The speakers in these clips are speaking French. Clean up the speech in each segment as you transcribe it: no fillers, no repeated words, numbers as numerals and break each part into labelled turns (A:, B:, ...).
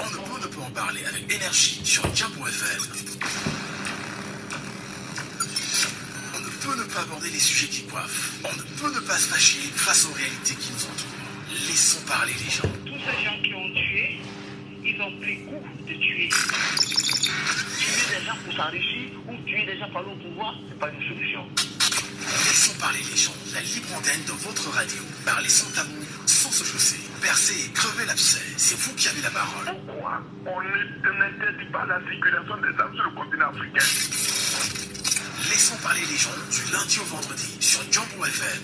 A: On ne peut en parler avec énergie sur Diambo FM. On ne peut ne pas aborder les sujets qui coiffent. On ne peut ne pas se fâcher face aux réalités qui nous entourent. Laissons parler les gens.
B: Tous ces gens qui ont tué, ils ont pris goût de tuer. Tuer des gens pour s'enrichir ou tuer des gens pour aller au pouvoir, c'est pas une solution.
A: Laissons parler les gens. La libre antenne de votre radio. Parlez sans tabou, sans se chausser. Percez et crevez l'abcès. C'est vous qui avez la parole.
C: Pourquoi on n'interdit pas la circulation des armes sur le continent africain?
A: Laissons parler les gens du lundi au vendredi sur Diambo FM.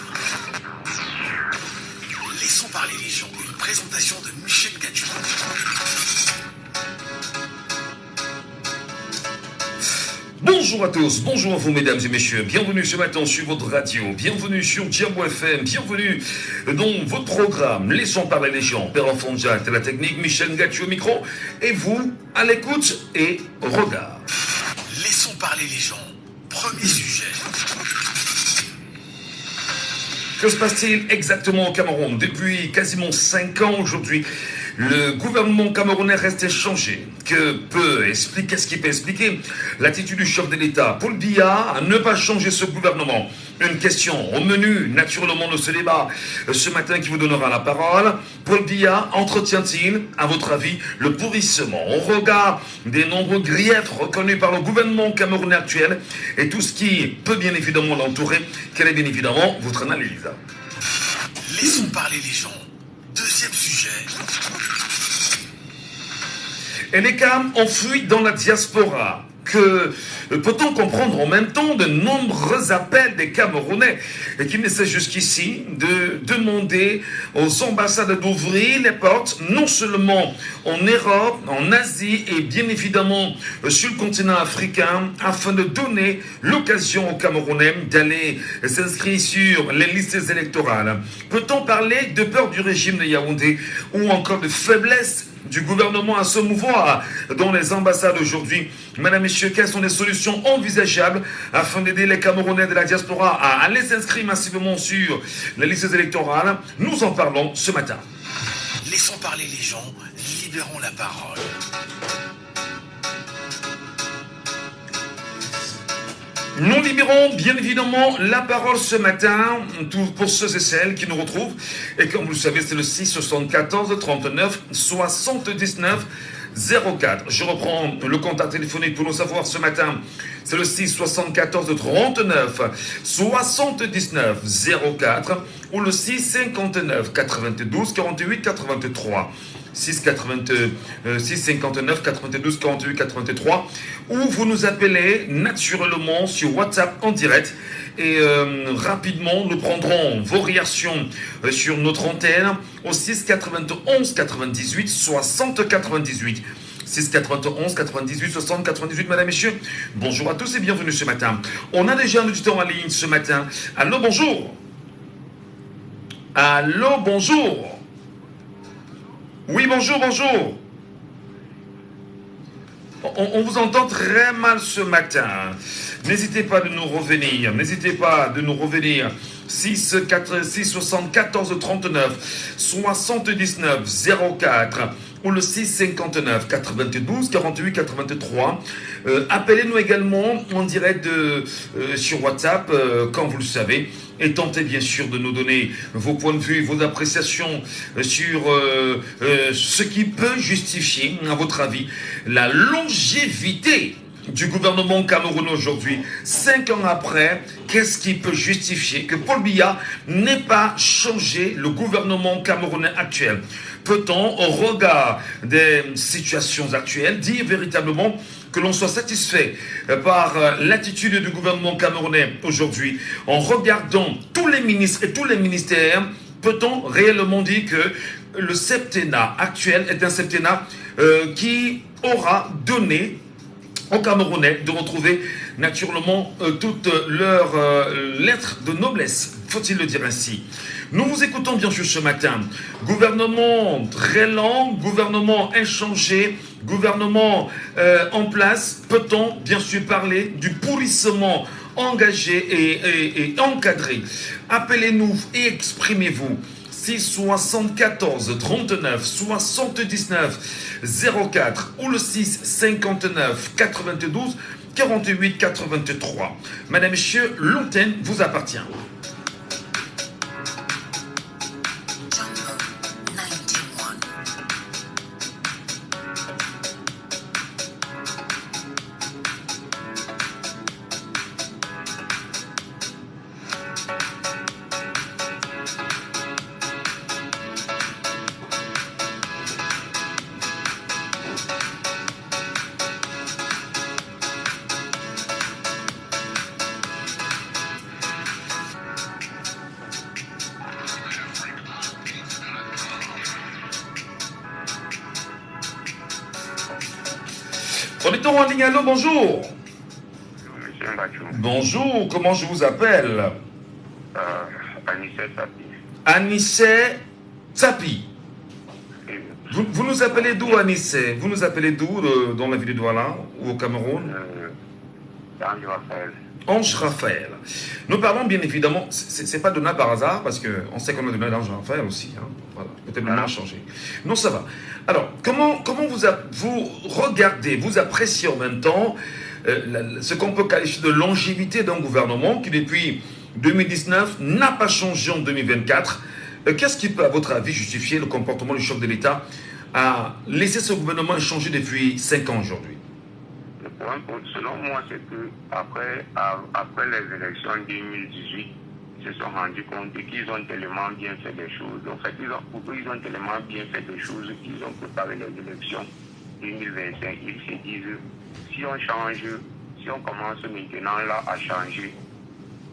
A: Laissons parler les gens. Une présentation de Michel Gadjou.
D: Bonjour à tous, bonjour à vous mesdames et messieurs, bienvenue ce matin sur votre radio, bienvenue sur Diambo FM, bienvenue dans votre programme Laissons parler les gens, Père Enfant Jacques à la technique, Michel Gadjou au micro, et vous à l'écoute et au regard.
A: Laissons parler les gens. Premier sujet.
D: Que se passe-t-il exactement au Cameroun? Depuis quasiment 5 ans aujourd'hui, le gouvernement camerounais reste inchangé. Qu'est-ce qui peut expliquer l'attitude du chef de l'État, Paul Biya, à ne pas changer ce gouvernement? Une question au menu, naturellement, de ce débat ce matin qui vous donnera la parole. Paul Biya entretient-il, à votre avis, le pourrissement au regard des nombreux griefs reconnus par le gouvernement camerounais actuel et tout ce qui peut bien évidemment l'entourer? Quelle est bien évidemment votre analyse?
A: Laissons parler les gens. Deuxième sujet.
D: Et les Cam ont fui dans la diaspora. Que peut-on comprendre en même temps de nombreux appels des Camerounais qui n'essaient jusqu'ici de demander aux ambassades d'ouvrir les portes, non seulement en Europe, en Asie et bien évidemment sur le continent africain, afin de donner l'occasion aux Camerounais d'aller s'inscrire sur les listes électorales. Peut-on parler de peur du régime de Yaoundé ou encore de faiblesse du gouvernement à se mouvoir dans les ambassades aujourd'hui? Mesdames, Messieurs, quelles sont les solutions envisageables afin d'aider les Camerounais de la diaspora à aller s'inscrire massivement sur les listes électorales? Nous en parlons ce matin.
A: Laissons parler les gens, libérons la parole.
D: Nous libérons bien évidemment la parole ce matin pour ceux et celles qui nous retrouvent. Et comme vous le savez, c'est le 6 74 39 79 04. Je reprends le contact téléphonique pour nous savoir ce matin. C'est le 6 74 39 79 04 ou le 6 59 92 48 83. 6 59 92 48 83 ou vous nous appelez naturellement sur WhatsApp en direct et rapidement nous prendrons vos réactions sur notre antenne au 6 91 98 60 98. 6 91 98 60 98. Mesdames, Messieurs, bonjour à tous et bienvenue ce matin. On a déjà un auditeur en ligne ce matin. Allô, bonjour. Allô, bonjour. Oui, bonjour, bonjour. On vous entend très mal ce matin. N'hésitez pas de nous revenir. 6 74 39 79 04 ou le 6 59 92 48 83. Appelez-nous également en direct sur WhatsApp, quand vous le savez. Et tentez bien sûr de nous donner vos points de vue, vos appréciations sur ce qui peut justifier, à votre avis, la longévité du gouvernement camerounais aujourd'hui. 5 ans après, qu'est-ce qui peut justifier que Paul Biya n'ait pas changé le gouvernement camerounais actuel? Peut-on, au regard des situations actuelles, dire véritablement que l'on soit satisfait par l'attitude du gouvernement camerounais aujourd'hui? En regardant tous les ministres et tous les ministères, peut-on réellement dire que le septennat actuel est un septennat qui aura donné aux Camerounais de retrouver naturellement toutes leurs lettres de noblesse, faut-il le dire ainsi? Nous vous écoutons bien sûr ce matin. Gouvernement très lent, gouvernement inchangé, gouvernement en place. Peut-on bien sûr parler du pourrissement engagé et encadré? Appelez-nous et exprimez-vous. 6 74 39 79 04 ou le 6 59 92 48 83. Madame, Monsieur, l'antenne vous appartient. Auditeur en ligne, allô, bonjour.
C: Monsieur Mbachou.
D: Bonjour, comment je vous appelle?
C: Anissé Sapi.
D: Anissé Sapi. Vous nous appelez d'où, Anissé? Vous nous appelez d'où, dans la ville de Douala ou au Cameroun?
C: Ange Raphaël.
D: Ange Raphaël. Nous parlons bien évidemment, c'est pas donné par hasard, parce qu'on sait qu'on a donné l'Ange Raphaël aussi. Hein. Voilà, peut-être le nom a changé. Non, ça va. Alors, comment vous regardez, vous appréciez en même temps ce qu'on peut qualifier de longévité d'un gouvernement qui, depuis 2019, n'a pas changé en 2024. Qu'est-ce qui peut, à votre avis, justifier le comportement du chef de l'État à laisser ce gouvernement changer depuis 5 ans aujourd'hui?
C: Le problème, selon moi, c'est que après les élections 2018, ils se sont rendus compte qu'ils ont tellement bien fait des choses. En fait, ils ont tellement bien fait des choses qu'ils ont préparé les élections 2025. Ils se disent, si on change, si on commence maintenant là à changer,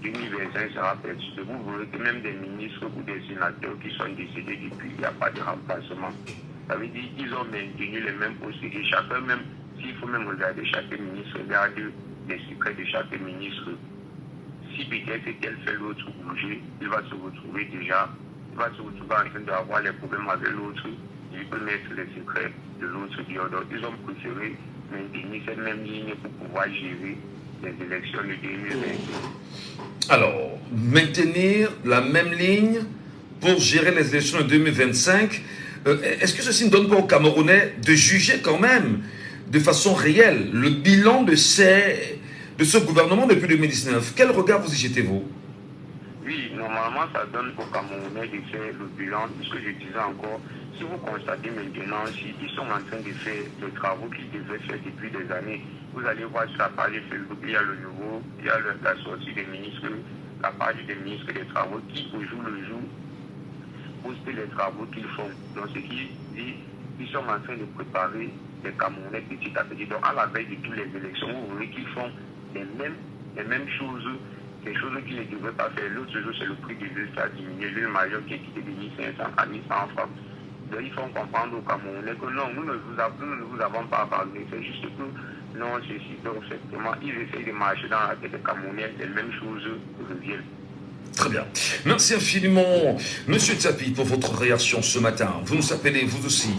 C: 2025 sera perdu. Vous verrez que même des ministres ou des sénateurs qui sont décédés depuis, il n'y a pas de remplacement. Ça veut dire qu'ils ont maintenu les mêmes postes et chacun même, s'il faut même regarder chaque ministre, regarde les secrets de chaque ministre. Si peut-être qu'elle fait l'autre bouger, il va se retrouver en train d'avoir les problèmes avec l'autre. Il peut mettre les secrets de l'autre dehors. Donc ils ont préféré maintenir cette même ligne pour pouvoir gérer les élections de 2020.
D: Alors, maintenir la même ligne pour gérer les élections de 2025, est-ce que ceci ne donne pas aux Camerounais de juger quand même de façon réelle le bilan de ce gouvernement depuis 2019? Quel regard vous y jetez-vous?
C: Oui, normalement, ça donne aux Camerounais de faire le bilan. Puisque je disais encore, si vous constatez maintenant, si ils sont en train de faire les travaux qu'ils devaient faire depuis des années, vous allez voir sur la page Facebook, il y a la sortie des ministres, la page des ministres des travaux qui, au jour le jour, postent les travaux qu'ils font. Donc, ce qui dit, ils sont en train de préparer les Camerounais petit à petit. Donc, à la veille de toutes les élections, vous verrez qu'ils font les mêmes choses, les choses qu'ils ne devaient pas faire. L'autre jour, c'est le prix de l'huile qui a diminué, l'huile major qui est quitté de 1500 à 1100 francs. Donc, ils font comprendre aux Camerounais que non, nous ne vous avons pas parlé. C'est juste que non, ceci. Donc, effectivement, ils essayent de marcher dans la tête des Camerounais, les mêmes choses reviennent.
D: Très bien. Merci infiniment, Monsieur Tsapi, pour votre réaction ce matin. Vous nous appelez, vous aussi,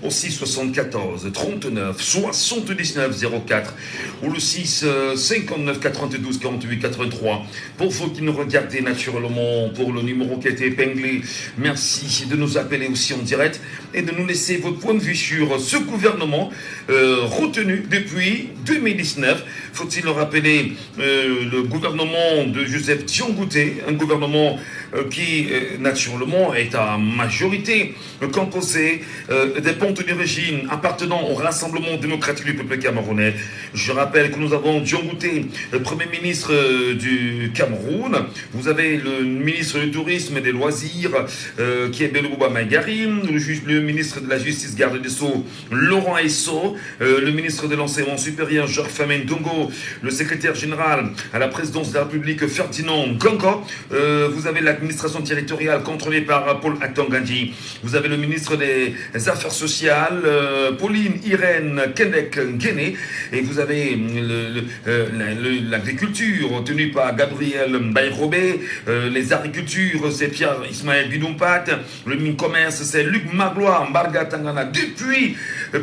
D: au 6 74 39 79 04 ou le 6 59 92 48 83. Pour vous qui nous regardez naturellement, pour le numéro qui a été épinglé, merci de nous appeler aussi en direct et de nous laisser votre point de vue sur ce gouvernement retenu depuis 2019. Faut-il le rappeler, le gouvernement de Joseph Diongouté, un gouvernement qui, naturellement, est à majorité composé des pontes du régime appartenant au Rassemblement démocratique du peuple camerounais. Je rappelle que nous avons Diongouté, Premier ministre du Cameroun. Vous avez le ministre du Tourisme et des Loisirs, qui est Belobouba Maïgari, le ministre de la Justice, garde des Sceaux, Laurent Esso, le ministre de l'Enseignement supérieur, Georges Famen Dongo, le secrétaire général à la présidence de la République, Ferdinand Gongo. Vous avez l'administration territoriale contrôlée par Paul Atangandi. Vous avez le ministre des Affaires sociales, Pauline Irène Kendek Nguene. Et vous avez l'agriculture tenue par Gabriel Bayrobé. Les agricultures, c'est Pierre Ismaël Bidoumpat. Le commerce, c'est Luc Magloire Mbarga Tangana. Depuis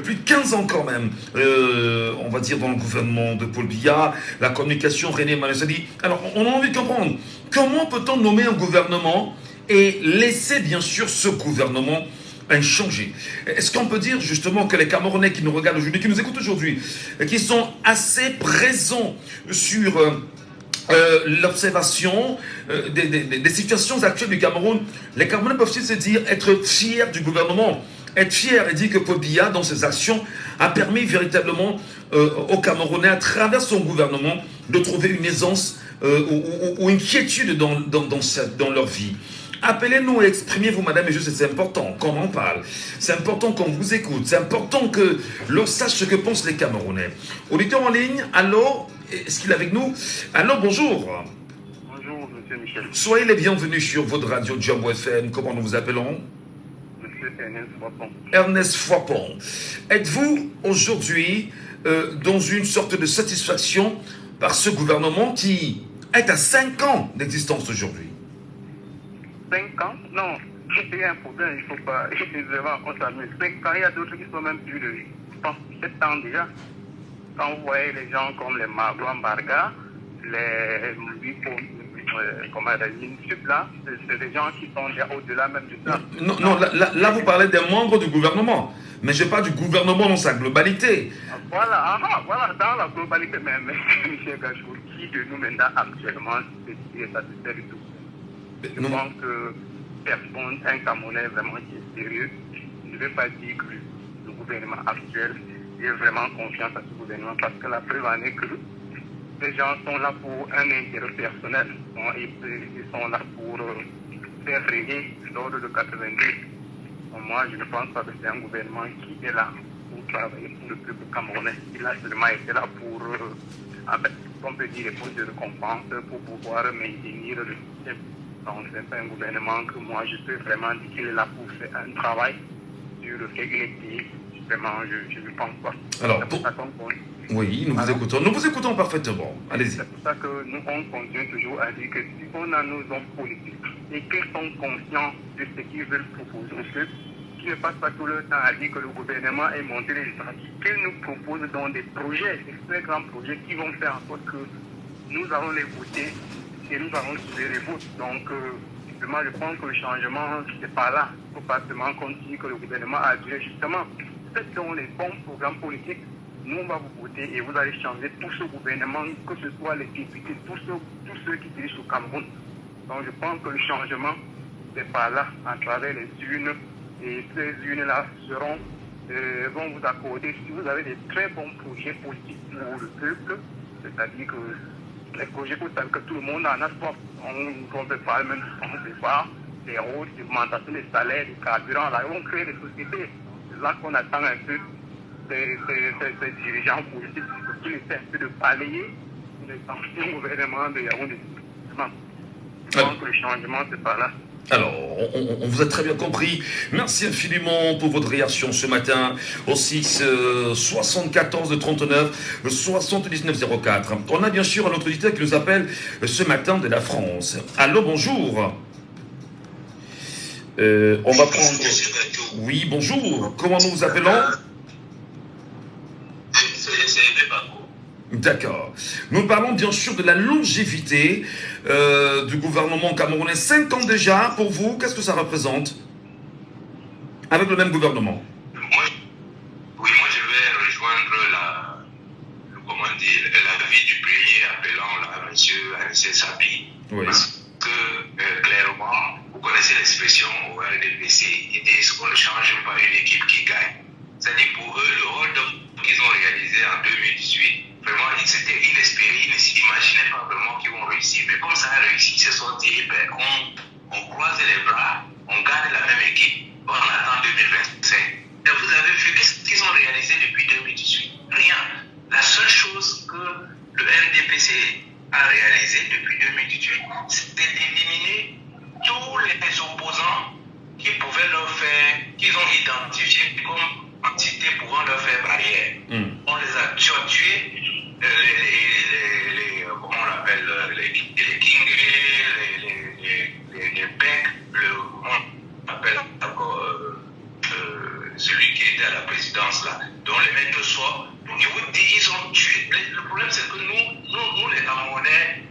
D: plus de 15 ans quand même, on va dire dans le gouvernement de Paul Biya. La communication, René Malessadi. Alors, on a envie de comprendre, comment peut-on nommer un gouvernement et laisser bien sûr ce gouvernement inchangé. Est-ce qu'on peut dire justement que les Camerounais qui nous regardent aujourd'hui, qui nous écoutent aujourd'hui, qui sont assez présents sur l'observation des situations actuelles du Cameroun, les Camerounais peuvent-ils se dire être fiers du gouvernement, être fiers et dire que Paul Biya, dans ses actions, a permis véritablement aux Camerounais, à travers son gouvernement, de trouver une aisance ou une quiétude dans leur vie. Appelez-nous et exprimez-vous, madame et messieurs, c'est important qu'on en parle. C'est important qu'on vous écoute. C'est important que l'on sache ce que pensent les Camerounais. Auditeur en ligne, allô, est-ce qu'il est avec nous? Allô, bonjour.
C: Bonjour, monsieur Michel.
D: Soyez les bienvenus sur votre radio Jambo FM. Comment nous vous appelons?
C: Monsieur Ernest Foipon.
D: Ernest Foipon. Êtes-vous aujourd'hui dans une sorte de satisfaction par ce gouvernement qui est à 5 ans d'existence aujourd'hui?
C: 5 ans? Non, c'est un problème, il ne faut pas. On s'amuse. 5 ans, il y a d'autres qui sont même plus de 7 ans déjà. Quand vous voyez les gens comme les Magloire Mbarga, les Minsup là, c'est des gens qui sont au-delà même de ça.
D: Non, là vous parlez des membres du gouvernement, mais je parle du gouvernement dans sa globalité.
C: Voilà, dans la globalité, mais Michel Gachou, qui de nous maintenant actuellement est satisfait du tout? Je pense que personne, un Camerounais vraiment qui est sérieux, ne veut pas dire que le gouvernement actuel ait vraiment confiance à ce gouvernement, parce que la preuve en est que les gens sont là pour un intérêt personnel. Ils sont là pour faire régner l'ordre de 82. Moi, je ne pense pas que c'est un gouvernement qui est là pour travailler pour le peuple camerounais. Il a seulement été là pour, on peut dire, pour des récompenses, pour pouvoir maintenir le système. Donc, ce n'est pas un gouvernement que moi, je peux vraiment dire qu'il est là pour faire un travail sur le fait qu'il est payé. Vraiment, je ne pense pas.
D: Alors, oui, nous vous écoutons. Nous vous écoutons parfaitement. Allez-y.
C: C'est pour ça que nous, on continue toujours à dire que si on a nos hommes politiques et qu'ils sont conscients de ce qu'ils veulent proposer au peuple, qu'ils ne passent pas tout le temps à dire que le gouvernement est monté les stratégies, qu'ils nous proposent dans des projets, des très grands projets qui vont faire en sorte que nous allons les voter et nous allons trouver les votes. Donc, justement, je pense que le changement, c'est pas là. Il ne faut pas seulement continuer que le gouvernement a dit justement. Faites donc les bons programmes politiques. Nous, on va vous voter et vous allez changer tout ce gouvernement, que ce soit les députés, tous ceux qui dirigent au Cameroun. Donc, je pense que le changement, c'est pas là, à travers les urnes. Et ces urnes-là vont vous accorder, si vous avez des très bons projets politiques pour le peuple, c'est-à-dire que les projets que tout le monde en a soif. On peut parler même du départ, des routes, l'augmentation des salaires, des carburants. Là, on crée des sociétés. C'est là qu'on attend un peu ces dirigeants politiques qui essaient un peu de balayer les anciens gouvernements de Yaoundé. Donc le changement, c'est pas là.
D: Alors, on vous a très bien compris. Merci infiniment pour votre réaction ce matin au 6 74 39 79 04. On a bien sûr un autre auditeur qui nous appelle ce matin de la France. Allô, bonjour. On va prendre... Oui, bonjour. Comment nous vous appelons? D'accord. Nous parlons bien sûr de la longévité du gouvernement camerounais. 5 ans déjà, pour vous, qu'est-ce que ça représente avec le même gouvernement?
E: Moi je vais rejoindre l'avis du premier appelant, là, M. Anissé Sabi.
D: Oui.
E: Parce que clairement, vous connaissez l'expression au RDPC, ils disent qu'on ne change pas une équipe qui gagne. C'est-à-dire pour eux, le rôle qu'ils ont réalisé en 2018, vraiment, c'était inespéré, ils ne s'imaginaient pas vraiment qu'ils vont réussir. Mais comme ça a réussi, ils se sont dit, on croise les bras, on garde la même équipe, on attend 2025. Et vous avez vu, qu'est-ce qu'ils ont réalisé depuis 2018? Rien. La seule chose que le RDPC a réalisé depuis 2018, c'était d'éliminer tous les opposants qui pouvaient leur faire, qu'ils ont identifiés comme entités pouvant leur faire barrière. On les a tués, comment on l'appelle, les Kingley, les Beck, on appelle encore celui qui était à la présidence là, dont les maîtres soient. Je vous dis, ils ont tué. Le problème, c'est que nous les Camerounais,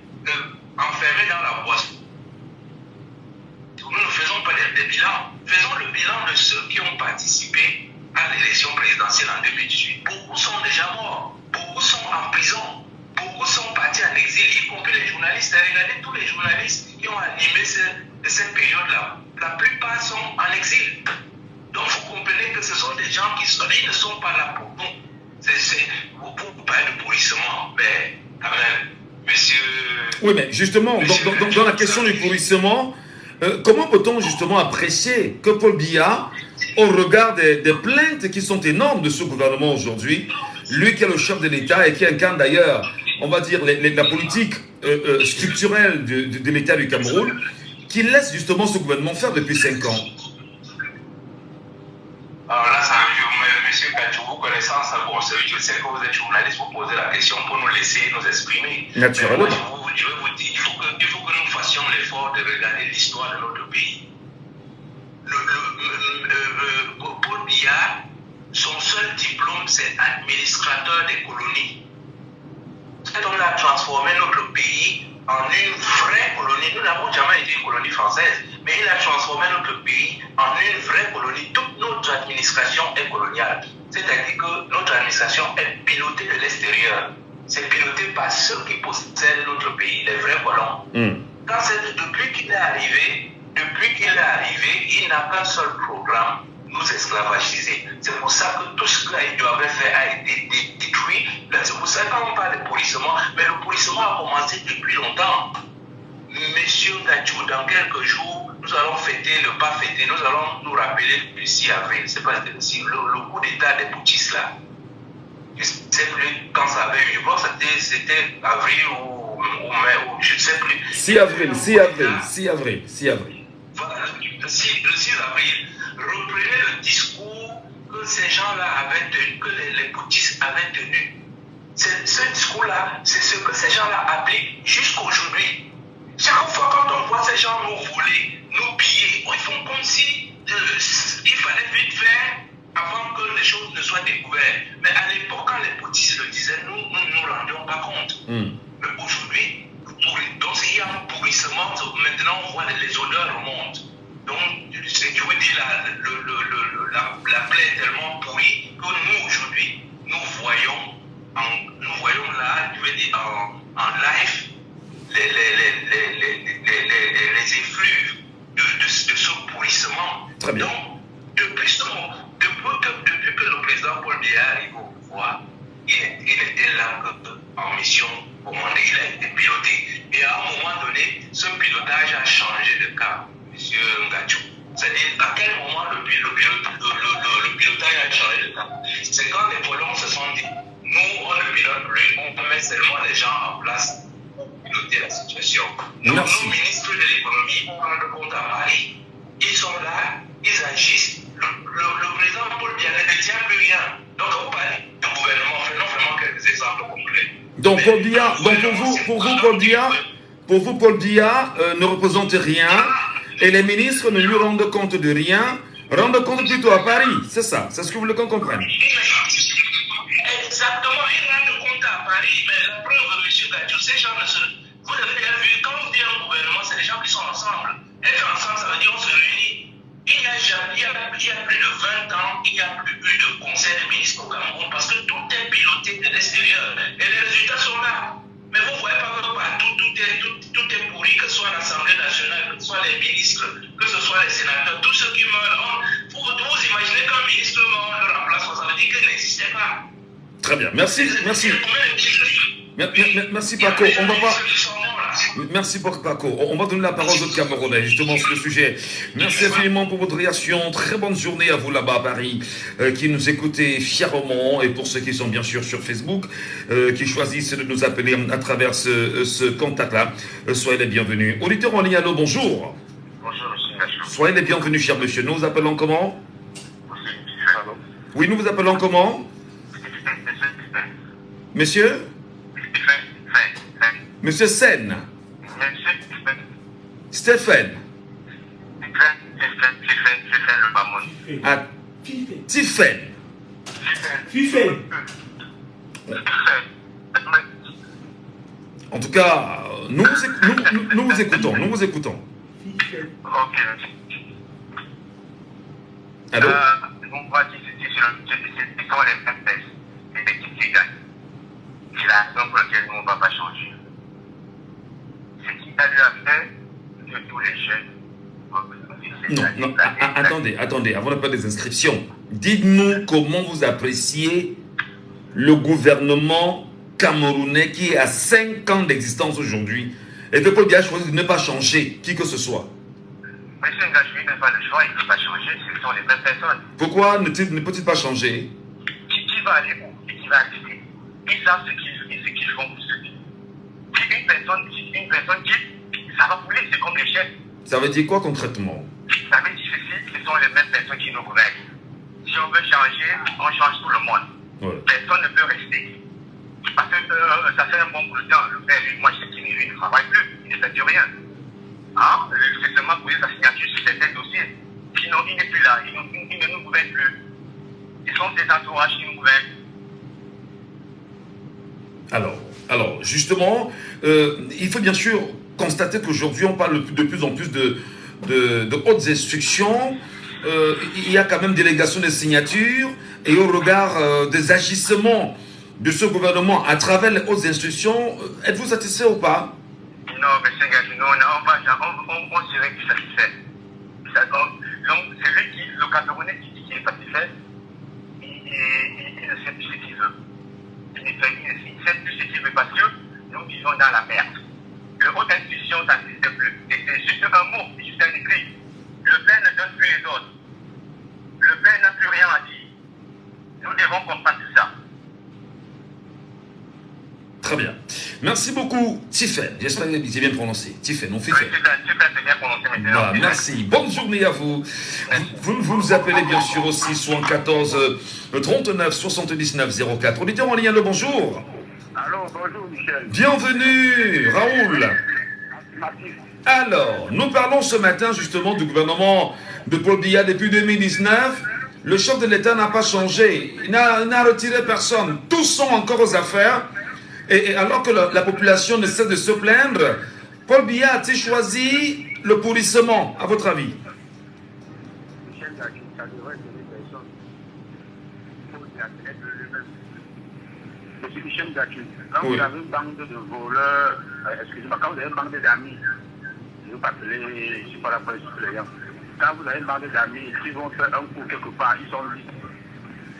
E: enfermés dans la boîte, nous ne bilan de ceux qui ont participé à l'élection présidentielle en 2018, beaucoup sont déjà morts, beaucoup sont en prison, beaucoup sont partis en exil, y compris les journalistes. Regardez tous les journalistes qui ont animé cette période-là. La plupart sont en exil. Donc vous comprenez que ce sont des gens ils ne sont pas là pour nous. Vous parlez de pourrissement, mais quand même, monsieur...
D: Oui, mais justement, dans la question du pourrissement, comment peut-on justement apprécier que Paul Biya, au regard des plaintes qui sont énormes de ce gouvernement aujourd'hui, lui qui est le chef de l'État et qui incarne d'ailleurs, on va dire, la politique structurelle de l'État du Cameroun, qui laisse justement ce gouvernement faire depuis 5 ans?
E: Alors là, monsieur Kachou, vous connaissez ça, bon, je sais que vous êtes journaliste, vous posez la question pour nous laisser nous exprimer.
D: Naturellement.
E: Mais moi, je veux vous dire, il faut que nous fassions l'effort de regarder l'histoire de notre pays. Paul Biya, son seul diplôme, c'est administrateur des colonies. Cet homme a transformé notre pays en une vraie colonie. Nous n'avons jamais été une colonie française, mais il a transformé notre pays en une vraie colonie. Toute notre administration est coloniale. C'est-à-dire que notre administration est pilotée de l'extérieur. C'est piloté par ceux qui possèdent notre pays, les vrais colons. Depuis qu'il est arrivé, il n'a qu'un seul programme, nous esclavagiser. C'est pour ça que tout ce qu'il avait fait a été détruit. C'est pour ça qu'on parle de pourrissement, mais le pourrissement a commencé depuis longtemps. Monsieur Gachou, dans quelques jours, nous allons fêter, nous allons nous rappeler le 6 avril, c'est pas le coup d'état des boutistes là. Je ne sais plus quand ça avait eu, je pense que c'était avril ou mai, ou je ne sais plus.
D: 6 avril.
E: Voilà, le 6 avril. Reprenez le discours que ces gens-là avaient tenu, que les boutistes avaient tenu. Ce discours-là, c'est ce que ces gens-là appliquent jusqu'à aujourd'hui. Chaque fois quand on voit ces gens nous voler, nous piller, ils font comme si il fallait vite faire avant que les choses ne soient découvertes. Mais à l'époque, quand les boutistes le disaient, nous ne nous rendions pas compte. Mais aujourd'hui, donc il y a un pourrissement, maintenant on voit les odeurs remontent. Donc, je vous dis, la plaie est tellement pourrie que nous, aujourd'hui, nous voyons là, je veux dire, en live, les effluves de ce pourrissement.
D: Très bien.
E: Donc, depuis que le président Paul Biya arrive au pouvoir, il était là en mission commandée, il a été piloté. Et à un moment donné, ce pilotage a changé de cap, monsieur Ngachou. C'est-à-dire, à quel moment le pilotage a changé de cap? C'est quand les colons se sont dit, nous, on ne pilote plus, on met seulement les gens en place pour piloter la situation. Donc, nos ministres de l'économie vont rendre compte à Paris. Ils sont là, ils agissent. Le président Paul Biya ne détient plus rien. Donc, on parle du gouvernement. Faisons vraiment quelques exemples concrets.
D: Donc, Paul Biya, pour vous, Paul Biya ne représente rien et les ministres ne lui rendent compte de rien, rendent compte plutôt à Paris. C'est ça, c'est ce que vous voulez qu'on comprenne.
E: Exactement, ils rendent compte à Paris. Mais la preuve, M. Gachou, ces gens ne se... Vous avez bien vu, quand on dit un gouvernement, c'est les gens qui sont ensemble. Être ensemble, ça veut dire on se réunit. Il y a plus de 20 ans, il n'y a plus eu de conseil des ministres au Cameroun parce que tout est piloté de l'extérieur et les résultats sont là. Mais vous ne voyez pas que partout tout est pourri, que ce soit l'Assemblée nationale, que ce soit les ministres, que ce soit les sénateurs, tous ceux qui meurent. Vous imaginez qu'un ministre meurt, on le remplace, ça veut dire qu'il n'existait pas.
D: Très bien, merci. Merci Paco. On va pas... Merci Paco. On va donner la parole aux Camerounais justement sur le sujet. Merci infiniment pour votre réaction. Très bonne journée à vous là-bas à Paris, qui nous écoutez fièrement, et pour ceux qui sont bien sûr sur Facebook, qui choisissent de nous appeler à travers ce contact-là, soyez les bienvenus. Auditeur en ligne, allô, bonjour.
C: Bonjour, monsieur.
D: Soyez les bienvenus, cher monsieur. Nous vous appelons comment? Oui, nous vous appelons comment? Monsieur? Monsieur Sen. Stéphane. Ah, Tiffen. En tout cas, nous vous écoutons.
C: Ok.
D: Allô?
C: On va dire que ce sont les mêmes personnes, les équipes qui gagnent. C'est la raison pour laquelle nous, on ne va pas changer. Ce qui a lieu à faire que tous les jeunes.
D: Non, attendez, avant de faire des inscriptions, dites-nous comment vous appréciez le gouvernement camerounais qui a 5 ans d'existence aujourd'hui et que Paul Biya choisit de ne pas changer qui que ce soit.
C: Monsieur Ngachoui n'a pas le choix, il ne peut pas changer, ce sont les mêmes personnes.
D: Pourquoi ne peut-il pas changer?
C: Qui va aller où et qui va accepter? Ils savent ce qu'ils font pour ceux qui. Si une personne dit, ça va couler, c'est comme les chefs.
D: Ça veut dire quoi concrètement?
C: Ça veut dire ceci, ce sont les mêmes personnes qui nous gouvernent. Si on veut changer, on change tout le monde.
D: Ouais.
C: Personne ne peut rester. Parce que ça fait un bon bout de temps. Le père, lui, moi je sais qu'il ne travaille plus, il ne fait plus rien. Hein? C'est seulement poser sa signature sur certains dossiers. Sinon, il n'est plus là, il ne nous gouverne plus. Ils sont des entourages qui nous gouvernent.
D: Alors, justement, il faut bien sûr constater qu'aujourd'hui, on parle de plus en plus de hautes instructions. Il y a quand même délégation des signatures et au regard des agissements de ce gouvernement à travers les hautes instructions, êtes-vous satisfait ou pas?
C: Non, mais c'est non, on serait plus satisfait. Donc, c'est lui qui, le Camerounais qui dit qu'il est satisfait, il ne sait plus ce qu'il veut. Il ne sait plus ce qu'il veut parce que nous vivons dans la merde. Le haute institution, ça n'existe plus. C'est juste un mot, c'est juste un écrit. Le père ne donne plus les ordres. Le père n'a plus rien à dire. Nous devons comprendre tout ça.
D: Très bien. Merci beaucoup, Tiffen. J'espère que j'ai bien prononcé. Tiffen, on fait
C: Oui, c'est bien prononcé maintenant.
D: Voilà, merci. Bonne journée à vous. Vous nous appelez bien sûr aussi 74 39 79 04. Auditeur en ligne, le bonjour.
C: Allô, bonjour Michel.
D: Bienvenue, Raoul.
C: Merci.
D: Alors, nous parlons ce matin justement du gouvernement de Paul Biya depuis 2019. Le chef de l'État n'a pas changé. Il n'a retiré personne. Tous sont encore aux affaires. Et alors que la population ne cesse de se plaindre, Paul Biya a-t-il choisi le pourrissement, à votre avis?
C: Michel Gaki, ça devrait être des personnes. Monsieur Michel Gaki, quand
D: Oui.
C: vous avez une bande de voleurs, excusez-moi, quand vous avez une bande d'amis, je ne veux pas appeler, je ne suis pas là pour les suppléants. Quand vous avez une bande d'amis, ils vont faire un coup quelque part, ils sont libres.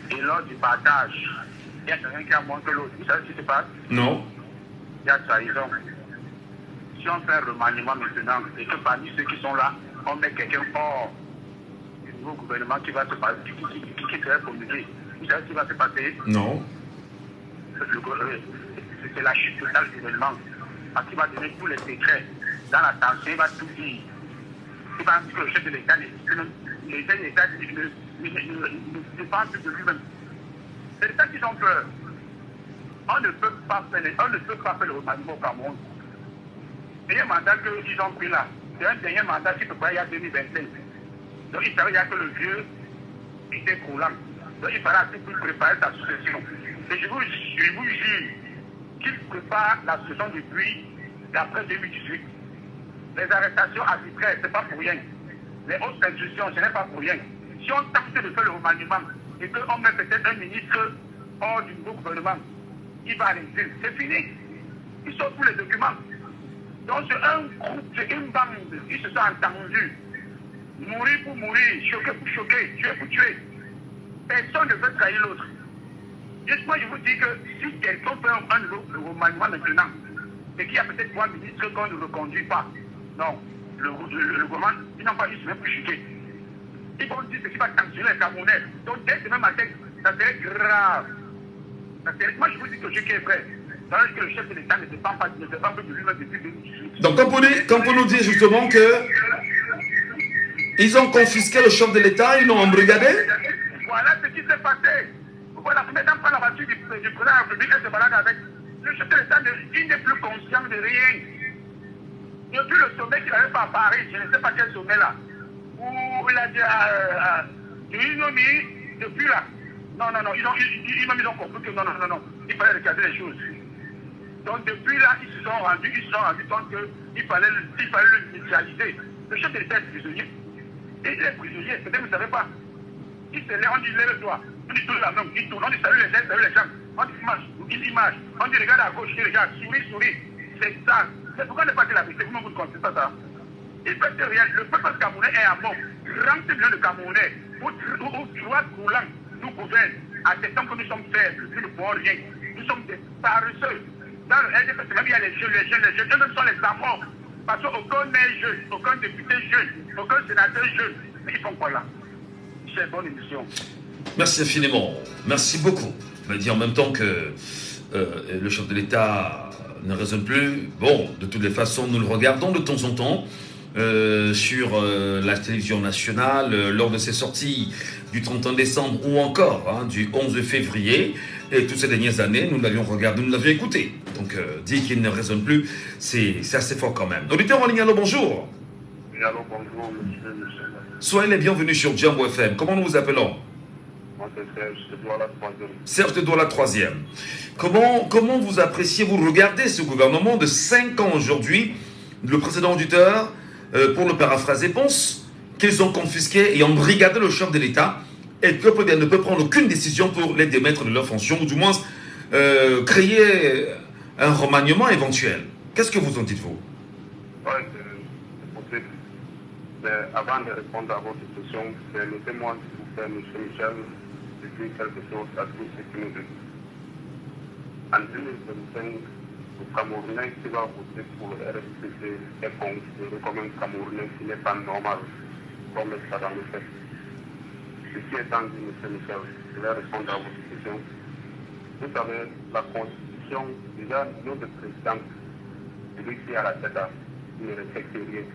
C: Et lors du partage, il y a quelqu'un qui a moins que l'autre. Vous savez ce qui se passe?
D: Non.
C: Il y a trahison. Si on fait un remaniement maintenant, et que parmi ceux qui sont là, on met quelqu'un hors du nouveau gouvernement qui va se passer, qui serait promulgué, vous savez ce qui va se passer?
D: Non.
C: C'est la chute totale du gouvernement. Parce qu'il va donner tous les secrets. Dans la tension, il va tout dire. Il va dire que le chef de l'État ne parle plus de lui-même. C'est ça qu'ils ont peur. On ne peut pas faire le remaniement au Cameroun. Le dernier mandat qu'ils ont pris là, c'est un dernier mandat qui peut pas y a 2025. Donc il savait que le vieux était coulant. Donc il fallait tout pour préparer sa succession. Et je vous jure qu'il prépare la succession depuis d'après 2018. Les arrestations arbitraires, ce n'est pas pour rien. Les hautes institutions, ce n'est pas pour rien. Si on tente de faire le remaniement et qu'on met peut-être un ministre hors du nouveau gouvernement, il va à l'exil. C'est fini. Ils sont tous les documents. Donc c'est un groupe, c'est une bande. Ils se sont entendus. Mourir pour mourir, choquer pour choquer, tuer pour tuer. Personne ne veut trahir l'autre. Justement, je vous dis que si quelqu'un fait un nouveau remaniement maintenant, et qu'il y a peut-être un ministre qu'on ne reconduit pas, non, le gouvernement, ils n'ont pas eu même pour chuter. Ils vont dire ce qui va sanctionner les Camerounais. Donc dès demain matin, ça serait grave. Moi je vous dis que ce qui est vrai, c'est que le chef de l'État ne dépend pas de lui-même depuis 2018.
D: Donc quand on nous dit justement que ils ont confisqué le chef de l'État, ils l'ont embrigadé.
C: Voilà ce qui s'est passé. Voilà, maintenant prend la voiture du président de la République et se balade avec. Le chef de l'État, il n'est plus conscient de rien. Depuis le sommet qu'il avait fait à Paris, je ne sais pas quel sommet là, où il a dit ils ont mis depuis là. Non, ils ont compris que non, il fallait regarder les choses. Donc depuis là, ils se sont rendus compte qu'il fallait le neutraliser. Le chef de l'État est prisonnier. Et il est prisonnier, peut-être vous ne savez pas. Il se lève, on dit lève-toi. On dit tourne la main, il tourne. On dit salut les gens. On dit image. On dit regarde à gauche, regarde, souris. C'est ça. C'est pourquoi ne pas dire la vérité. Vous ne comptez pas ça. Il peut dire rien. Le peuple camerounais est à mort. 30 millions de Camerounais, ou droite roulant, nous gouvernent. À ce temps que nous sommes faibles, nous ne pouvons rien. Nous sommes des paresseux. Dans le RDP, même il y a les jeunes, eux-mêmes sont les amants. Parce qu'aucun n'est jeune, aucun député jeune, aucun sénateur jeune. Mais ils font quoi là? C'est bonne émission.
D: Merci infiniment. Merci beaucoup. Je vais dire en même temps que le chef de l'État ne raisonne plus. Bon, de toutes les façons, nous le regardons de temps en temps sur la télévision nationale, lors de ses sorties du 31 décembre ou encore du 11 février. Et toutes ces dernières années, nous l'avions regardé, nous l'avions écouté. Donc, dire qu'il ne raisonne plus, c'est assez fort quand même. Auditeur en ligne, allô, bonjour.
C: Oui, allô, bonjour, monsieur.
D: Soyez les bienvenus sur Djambo FM. Comment nous vous appelons?
C: Moi, c'est Serge de Douala 3e.
D: Serge de Douala 3e. Comment vous appréciez, vous regardez ce gouvernement de 5 ans aujourd'hui, le précédent auditeur, pour le paraphraser, pense qu'ils ont confisqué et embrigadé le chef de l'État et que le peuple ne peut prendre aucune décision pour les démettre de leurs fonctions ou du moins créer un remaniement éventuel. Qu'est-ce que vous en dites-vous?
C: Oui, c'est possible. Mais avant de répondre à votre question, permettez-moi de vous faire, M. Michel, de dire quelque chose à tous ceux qui nous écoutent. En 2025, le Camerounais qui va voter pour le RFPC est considéré comme un Camerounais qui n'est pas normal, comme ça dans le fait. Ceci étant dit, M. Michel, je vais répondre à votre question. Vous savez, la Constitution, déjà, notre président, celui qui est à la tête, il ne respecte rien.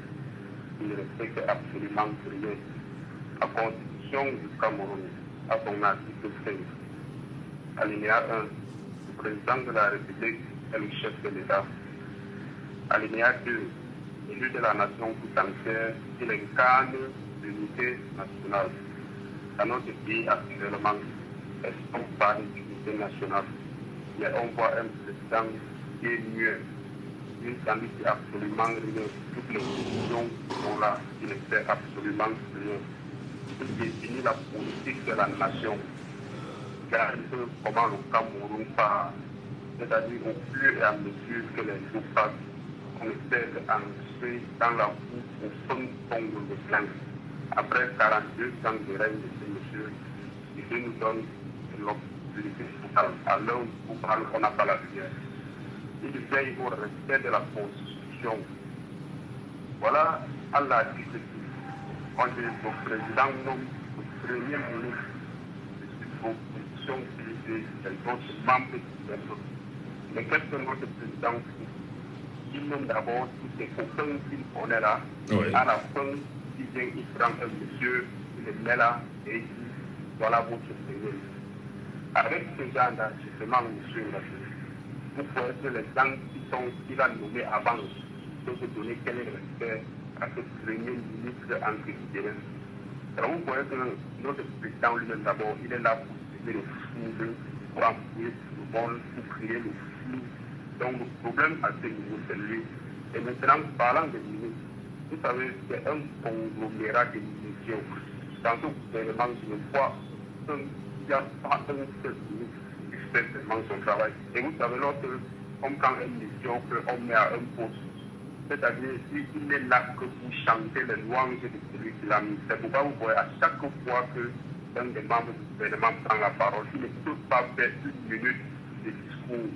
C: Il ne respecte absolument rien. La Constitution du Cameroun, à son article 5, alinéa 1, le président de la République est le chef de l'État. Alinéa 2, élu de la nation tout entière, il incarne l'unité nationale. Dans notre pays actuellement, est-ce qu'on parle d'unité nationale? Mais on voit un président qui est mieux. Il ne dit absolument rien. Toutes les décisions sont là. Il ne fait absolument rien. Il définit la politique de la nation. Car comment le Cameroun part. C'est-à-dire au fur et à mesure que les jours passent, on essaie d'entrer dans la boue au fond de flanc. Après 42 ans de règne de ce monsieur, il nous donne l'opportunité totale. À l'heure où vous parlez, on n'a pas la lumière. Il veille au respect de la Constitution. Voilà, Allah dit que on dit le président nomme le premier ministre de cette proposition qui est d'autres membres du gouvernement. Mais qu'est-ce que notre président fait? Il nomme d'abord tous ces copains qu'il connaît là. Oui. À la fin, il vient, il prend un monsieur, il le met là et il dit voilà votre premier. Avec ce genre d'ajustement, monsieur, vous pouvez que les gens qu'il a nommés avant peuvent se donner quel est le respect à ce premier ministre entre guillemets. Alors vous voyez que notre président lui-même d'abord, il est là pour créer le flou, pour envoyer tout le monde, pour créer le flou. Donc le problème à ce niveau, c'est lui. Et maintenant, parlant des ministres, vous savez, c'est un conglomérat de ministères. Dans ce gouvernement, je ne vois qu'il n'y a pas un seul ministre qui fait vraiment son travail. Et vous savez, lorsqu'on prend une mission, qu'on met à un poste, c'est-à-dire qu'il est là que pour chanter les louanges de celui qui l'a mis. C'est pourquoi vous voyez à chaque fois que un des membres du gouvernement prend la parole, il ne peut pas faire une minute de discours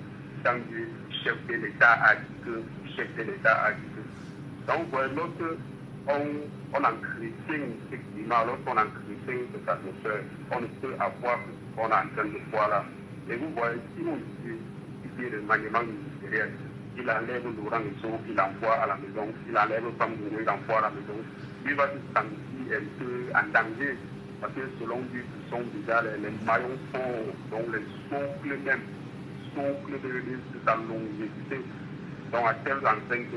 C: quand le chef de l'État a dit que, le chef de l'État a dit que. Donc, vous voyez, lorsqu'on entretient ce climat, lorsqu'on entretient cette atmosphère, on ne peut avoir que ce qu'on est en train de voir là. Et vous voyez, si on dit qu'il y a le maniement ministériel, il enlève Laurent Esso, il l'envoie à la maison, il enlève Pambourou, il l'envoie à la maison. Il va se sentir un peu en danger, parce que selon lui, ce sont déjà les maillons forts, donc les socles même, socles de sa longévité. Donc à tel enseigne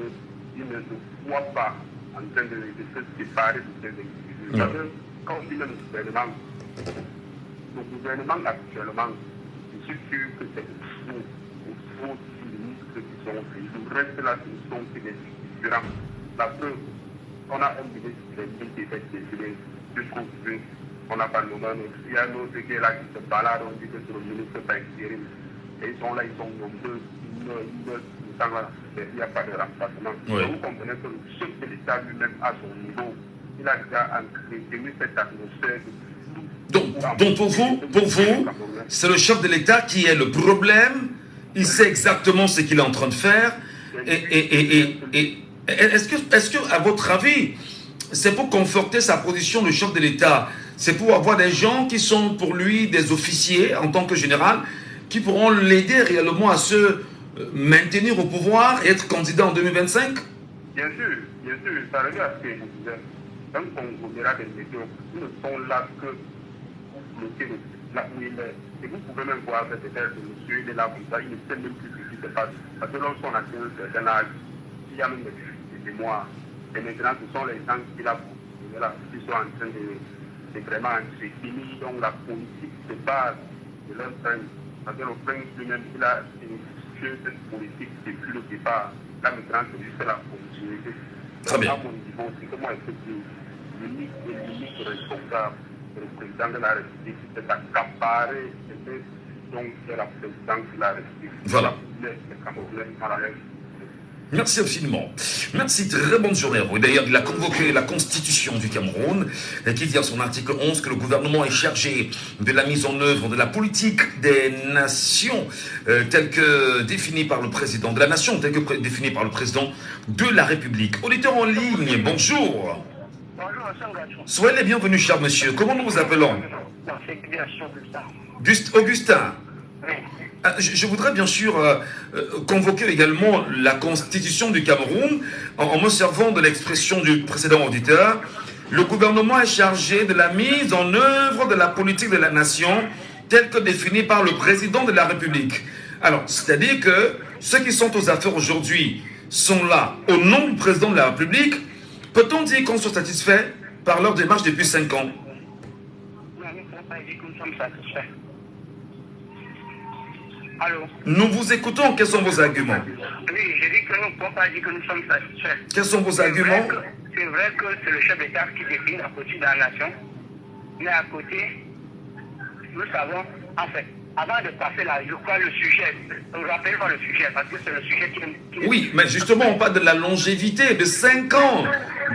C: qu'il ne se voit pas en train de se séparer de ces individus. Parce que quand on dit le gouvernement actuellement, je suis sûr que c'est faux ministres qui sont faits. Le reste là, ce sont des différents. La preuve, on a un ministre qui est défilé jusqu'au 20. on n'a pas de nommé. Il y a un autre qui est là qui se balade, on dit que c'est le ministre par intérim. Et ils sont là, ils sont nombreux. Il n'y a pas de remplacement.
D: Oui.
C: Vous comprenez que le chef de l'État lui-même, à son niveau, il a déjà entretenu cette atmosphère de
D: Donc pour vous, c'est le chef de l'État qui est le problème. Il sait exactement ce qu'il est en train de faire. Et est-ce que, à votre avis, c'est pour conforter sa position, le chef de l'État, c'est pour avoir des gens qui sont pour lui des officiers en tant que général, qui pourront l'aider réellement à se maintenir au pouvoir et être candidat en 2025?
C: Bien sûr, ça revient à ce que je disais. Un conglomérat des médias, ils ne sont là que pour bloquer là où il est. Et vous pouvez même voir cette état de monsieur, il est là comme ça, il ne sait même plus ce qui se passe. Parce que lorsqu'on atteint un certain âge, il y a même des mémoires. Et maintenant, ce sont les gens qui qui sont en train de vraiment se finir. Donc la politique de base de leur prince. Parce que le prince lui-même, il a initié cette politique depuis le départ. Là maintenant, c'est juste la continuité.
D: Très bien.
C: À mon niveau, c'est comment est-ce que l'unique responsable, le président de la République, c'est d'accaparer donc c'est la présidence de la République.
D: Voilà. Merci infiniment. Merci, très bonne journée à vous. D'ailleurs, il a convoqué la Constitution du Cameroun, qui dit à son article 11 que le gouvernement est chargé de la mise en œuvre de la politique des nations telle que définie par le président de la nation, telle que définie par le président de la République. Auditeur en ligne, bonjour.
B: Bonjour, Sangacho.
D: Soyez les bienvenus, cher monsieur. Comment nous vous appelons? Augustin.
B: Oui.
D: Je voudrais bien sûr convoquer également la Constitution du Cameroun en me servant de l'expression du précédent auditeur. Le gouvernement est chargé de la mise en œuvre de la politique de la nation telle que définie par le président de la République. Alors, c'est-à-dire que ceux qui sont aux affaires aujourd'hui sont là au nom du président de la République. Peut-on dire qu'on soit satisfait par leur démarche depuis 5 ans?
B: Non, nous ne pouvons pas dire que nous sommes satisfaits. Allô?
D: Nous vous écoutons. Quels sont vos arguments?
B: Oui, j'ai dit que nous ne pouvons pas dire que nous sommes satisfaits.
D: Quels sont vos arguments?
B: C'est vrai que c'est le chef d'État qui définit la politique de la nation. Mais à côté, nous savons, en fait, avant de passer là, je crois le sujet, rappelez-moi le sujet, parce que c'est le sujet qui...
D: Oui, mais justement, on parle de la longévité de 5 ans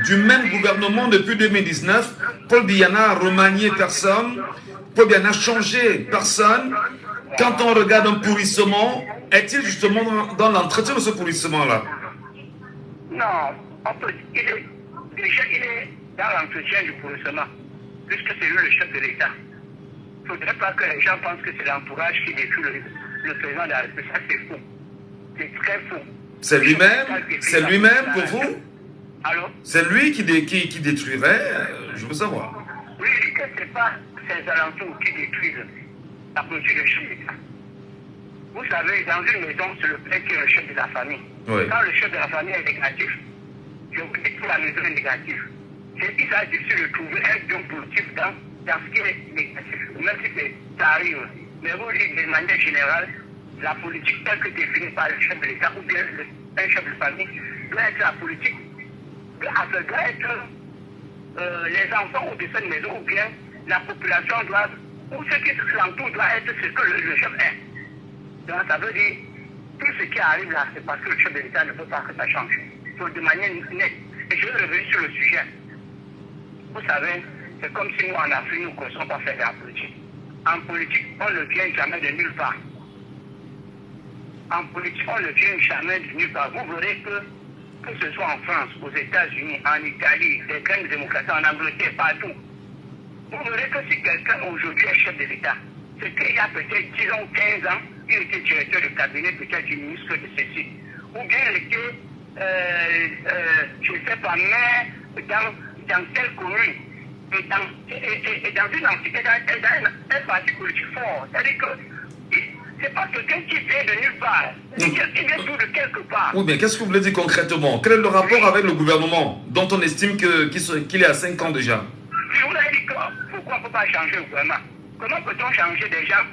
D: du même gouvernement depuis 2019. Paul Biya n'a remanié personne. Paul Biya n'a changé personne. Quand on regarde un pourrissement, est-il justement dans l'entretien de ce pourrissement-là?
B: Non, on peut dire il est dans l'entretien du pourrissement, puisque c'est lui le chef de l'État. Il ne faudrait pas que les gens pensent que c'est l'entourage qui détruit le président de la République. Ça, c'est faux. C'est très faux.
D: C'est lui-même pour vous?
B: Allô?
D: C'est lui qui détruirait, je veux savoir.
B: Oui, que ce n'est pas ces alentours qui détruisent la politique du chef d'État. Vous savez, dans une maison, c'est le père qui est le chef de la famille.
D: Oui.
B: Quand le chef de la famille est négatif, je vous dis que la maison est négative. C'est qu'il a difficile de trouver un bien positif dans ce qui est négatif, même si ça arrive. Mais vous dites de manière générale, la politique telle que définie par le chef de l'État ou bien un chef de famille doit être la politique, doit être les enfants de cette maison ou bien la population doit, ou ceux qui l'entourent doit être ce que le chef est. Donc ça veut dire, tout ce qui arrive là, c'est parce que le chef de l'État ne veut pas que ça change. Il faut de manière nette. Et je vais revenir sur le sujet. Vous savez, c'est comme si nous en Afrique, nous ne connaissons pas faire de la politique. En politique, on ne vient jamais de nulle part. En politique, on ne vient jamais de nulle part. Vous verrez que ce soit en France, aux États-Unis, en Italie, des grandes démocraties, en Angleterre, partout, vous verrez que si quelqu'un aujourd'hui est chef de l'État, c'est qu'il y a peut-être 10 ans ou 15 ans, il était directeur de cabinet, peut-être du ministre de ceci. Ou bien il était, je ne sais pas, maire dans telle commune. Et dans une entité, dans un parti politique fort. C'est-à-dire que c'est pas quelqu'un qui vient de nulle part. Il vient tout de quelque part.
D: Oui, mais qu'est-ce que vous voulez dire concrètement? Quel est le rapport avec le gouvernement dont on estime qu'il est à 5 ans déjà?
B: Je vous ai dit que pourquoi on ne peut pas changer le gouvernement? Comment peut-on changer des gens?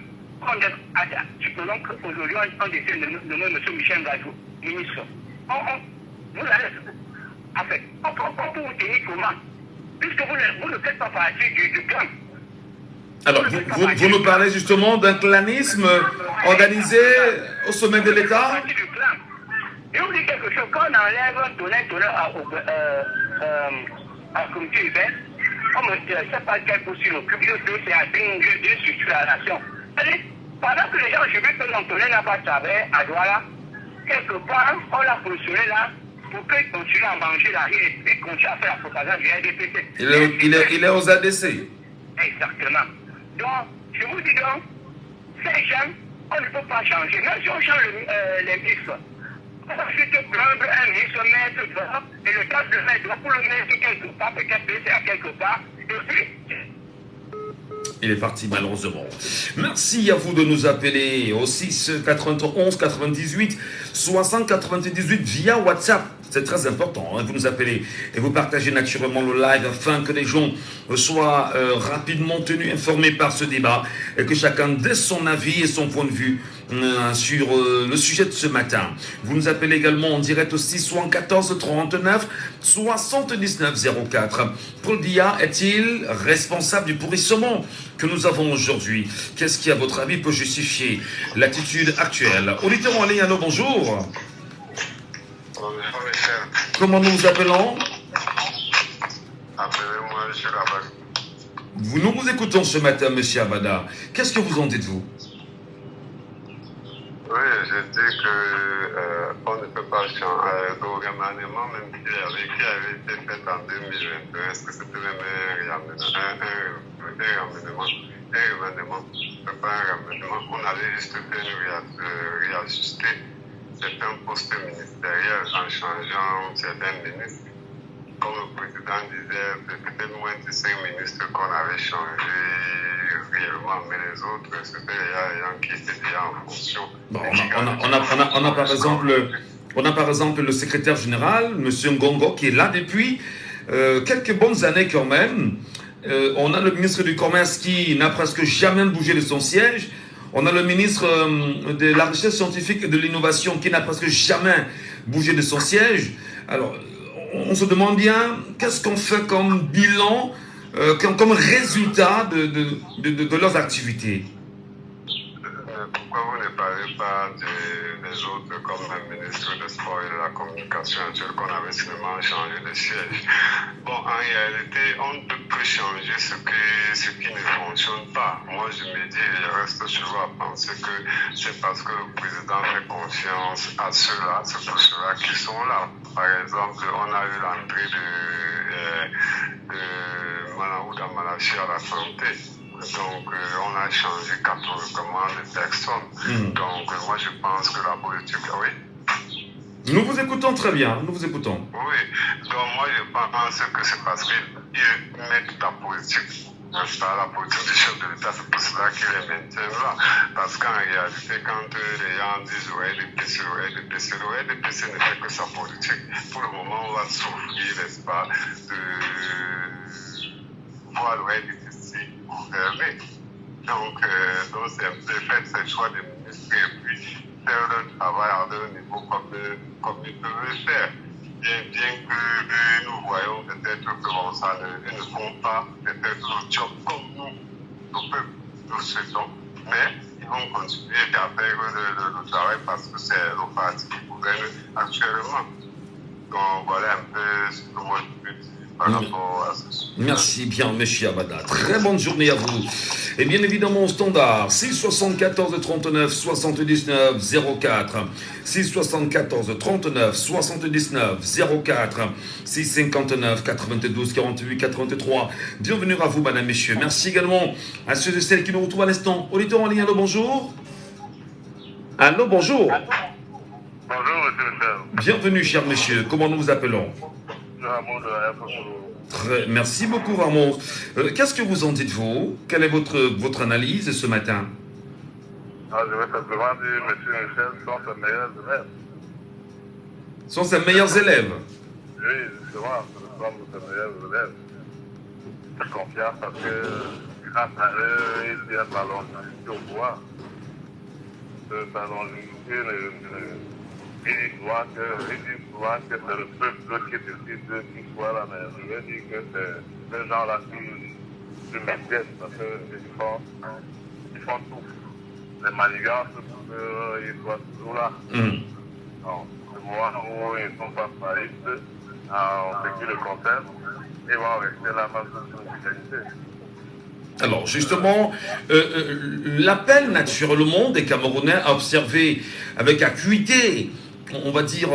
B: Supposons qu'aujourd'hui on décide de nommer M. Michel Gadou, ministre. Vous allez, en fait, on peut vous tenir comment? Puisque vous ne faites pas partie du clan.
D: Alors, vous nous parlez justement d'un clanisme organisé au sommet de l'État.
B: Et on dit quelque chose, quand on enlève un donneur à comité urbain, on ne sait pas quel poste il occupe, c'est à une structure à la nation. Pendant que les gens, je veux que l'Antonin n'a pas travaillé à Douala, quelque part, on l'a positionné là pour qu'il continue à manger la rue et continue à faire la propagande du RDPC.
D: Il est aux ADC.
B: Exactement. Donc, je vous dis donc, ces gens, on ne peut pas changer. Même si on change les ministres, on va juste prendre un ministre, mettre dehors, et le temps de le mettre dehors pour le mettre quelque part, peut-être baisser à quelque part, et puis...
D: Il est parti malheureusement. Merci à vous de nous appeler au 6 91 98 60 98 via WhatsApp. C'est très important, hein, vous nous appelez et vous partagez naturellement le live afin que les gens soient rapidement tenus informés par ce débat et que chacun dé son avis et son point de vue sur le sujet de ce matin. Vous nous appelez également en direct aussi 74 39 79 04. Paul Biya est-il responsable du pourrissement que nous avons aujourd'hui? Qu'est-ce qui, à votre avis, peut justifier l'attitude actuelle? Auditeur en ligne, allô, bonjour. Comment nous vous appelons?
C: Appelez-moi M. Abada.
D: Nous vous écoutons ce matin, M. Abada. Qu'est-ce que vous en dites-vous?
C: Oui, je dis qu'on ne peut pas changer. Le remaniement, même qui avait été fait en 2021, est-ce que c'était même un pas un remaniement. On avait juste fait réajuster certains postes ministériels en changeant certains ministres. Comme le président disait, peut-être moins de 5 ministres qu'on avait changé réellement, mais les autres, c'était les gens qui étaient déjà en fonction.
D: Bon, on a par exemple le secrétaire général, M. Ngongo, qui est là depuis quelques bonnes années quand même. On a le ministre du Commerce qui n'a presque jamais bougé de son siège. On a le ministre de la Recherche scientifique et de l'Innovation qui n'a presque jamais bougé de son siège. Alors, on se demande bien, qu'est-ce qu'on fait comme bilan, comme résultat de leurs activités?
C: Pourquoi vous ne parlez pas des autres, comme le ministre des Sports et de la Communication actuelle, qu'on avait seulement changé de siège? Bon, en réalité, on ne peut plus changer ce qui ne fonctionne pas. Moi, je me dis, je reste toujours à penser que c'est parce que le président fait confiance à ceux-là, c'est pour ceux-là qui sont là. Par exemple, on a eu l'entrée de Manaouda Malachi à la santé. Donc, on a changé catégoriquement de personnes. Donc, moi, je pense que la politique... Oui.
D: Nous vous écoutons très bien, nous vous écoutons.
C: Oui, donc moi, je pense que c'est parce qu'ils mettent la politique, la politique du chef de l'État, c'est pour cela qu'ils les maintiennent là. Parce qu'en réalité, quand les gens disent le RDPC ne fait que sa politique. Pour le moment, on va souffrir, n'est-ce pas, de voir le RDPC gouverner. Donc c'est un peu fait ce choix des ministres et puis faire leur travail à leur niveau comme ils peuvent le faire. Bien que nous voyons peut-être que ça ne font pas peut-être le job comme nous souhaitons, mais ils vont continuer à faire le travail parce que c'est le parti qui gouverne actuellement. Donc voilà un peu ce que moi je peux dire par rapport à ce sujet.
D: Merci bien, M. Abada. Très bonne journée à vous. Et bien évidemment, au standard, 674 39 79 04, 674 39 79 04, 659 92 48 83. Bienvenue à vous, madame, messieurs. Merci également à ceux et celles qui nous retrouvent à l'instant. Auditeur en ligne, allô, bonjour. Allô, bonjour.
B: Bonjour, monsieur le chef.
D: Bienvenue, cher monsieur. Comment nous vous appelons? Merci beaucoup, Ramon. Qu'est-ce que vous en dites, vous? Quelle est votre analyse ce matin?
B: Je vais simplement dire, monsieur Michel, sont ses meilleurs élèves.
D: Sont ses meilleurs élèves?
B: Oui, justement, ce sont ses meilleurs élèves. J'ai confiance parce que grâce à eux, il y a de la longévité au pouvoir. La longévité, il dit souvent que c'est le peuple qui décide qui soit là, mais je vais dire que c'est ces gens-là qui
F: se maintiennent parce qu'ils font tout. Les manigances pour qu'ils soient toujours là. Donc, le moment où ils ne sont pas faillites, en ce qui le concerne, ils vont rester là même sur l'égalité.
D: Alors justement, l'appel naturellement des Camerounais à observer avec acuité, on va dire,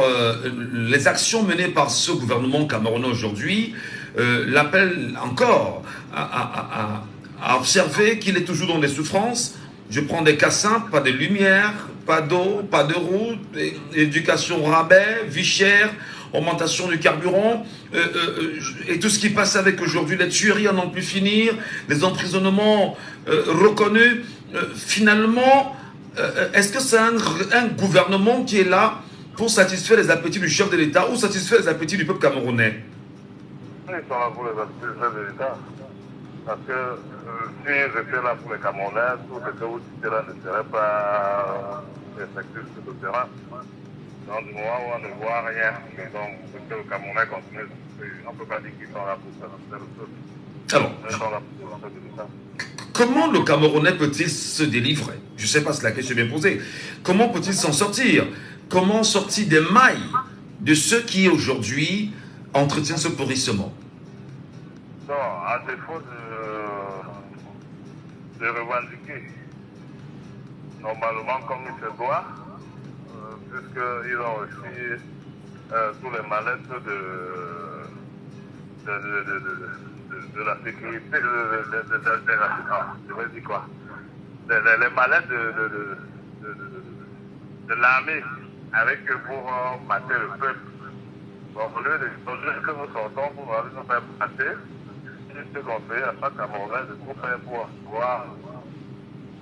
D: les actions menées par ce gouvernement camerounais aujourd'hui, l'appel encore à observer qu'il est toujours dans des souffrances. Je prends des cas simples, pas de lumière, pas d'eau, pas de route, éducation rabais, vie chère, augmentation du carburant, et tout ce qui passe avec aujourd'hui, les tueries à n'en plus finir, les emprisonnements reconnus. Finalement, est-ce que c'est un gouvernement qui est là pour satisfaire les appétits du chef de l'État ou satisfaire les appétits du peuple camerounais?
F: Ils sont là pour les appétits de l'État. Parce que s'ils étaient là pour les Camerounais, tout ce que vous dites là ne serait pas effectif sur le terrain. Dans le moment où on ne voit rien, mais donc que le Camerounais continue, on ne peut pas dire qu'ils sont là pour satisfaire le peuple.
D: Alors,
F: Ils sont là pour satisfaire l'État.
D: comment le Camerounais peut-il se délivrer? Je ne sais pas si la question est bien posée. Comment peut-il s'en sortir? Comment sortir des mailles de ceux qui aujourd'hui entretiennent ce pourrissement?
F: Non, à défaut de revendiquer, normalement comme il se doit, puisqu'ils ont aussi tous les mallettes de la sécurité, je vais dire quoi, les mallettes de l'armée avec eux pour mater le peuple. Donc, au lieu que nous sortons pour aller nous faire mater, ce qu'on fait à chaque Camerounais de tout faire pour avoir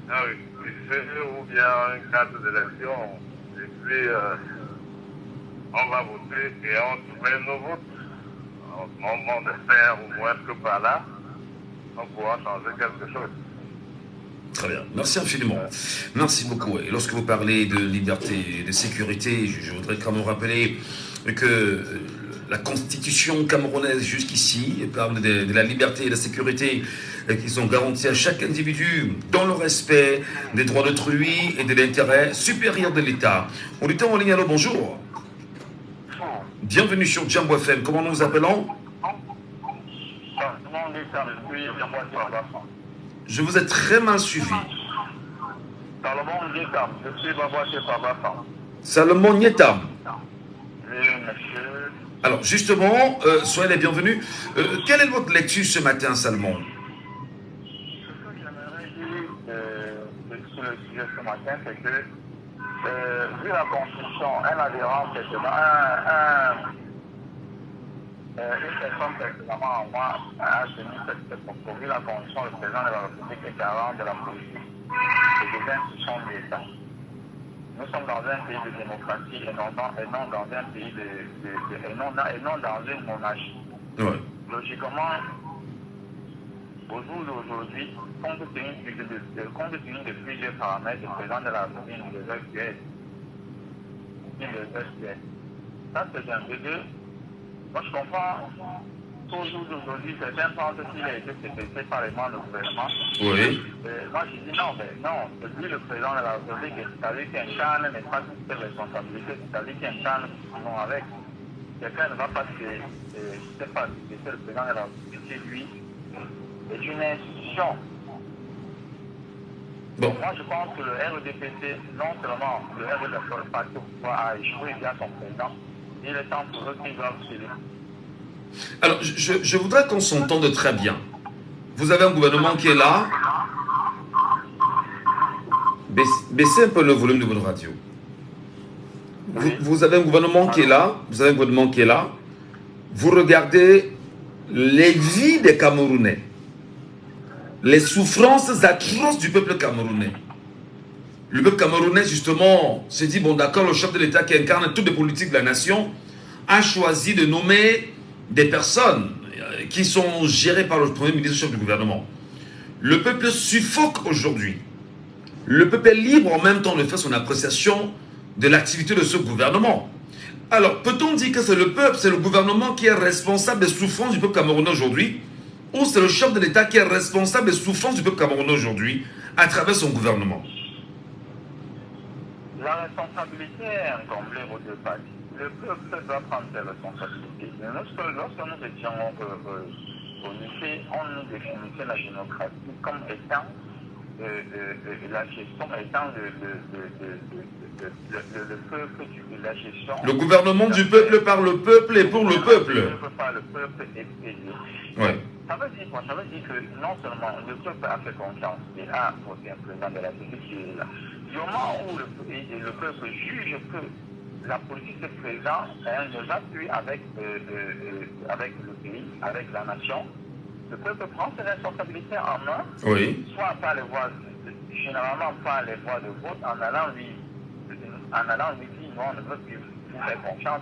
F: un récépissé ou bien une carte d'élection. Et puis, on va voter et on met nos votes. On espère au moins que par là, on pourra changer quelque chose.
D: Très bien, merci infiniment. Merci beaucoup. Et lorsque vous parlez de liberté et de sécurité, je voudrais quand même rappeler que la constitution camerounaise jusqu'ici parle de la liberté et de la sécurité qui sont garanties à chaque individu dans le respect des droits d'autrui et de l'intérêt supérieur de l'État. On est en ligne, allô, bonjour. Bienvenue sur Jambo FM. Comment nous vous appelons? Je vous ai très mal suivi.
F: Salomon Nietam, je suis Babouaché Pabassan.
D: Salomon Nietam.
F: Oui, monsieur.
D: Alors, justement, soyez les bienvenus. Quelle est votre lecture ce matin, Salomon?
F: Ce que j'aimerais dire sur le sujet ce matin, c'est que, vu la Constitution, un adhérent, une personne précédemment en moi a tenu cette propos. Vu la Constitution, le président de la République est garant de la politique et des institutions de l'État. Nous sommes dans un pays de démocratie et non dans un pays et non dans une monarchie.
D: Ouais.
F: Logiquement, au jour d'aujourd'hui, compte tenu de plusieurs paramètres, le président de la République nous devait tuer. Ça, c'est un peu deux. Moi, je comprends qu'au jour d'aujourd'hui, certains pensent qu'il a été séquestré par les membres du gouvernement.
D: Oui.
F: Moi, je dis non, mais non, c'est lui le président de la République, c'est-à-dire qu'il incarne mais pas toutes ses responsabilités, c'est-à-dire qu'il incarne non avec. Quelqu'un ne va pas se c'est le président de la République, lui, est une institution.
D: Bon.
F: Moi, je pense que le RDPC, non seulement le RDPC, le parti a échoué bien son président, il est temps pour eux qu'ils doivent céder.
D: Alors, je voudrais qu'on s'entende très bien. Vous avez un gouvernement qui est là. Baissez un peu le volume de votre radio. Vous avez un gouvernement qui est là. Vous avez un gouvernement qui est là. Vous regardez les vies des Camerounais. Les souffrances atroces du peuple camerounais. Le peuple camerounais, justement, se dit, bon d'accord, le chef de l'État qui incarne toutes les politiques de la nation a choisi de nommer des personnes qui sont gérées par le Premier ministre, chef du gouvernement. Le peuple suffoque aujourd'hui. Le peuple est libre en même temps de faire son appréciation de l'activité de ce gouvernement. Alors, peut-on dire que c'est le peuple, c'est le gouvernement qui est responsable des souffrances du peuple camerounais aujourd'hui? ou c'est le chef de l'État qui est responsable des souffrances du peuple camerounais aujourd'hui à travers son gouvernement?
F: La responsabilité est incombée aux deux parties. Le peuple doit prendre ses responsabilités. Lorsque nous étions au lycée, on nous définissait la démocratie comme étant la gestion, étant le peuple, la gestion.
D: Le gouvernement du peuple par le peuple et pour le peuple.
F: Le peuple par le peuple et payé.
D: Ouais.
F: Ça veut dire quoi? Ça veut dire que non seulement le peuple a fait confiance et a voté un président de la République qui est là. Du moment où le peuple juge que la politique de président ne va plus avec le pays, avec la nation, le peuple prend ses responsabilités en main,
D: Oui.
F: soit par les voies, généralement par les voies de vote, en allant lui dire non, on ne veut plus vous faire confiance,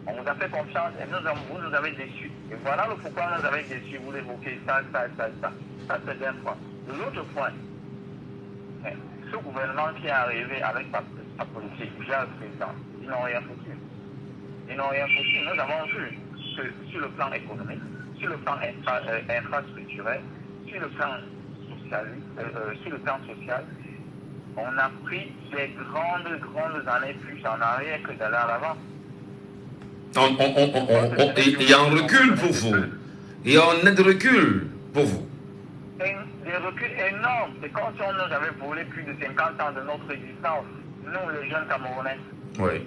F: on vous a fait confiance et vous nous avez déçus. Et voilà le pourquoi nous avez déçus, vous l'évoquez, ça. Ça c'est d'un point. De l'autre point, ce gouvernement qui est arrivé avec sa politique, via le président, ils n'ont rien foutu. Nous avons vu que sur le plan économique, sur le plan infrastructurel, sur le plan social, on a pris des grandes années plus en arrière que d'aller à l'avant.
D: Il y a un recul pour vous. Il y a un net recul pour vous.
F: Des reculs énormes. C'est comme si on nous avait volé plus de 50 ans de notre existence, nous les jeunes Camerounais.
D: Oui.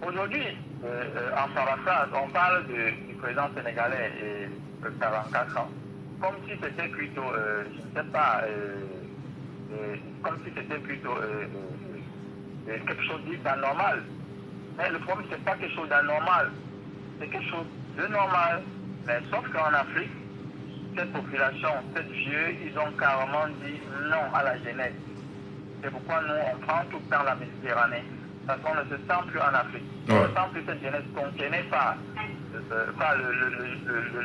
F: Aujourd'hui, en paraphrase, on parle du président sénégalais de 44 ans, comme si c'était plutôt, je ne sais pas, comme si c'était plutôt quelque chose d'anormal. Mais le problème, ce n'est pas quelque chose d'anormal, c'est quelque chose de normal. Mais sauf qu'en Afrique, cette population, cette vieux, ils ont carrément dit non à la jeunesse. C'est pourquoi nous, on prend tout le temps la Méditerranée. Parce qu'on ne se sent plus en Afrique. On ne sent plus cette jeunesse concernée par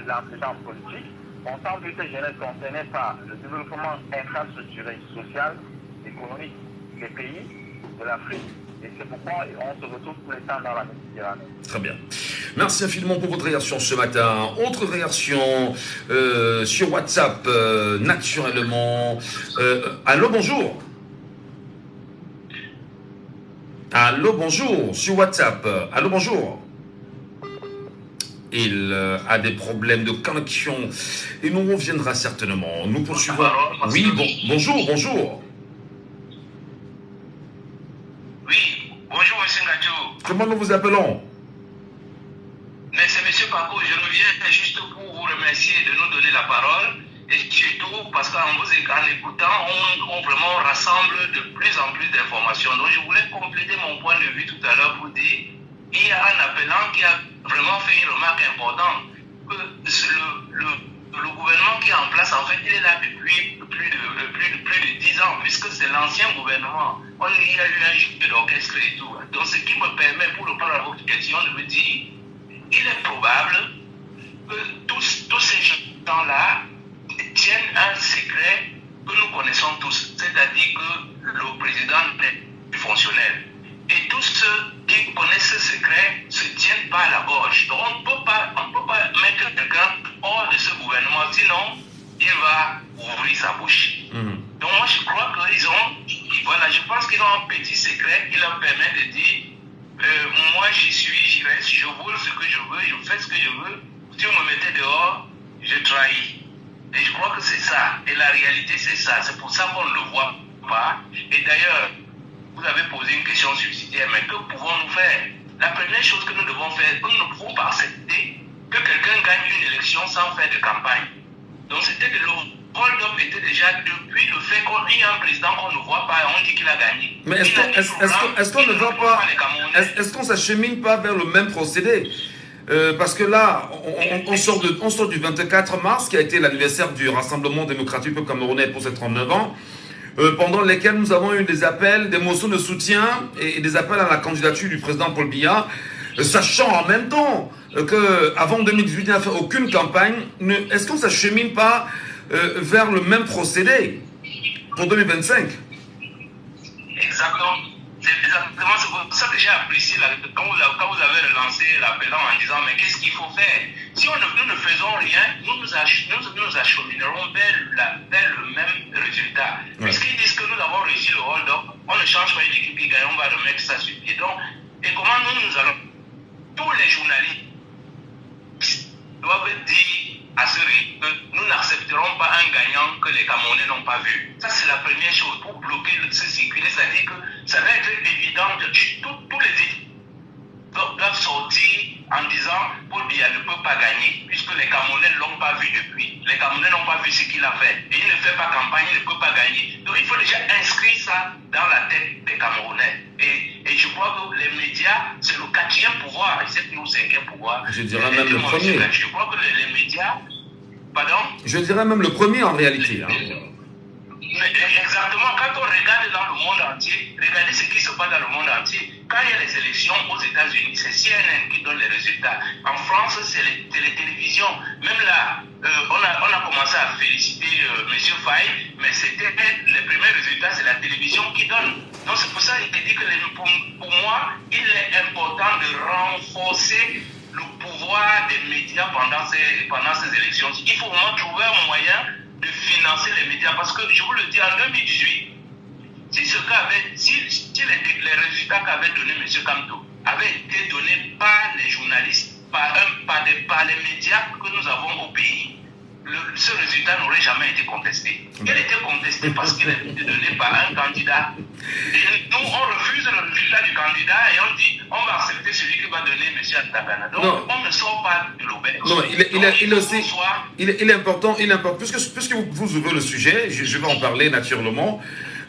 F: l'ambition politique. On sent plus cette jeunesse concernée par le développement infrastructurel, social, économique des pays de l'Afrique. Et c'est pourquoi on se retrouve tous les temps dans la Méditerranée.
D: Très bien. Merci infiniment pour votre réaction ce matin. Autre réaction sur WhatsApp, naturellement. Allô, bonjour. Allô, bonjour, sur WhatsApp. Allô, bonjour. Il a des problèmes de connexion et nous reviendra certainement. Nous poursuivons. Oui, bonjour.
E: Oui, bonjour, M. Ngadjo.
D: Comment nous vous appelons?
E: Mais c'est M. Paco, je reviens juste pour vous remercier de nous donner la parole. Et surtout parce qu'en vous écoutant, on vraiment rassemble de plus en plus d'informations. Donc je voulais compléter mon point de vue tout à l'heure pour dire il y a un appelant qui a vraiment fait une remarque importante, que le gouvernement qui est en place, en fait, il est là depuis plus de 10 ans, puisque c'est l'ancien gouvernement. Il y a eu un jeu d'orchestre et tout. Donc ce qui me permet, pour répondre à votre question, de me dire, il est probable que tous ces gens-là tiennent un secret que nous connaissons tous, c'est-à-dire que le président est fonctionnel. Et tous ceux qui connaissent ce secret se tiennent pas à la gorge. Donc on ne peut pas mettre quelqu'un hors de ce gouvernement, sinon il va ouvrir sa bouche. Donc moi je crois qu'ils je pense qu'ils ont un petit secret qui leur permet de dire moi j'y reste, je vole ce que je veux, je fais ce que je veux. Si vous me mettez dehors, je trahis. Et je crois que c'est ça. Et la réalité, c'est ça. C'est pour ça qu'on ne le voit pas. Et d'ailleurs, vous avez posé une question subsidiaire, mais que pouvons-nous faire? La première chose que nous devons faire, nous ne pouvons pas accepter que quelqu'un gagne une élection sans faire de campagne. Donc c'était que le hold-up était déjà depuis le fait qu'il y a un président qu'on ne voit pas et on dit qu'il a gagné.
D: Mais est-ce qu'on ne va pas... Est-ce qu'on ne s'achemine pas vers le même procédé? Parce que là, on sort du 24 mars, qui a été l'anniversaire du Rassemblement démocratique peuple camerounais pour ses 39 ans, pendant lesquels nous avons eu des appels, des motions de soutien et des appels à la candidature du président Paul Biya, sachant en même temps qu'avant 2018, il n'a fait aucune campagne. Est-ce qu'on ne s'achemine pas vers le même procédé pour 2025?
E: Exactement. C'est pour ça que j'ai apprécié quand vous avez relancé l'appelant en disant mais qu'est-ce qu'il faut faire? Si nous ne faisons rien, nous acheminerons vers le même résultat.
D: Ouais.
E: Puisqu'ils disent que nous avons réussi le hold-up, on ne change pas une équipe qui gagne, on va remettre ça sur pied. Donc, et comment nous allons... Tous les journalistes doivent dire à ce rythme que nous n'accepterons pas un gagnant que les Camerounais n'ont pas vu. Ça, c'est la première chose pour bloquer ce circuit. C'est-à-dire que ça va être évident que tous les équipes doivent sortir en disant Paul Biya ne peut pas gagner, puisque les Camerounais ne l'ont pas vu depuis. Les Camerounais n'ont pas vu ce qu'il a fait. Et il ne fait pas campagne, il ne peut pas gagner. Donc il faut déjà inscrire ça dans la tête des Camerounais. Et je crois que les médias, c'est le 4e pouvoir, et c'est le 5e pouvoir.
D: Je dirais même le premier.
E: Je crois que les médias... Pardon?
D: Je dirais même le premier en réalité.
E: Exactement, quand on regarde dans le monde entier, regardez ce qui se passe dans le monde entier. Quand il y a les élections aux États-Unis, c'est CNN qui donne les résultats. En France, c'est les télévisions. Même là, on a commencé à féliciter M. Faye, mais c'était les premiers résultats, c'est la télévision qui donne. Donc c'est pour ça qu'il dit que pour moi, il est important de renforcer le pouvoir des médias pendant ces élections. Il faut vraiment trouver un moyen de financer les médias, parce que je vous le dis, en 2018, si les résultats qu'avait donné M. Kamto avaient été donnés par les journalistes, par les médias que nous avons au pays, ce résultat n'aurait jamais été contesté. Il était contesté parce qu'il a été donné par un candidat. Et nous, on refuse le résultat du candidat et on dit on va accepter celui qui va donner M. Atagana. Donc, non. On ne sort pas de l'auberge.
D: Non, il est important, puisque vous ouvrez le sujet, je vais en parler naturellement.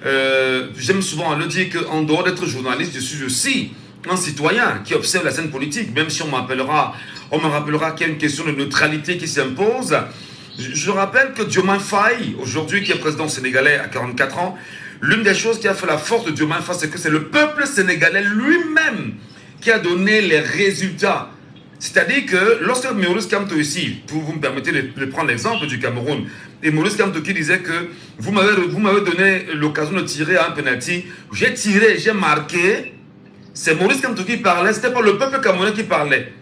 D: J'aime souvent le dire qu'en dehors d'être journaliste, je suis aussi un citoyen qui observe la scène politique, même si on me rappellera qu'il y a une question de neutralité qui s'impose. Je rappelle que Diomaye Faye, aujourd'hui qui est président sénégalais à 44 ans, l'une des choses qui a fait la force de Diomaye Faye, c'est que c'est le peuple sénégalais lui-même qui a donné les résultats. C'est-à-dire que lorsque Maurice Kamto ici, vous me permettez de prendre l'exemple du Cameroun, et Maurice Kamto qui disait que vous m'avez donné l'occasion de tirer à un penalty, j'ai tiré, j'ai marqué, c'est Maurice Kamto qui parlait, ce n'était pas le peuple camerounais qui parlait.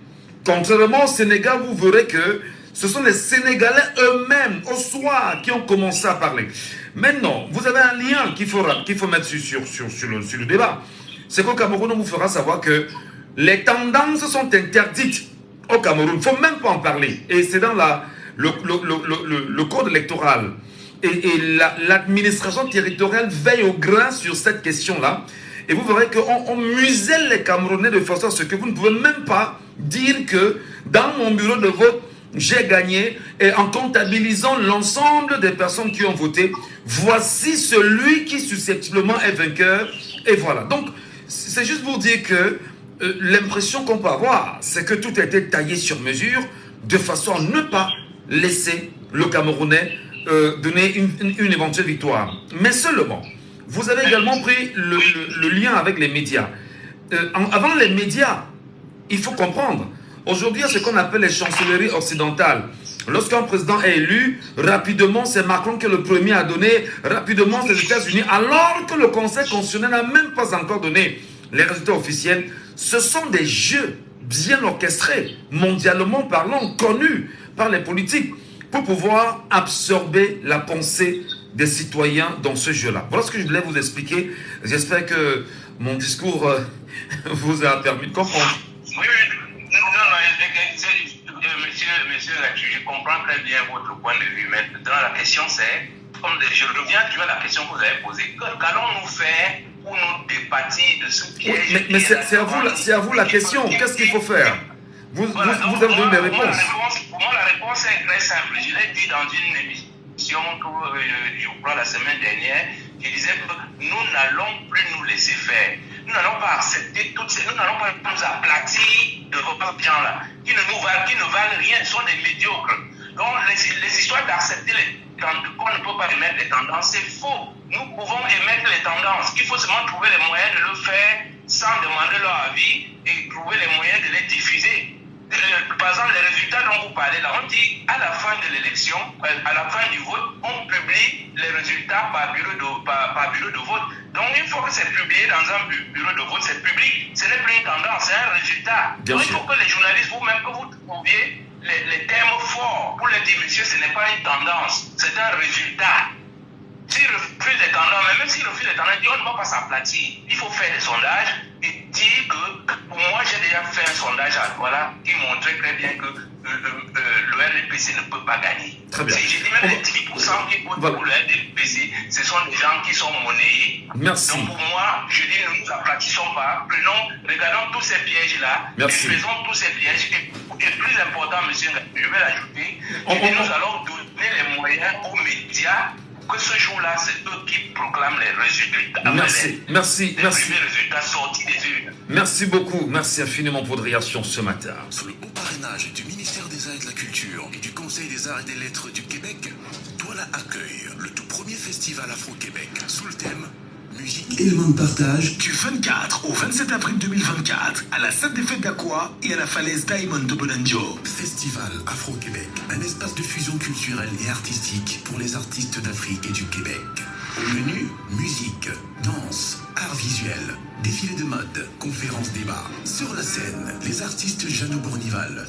D: Contrairement au Sénégal, vous verrez que ce sont les Sénégalais eux-mêmes, au soir, qui ont commencé à parler. Maintenant, vous avez un lien qu'il faut mettre sur le débat. C'est qu'au Cameroun, on vous fera savoir que les tendances sont interdites au Cameroun. Il ne faut même pas en parler. Et c'est dans le code électoral. Et l'administration territoriale veille au grain sur cette question-là. Et vous verrez qu'on muselle les Camerounais de façon à ce que vous ne pouvez même pas dire que dans mon bureau de vote, j'ai gagné, et en comptabilisant l'ensemble des personnes qui ont voté, voici celui qui susceptiblement est vainqueur, et voilà. Donc, c'est juste pour dire que l'impression qu'on peut avoir, c'est que tout a été taillé sur mesure, de façon à ne pas laisser le Camerounais donner une éventuelle victoire. Mais seulement, vous avez également pris le lien avec les médias. Avant les médias, il faut comprendre, aujourd'hui, il y a ce qu'on appelle les chancelleries occidentales. Lorsqu'un président est élu, rapidement, c'est Macron qui est le premier à donner, rapidement, c'est les États-Unis, alors que le Conseil constitutionnel n'a même pas encore donné les résultats officiels. Ce sont des jeux bien orchestrés, mondialement parlant, connus par les politiques, pour pouvoir absorber la pensée des citoyens dans ce jeu-là. Voilà ce que je voulais vous expliquer. J'espère que mon discours vous a permis de comprendre.
E: Oui, monsieur, je comprends très bien votre point de vue. Maintenant, la question c'est, je reviens sur la question que vous avez posée. Qu'allons-nous faire pour nous départir de ce piège?
D: Mais c'est à vous la question. Qu'est-ce qu'il faut faire? Vous avez donné des réponses.
E: Pour moi, la réponse est très simple. Je l'ai dit dans une émission que je crois la semaine dernière. Je disais que nous n'allons plus nous laisser faire. Nous n'allons pas accepter toutes ces... Nous n'allons pas nous aplatir de vos gens-là, qui ne valent rien, sont des médiocres. Donc, les histoires d'accepter qu'on ne peut pas émettre les tendances, c'est faux. Nous pouvons émettre les tendances. Il faut seulement trouver les moyens de le faire sans demander leur avis et trouver les moyens de les diffuser. Par exemple, les résultats dont vous parlez là, on dit à la fin de l'élection, à la fin du vote, on publie les résultats par bureau de vote. Donc, une fois que c'est publié dans un bureau de vote, c'est public. Ce n'est plus une tendance, c'est un résultat. Donc, il faut que les journalistes, vous-même, que vous trouviez les termes forts pour leur dire, monsieur, ce n'est pas une tendance, c'est un résultat. S'il refuse les tendances, mais même s'il refuse les tendances, on ne va pas s'aplatir. Il faut faire des sondages et dire que, pour moi, j'ai déjà fait un sondage voilà, qui montrait très bien que le RDPC ne peut pas gagner.
D: Très bien.
E: J'ai dit même les 10% qui votent pour le RDPC, ce sont des gens qui sont monnayés.
D: Merci.
E: Donc pour moi, je dis ne nous aplatissons pas, regardons tous ces pièges-là, et faisons tous ces pièges. Et plus important, monsieur, je vais l'ajouter, nous allons donner les moyens aux médias que ce jour-là, c'est eux qui proclament les résultats.
D: Merci.
E: Les premiers résultats sortis des urnes.
D: Merci beaucoup. Merci infiniment pour votre réaction ce matin.
A: Sous le haut parrainage du ministère des Arts et de la Culture et du Conseil des Arts et des Lettres du Québec, Douala accueille le tout premier festival Afro-Québec sous le thème Musique éléments de partage du 24 au 27 avril 2024 à la salle des fêtes d'Aqua et à la falaise Diamond de Bonanjo. Festival Afro-Québec, un espace de fusion culturelle et artistique pour les artistes d'Afrique et du Québec. Au menu, musique, danse, art visuel, défilé de mode, conférences débat. Sur la scène, les artistes Jeannot Bournival,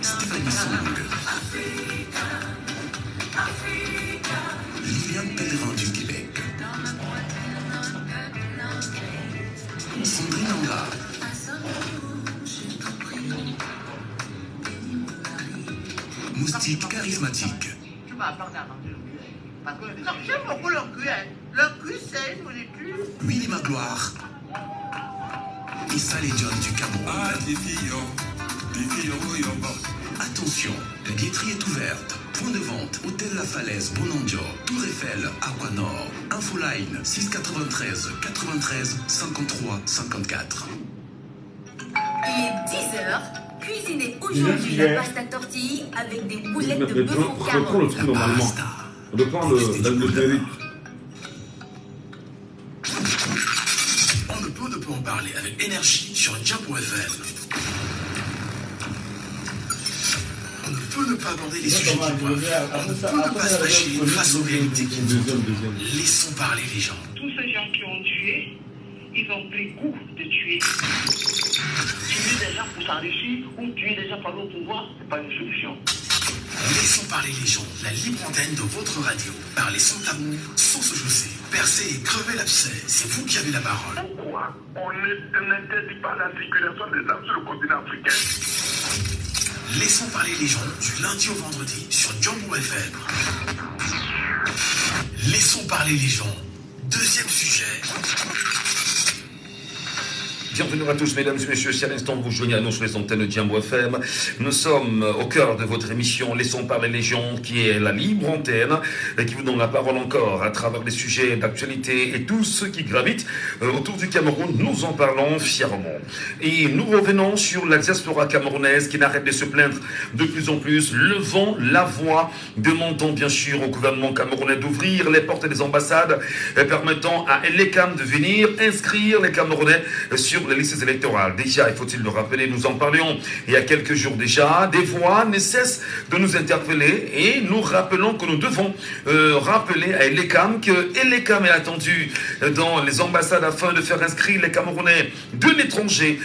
A: Stéphanie Song, Liliane Pellerin du Québec, Sandrine Anga, Moustique charismatique.
G: Non, j'aime beaucoup le cuir. Le cuir, c'est une molécule.
A: Willy Magloire et Saleh John du Cameroun. Attention, la billetterie est ouverte. Point de vente, Hôtel La Falaise, Bonanjo, Tour Eiffel, Aqua Nord. Infoline 693 93 53 54.
H: Il est 10h. Cuisinez aujourd'hui la pasta tortille avec des boulettes de bœuf aux carottes.
D: Reprends le truc normalement. Reprends le générique.
A: On ne peut en parler avec énergie sur Diambo FM. On ne peut ne pas aborder les sujets qui boivent. On ne peut ne pas se fâcher face aux réalités qui nous entourent. Laissons parler les gens.
I: Tous ces gens qui ont tué, ils ont pris goût de tuer. Tuer des gens pour s'enrichir ou tuer des gens pour aller au pouvoir, c'est pas une solution.
A: Laissons parler les gens, la libre antenne de votre radio. Parlez sans tabou, sans se chausser. Percez et crevez l'abcès, c'est vous qui avez la parole.
F: Pourquoi on n'interdit pas la circulation des armes sur le continent africain?
A: Laissons parler les gens du lundi au vendredi sur Diambo FM. Laissons parler les gens. Deuxième sujet.
D: Bienvenue à tous, mesdames et messieurs. Si à l'instant vous joignez à nous sur les antennes de Diambo FM, nous sommes au cœur de votre émission Laissons parler les gens, qui est la libre antenne et qui vous donne la parole encore à travers les sujets d'actualité et tout ce qui gravite autour du Cameroun. Nous en parlons fièrement. Et nous revenons sur la diaspora camerounaise qui n'arrête de se plaindre de plus en plus, levant la voix, demandant bien sûr au gouvernement camerounais d'ouvrir les portes des ambassades permettant à l'ECAM de venir inscrire les Camerounais sur les listes électorales. Déjà, il faut-il le rappeler, nous en parlions il y a quelques jours déjà, des voix ne cessent de nous interpeller et nous rappelons que nous devons rappeler à l'ECAM que l'ECAM est attendu dans les ambassades afin de faire inscrire les Camerounais de l'étranger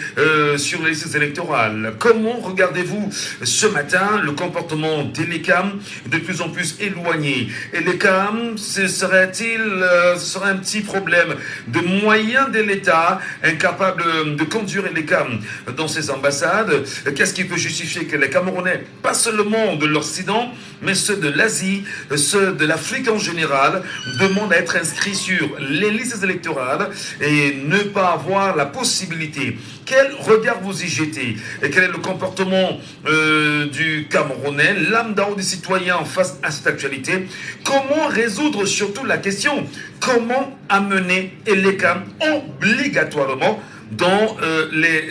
D: sur les listes électorales. Comment regardez-vous ce matin le comportement de l'ECAM de plus en plus éloigné? Et l'ECAM, ce serait un petit problème de moyens de l'État incapable de conduire les CAM dans ces ambassades? Qu'est-ce qui peut justifier que les Camerounais, pas seulement de l'Occident, mais ceux de l'Asie, ceux de l'Afrique en général, demandent à être inscrits sur les listes électorales et ne pas avoir la possibilité? Quel regard vous y jetez? Et quel est le comportement du Camerounais, lambda ou des citoyens face à cette actualité? Comment résoudre surtout la question? Comment amener les CAM obligatoirement dans les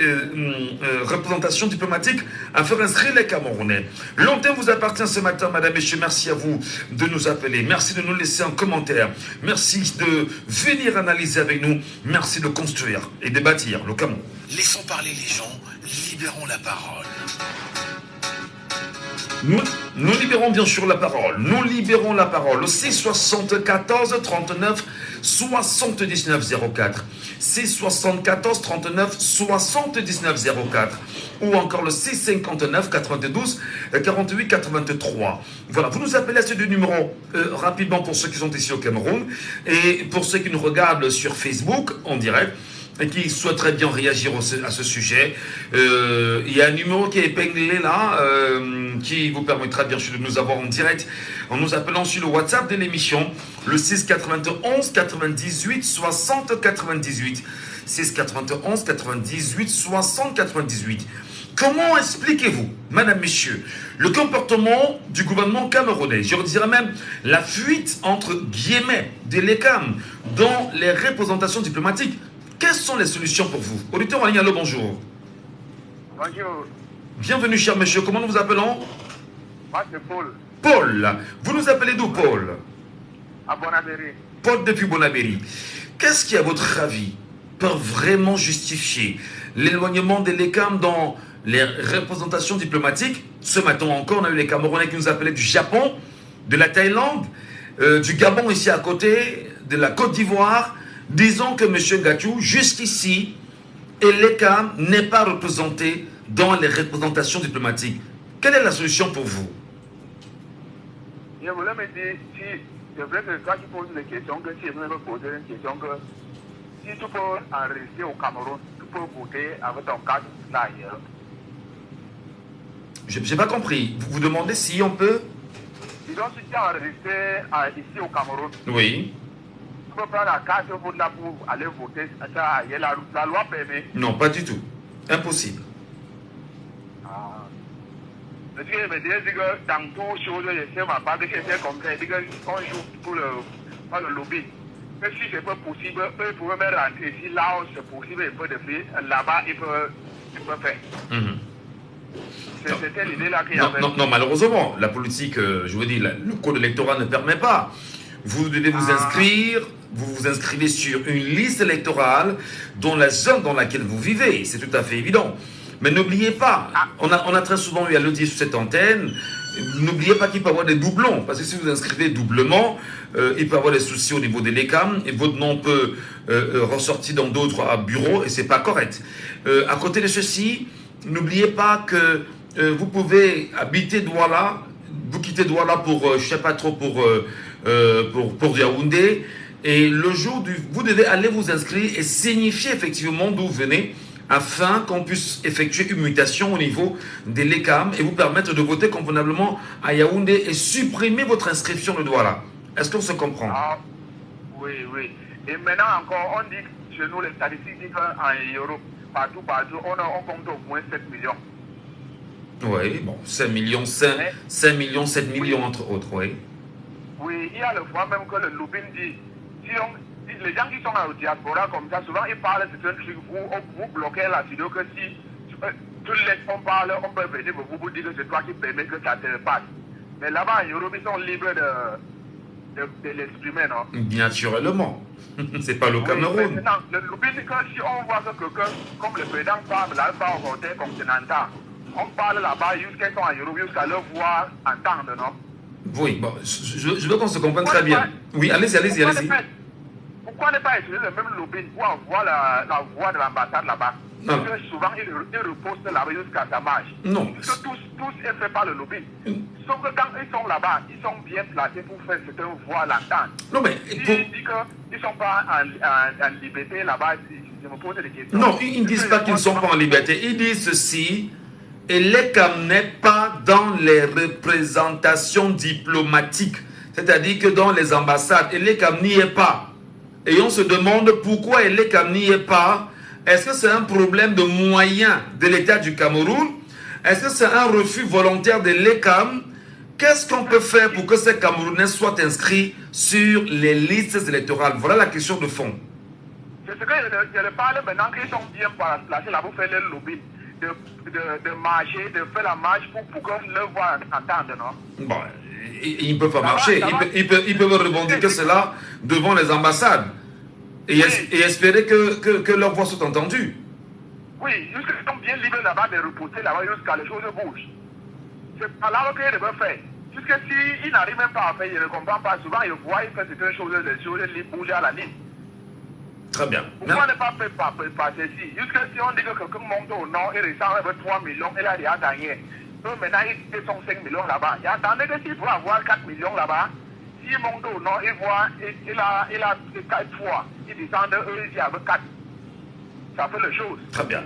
D: représentations diplomatiques à faire inscrire les Camerounais? L'antenne vous appartient ce matin, madame, messieurs. Merci à vous de nous appeler. Merci de nous laisser un commentaire. Merci de venir analyser avec nous. Merci de construire et de bâtir le Cameroun.
A: Laissons parler les gens, libérons la parole.
D: Nous libérons bien sûr la parole. Nous libérons la parole. 6 74 39 79 04. 6 74 39 79 04. Ou encore le 6 59 92 48 83. Voilà, vous nous appelez à ces deux numéros rapidement pour ceux qui sont ici au Cameroun et pour ceux qui nous regardent sur Facebook en direct et qui souhaiteraient bien réagir à ce sujet. Il y a un numéro qui est épinglé là, qui vous permettra bien sûr de nous avoir en direct en nous appelant sur le WhatsApp de l'émission, le 6 91 98 60 98. 6 91 98 60 98. Comment expliquez-vous, madame, messieurs, le comportement du gouvernement camerounais, je dirais même la fuite entre guillemets de l'ECAM dans les représentations diplomatiques? Quelles sont les solutions pour vous? Auditeur en ligne, allô, bonjour.
F: Bonjour.
D: Bienvenue, cher monsieur. Comment nous vous appelons?
F: Moi, c'est Paul.
D: Paul. Vous nous appelez d'où, Paul?
F: À Bonabéry.
D: Paul depuis Bonabéry. Qu'est-ce qui, à votre avis, peut vraiment justifier l'éloignement de l'ECAM dans les représentations diplomatiques? Ce matin encore, on a eu les Camerounais qui nous appelaient du Japon, de la Thaïlande, du Gabon ici à côté, de la Côte d'Ivoire. Disons que M. Gatchou, jusqu'ici, l'ECAM n'est pas représenté dans les représentations diplomatiques. Quelle est la solution pour vous?
F: Je voulais me dire, si c'est vrai que quand tu poses des questions, que si je veux me poser une question, que si tu peux en rester au Cameroun, tu peux voter avec ton carte d'ailleurs.
D: Je n'ai pas compris. Vous demandez si on peut?
F: Disons, si tu es en resté ici au Cameroun,
D: Oui.
F: tu peux prendre la carte pour aller voter. La loi permet.
D: Non, pas du tout. Impossible.
F: Je me disais que dans toute chose, je sais ma part que c'est comme ça. Je dis qu'on joue pour le lobby. Que si c'est pas possible, eux pouvaient me rentrer ici, là où c'est possible, ils peuvent le faire. Là-bas, ils peuvent faire. C'était l'idée là qu'il y avait.
D: Non, malheureusement, la politique, je vous dis, le code électoral ne permet pas. Vous devez vous inscrire, vous vous inscrivez sur une liste électorale dans la zone dans laquelle vous vivez. C'est tout à fait évident. Mais n'oubliez pas, on a très souvent eu à le dire sur cette antenne, n'oubliez pas qu'il peut y avoir des doublons. Parce que si vous inscrivez doublement, il peut y avoir des soucis au niveau des LECAM et votre nom peut ressortir dans d'autres bureaux et ce n'est pas correct. À côté de ceci, n'oubliez pas que vous pouvez habiter Douala, vous quittez Douala pour, je ne sais pas trop, pour Yaoundé. Et le jour vous devez aller vous inscrire et signifier effectivement d'où vous venez, afin qu'on puisse effectuer une mutation au niveau des LECAM et vous permettre de voter convenablement à Yaoundé et supprimer votre inscription de Douala. Est-ce qu'on se comprend?
F: Oui. Et maintenant encore, on dit chez nous, les statistiques disent qu'en Europe, partout, on compte au moins 7 millions.
D: Oui, bon, 5 millions, 7 millions entre autres, oui.
F: Oui, il y a le fois même que le Lubin dit, les gens qui sont au diaspora comme ça, souvent ils parlent de certains trucs, vous bloquez la vidéo que si tu laisses on parle, on peut venir vous dire que c'est toi qui permets que ça te passe. Mais là-bas, en Europe, ils sont libres de l'exprimer, non?
D: Naturellement. C'est pas le Cameroun.
F: Maintenant, le Lubin dit que si on voit que quelqu'un, comme le président parle, là, il parle au côté continental, on parle là-bas jusqu'à qu'ils sont en Europe, jusqu'à leur voir entendre, non?
D: Oui, bon, je veux qu'on se comprenne très bien. Oui, allez-y.
F: Pourquoi ne pas utiliser le même lobbying pour avoir la voix de l'ambassade là-bas? Parce que souvent, ils repostent là-bas jusqu'à ça marche.
D: Non.
F: Parce que tous est fait par le lobbying. Sauf que quand ils sont là-bas, ils sont bien placés pour faire certaines voix l'entendre.
D: Non, mais...
F: S'ils disent qu'ils ne sont pas en liberté là-bas, je me pose des questions.
D: Non, ils ne disent pas qu'ils ne sont pas en liberté. Ils disent ceci... Et l'ECAM n'est pas dans les représentations diplomatiques. C'est-à-dire que dans les ambassades, et l'ECAM n'y est pas. Et on se demande pourquoi l'ECAM n'y est pas. Est-ce que c'est un problème de moyens de l'État du Cameroun? Est-ce que c'est un refus volontaire de l'ECAM? Qu'est-ce qu'on peut faire pour que ces Camerounais soient inscrits sur les listes électorales? Voilà la question de fond.
F: C'est ce que je parle maintenant qu'ils sont bien placés là pour faire le lobby. De marcher, de faire la marche pour que le voix entende, non?
D: Bon, ils ne peuvent pas marcher. Ils peuvent revendiquer cela devant les ambassades et espérer que leur voix soit entendue.
F: Oui, jusqu'à qu'ils sont bien libres là-bas de repousser là-bas jusqu'à les choses bougent. C'est pas là qu'il devrait faire. Puisque s'il n'arrive même pas à faire, il ne comprend pas. Souvent, il voit, il fait certaines choses, les choses, il bouge à la ligne.
D: Très bien.
F: Pourquoi ne pas faire par ceci? Jusque si on dit que quelqu'un monte au nord et descend avec 3 millions, il a déjà gagné. Donc maintenant, il fait son 5 millions là-bas. Il attendait que s'il doit avoir 4 millions là-bas, s'il monte au nord, il voit, il a 4 fois. Il descend de eux, il dit avec 4. Ça fait les choses.
D: Très bien.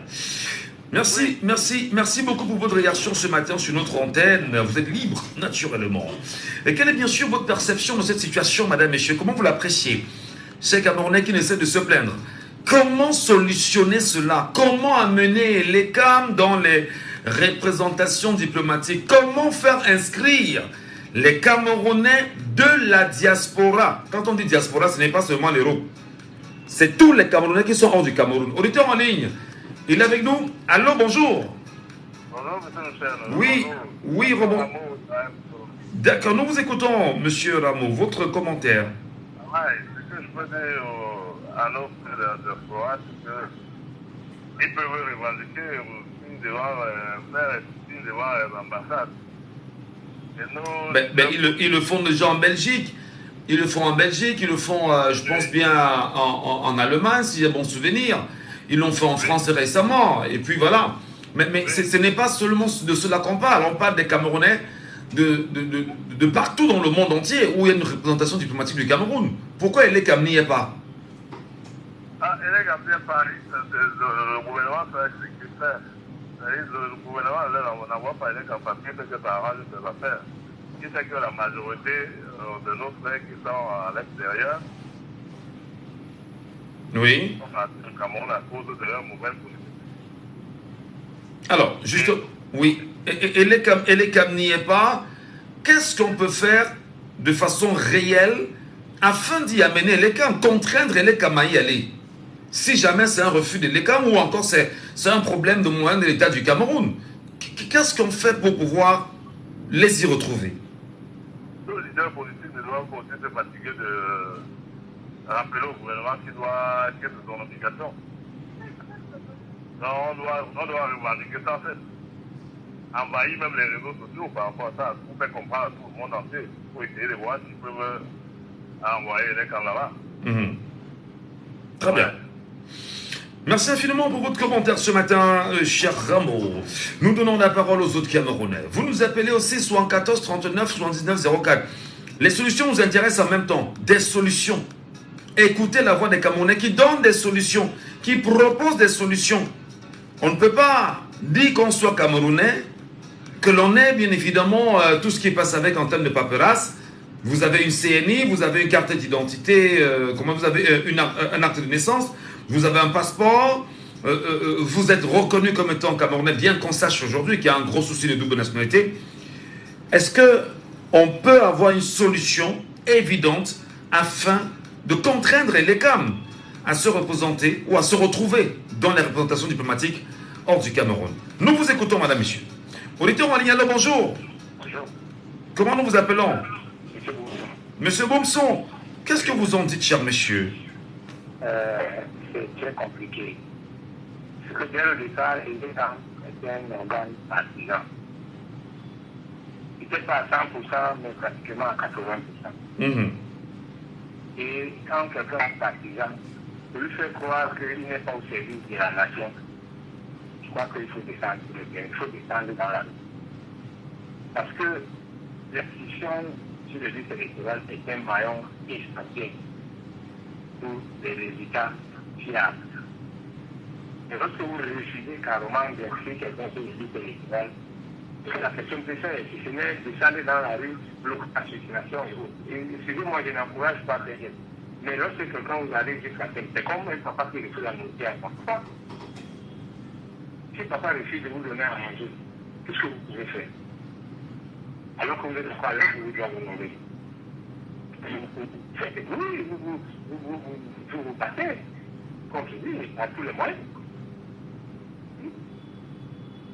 D: Merci, oui. merci beaucoup pour votre réaction ce matin sur notre antenne. Vous êtes libre, naturellement. Et quelle est bien sûr votre perception de cette situation, madame, messieurs? Comment vous l'appréciez? Ces Camerounais qui essaient de se plaindre. Comment solutionner cela? Comment amener les CAM dans les représentations diplomatiques? Comment faire inscrire les Camerounais de la diaspora? Quand on dit diaspora, ce n'est pas seulement l'Europe. C'est tous les Camerounais qui sont hors du Cameroun. Auditeur en ligne, il est avec nous. Allô, bonjour.
F: Bonjour, monsieur Michel.
D: Oui, oui, Robert. D'accord, nous vous écoutons, monsieur Rameau. Votre commentaire.
F: Oui, ce que je peux dire à nos frères de diaspora, c'est qu'ils peuvent revendiquer aussi devant faire aussi devant l'ambassade.
D: Mais ils le font déjà en Belgique. Ils le font en Belgique, ils le font, je pense bien, en Allemagne, si j'ai bon souvenir. Ils l'ont fait en France récemment. Et puis voilà. Mais ce n'est pas seulement de cela qu'on parle. On parle des Camerounais de partout dans le monde entier où il y a une représentation diplomatique du Cameroun. Pourquoi les CAM n'y est pas?
F: Les CAM n'y est pas. Le gouvernement fait ce qu'il fait. Le gouvernement n'envoie pas les CAM papier parce que ça arrange ses affaires. Il sait que la majorité de nos frères qui sont à l'extérieur,
D: oui,
F: le Cameroun à cause de leur mauvaise politique.
D: Alors, juste, oui, et les CAM n'y est pas. Qu'est-ce qu'on peut faire de façon réelle afin d'y amener les CAM, contraindre les CAM à y aller? Si jamais c'est un refus de l'ECAM ou encore c'est un problème de moyens de l'État du Cameroun, qu'est-ce qu'on fait pour pouvoir les y retrouver?
F: Tous les leaders politiques ne doivent pas aussi se fatiguer de rappeler au gouvernement qu'il doit être de son obligation. On doit revendiquer ça en fait. Envahir même les réseaux sociaux par rapport à ça, pour faire comprendre à tout le monde entier, pour essayer de voir s'ils peuvent envoyer les camps là-bas.
D: Très bien. Merci infiniment pour votre commentaire ce matin, cher Rameau. Nous donnons la parole aux autres Camerounais. Vous nous appelez aussi 74 39 79 04. Les solutions nous intéressent en même temps. Des solutions. Écoutez la voix des Camerounais qui donnent des solutions, qui proposent des solutions. On ne peut pas dire qu'on soit Camerounais, que l'on ait bien évidemment tout ce qui passe avec en termes de paperasse. Vous avez une CNI, vous avez une carte d'identité, vous avez un acte de naissance, vous avez un passeport, vous êtes reconnu comme étant Camerounais, bien qu'on sache aujourd'hui qu'il y a un gros souci de double nationalité. Est-ce qu'on peut avoir une solution évidente afin de contraindre les CAM à se représenter ou à se retrouver dans les représentations diplomatiques hors du Cameroun? Nous vous écoutons, madame, monsieur. Auditeur en ligne, alors bonjour.
F: Bonjour.
D: Comment nous vous appelons? Monsieur Boumson, qu'est-ce que vous en dites, cher monsieur?
B: C'est très compliqué. Ce que dès le départ, était un organe partisan. Peut-être pas à 100%, mais pratiquement à 80%. Et quand quelqu'un est partisan, pour lui faire croire qu'il n'est pas au service de la nation, je crois qu'il faut descendre sur le terrain, il faut descendre dans la rue. Parce que l'institution sur le liste électoral est un maillon essentiel pour les résultats fiables. Et lorsque vous refusez carrément d'inscrire quelqu'un sur le liste électoral, la question de ça, si ce n'est descendre dans la rue, bloquer la circulation et autres. Et excusez-moi, je n'encourage pas rien. Mais lorsque quelqu'un vous arrive jusqu'à terre, c'est comme un papa qui refuse la nourriture à son papa. Si papa refuse de vous donner à manger, qu'est-ce que vous pouvez faire? Alors que vous êtes trois là, vous devez vous nourrir. Oui, vous battez, comme je dis, à tous les moyens.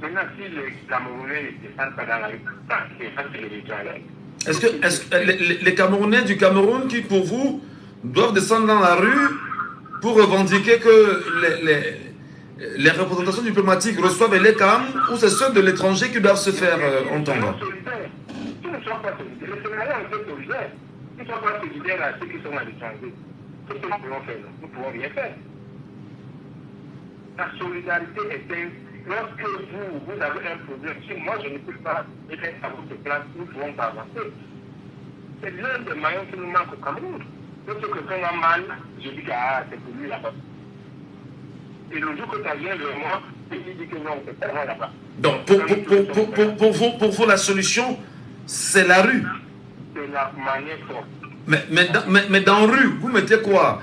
B: Maintenant, si les Camerounais ne descendent pas dans la rue, c'est ça, c'est l'État.
D: Est-ce que les Camerounais du Cameroun qui, pour vous, doivent descendre dans la rue pour revendiquer que les représentations diplomatiques reçoivent les CAM ou c'est ceux de l'étranger qui doivent se faire entendre?
B: Ils ne sont pas solidaires. Les Sénégalais ont été solidaires. Ils ne sont pas solidaires à ceux qui sont à l'étranger. Qu'est-ce que nous pouvons faire? Nous ne pouvons rien faire. La solidarité est lorsque vous avez un problème, si moi je ne peux pas être à votre place, nous ne pouvons pas avancer. C'est l'un des maillons qui nous manque au Cameroun. Lorsque quelqu'un a mal, je dis que c'est pour lui là-bas. Et le jour que ça vient vers moi, je dis que non, c'est pas moi là-bas.
D: Donc pour vous, la solution, c'est la rue.
B: C'est la manière forte.
D: Mais dans la rue, vous mettez quoi?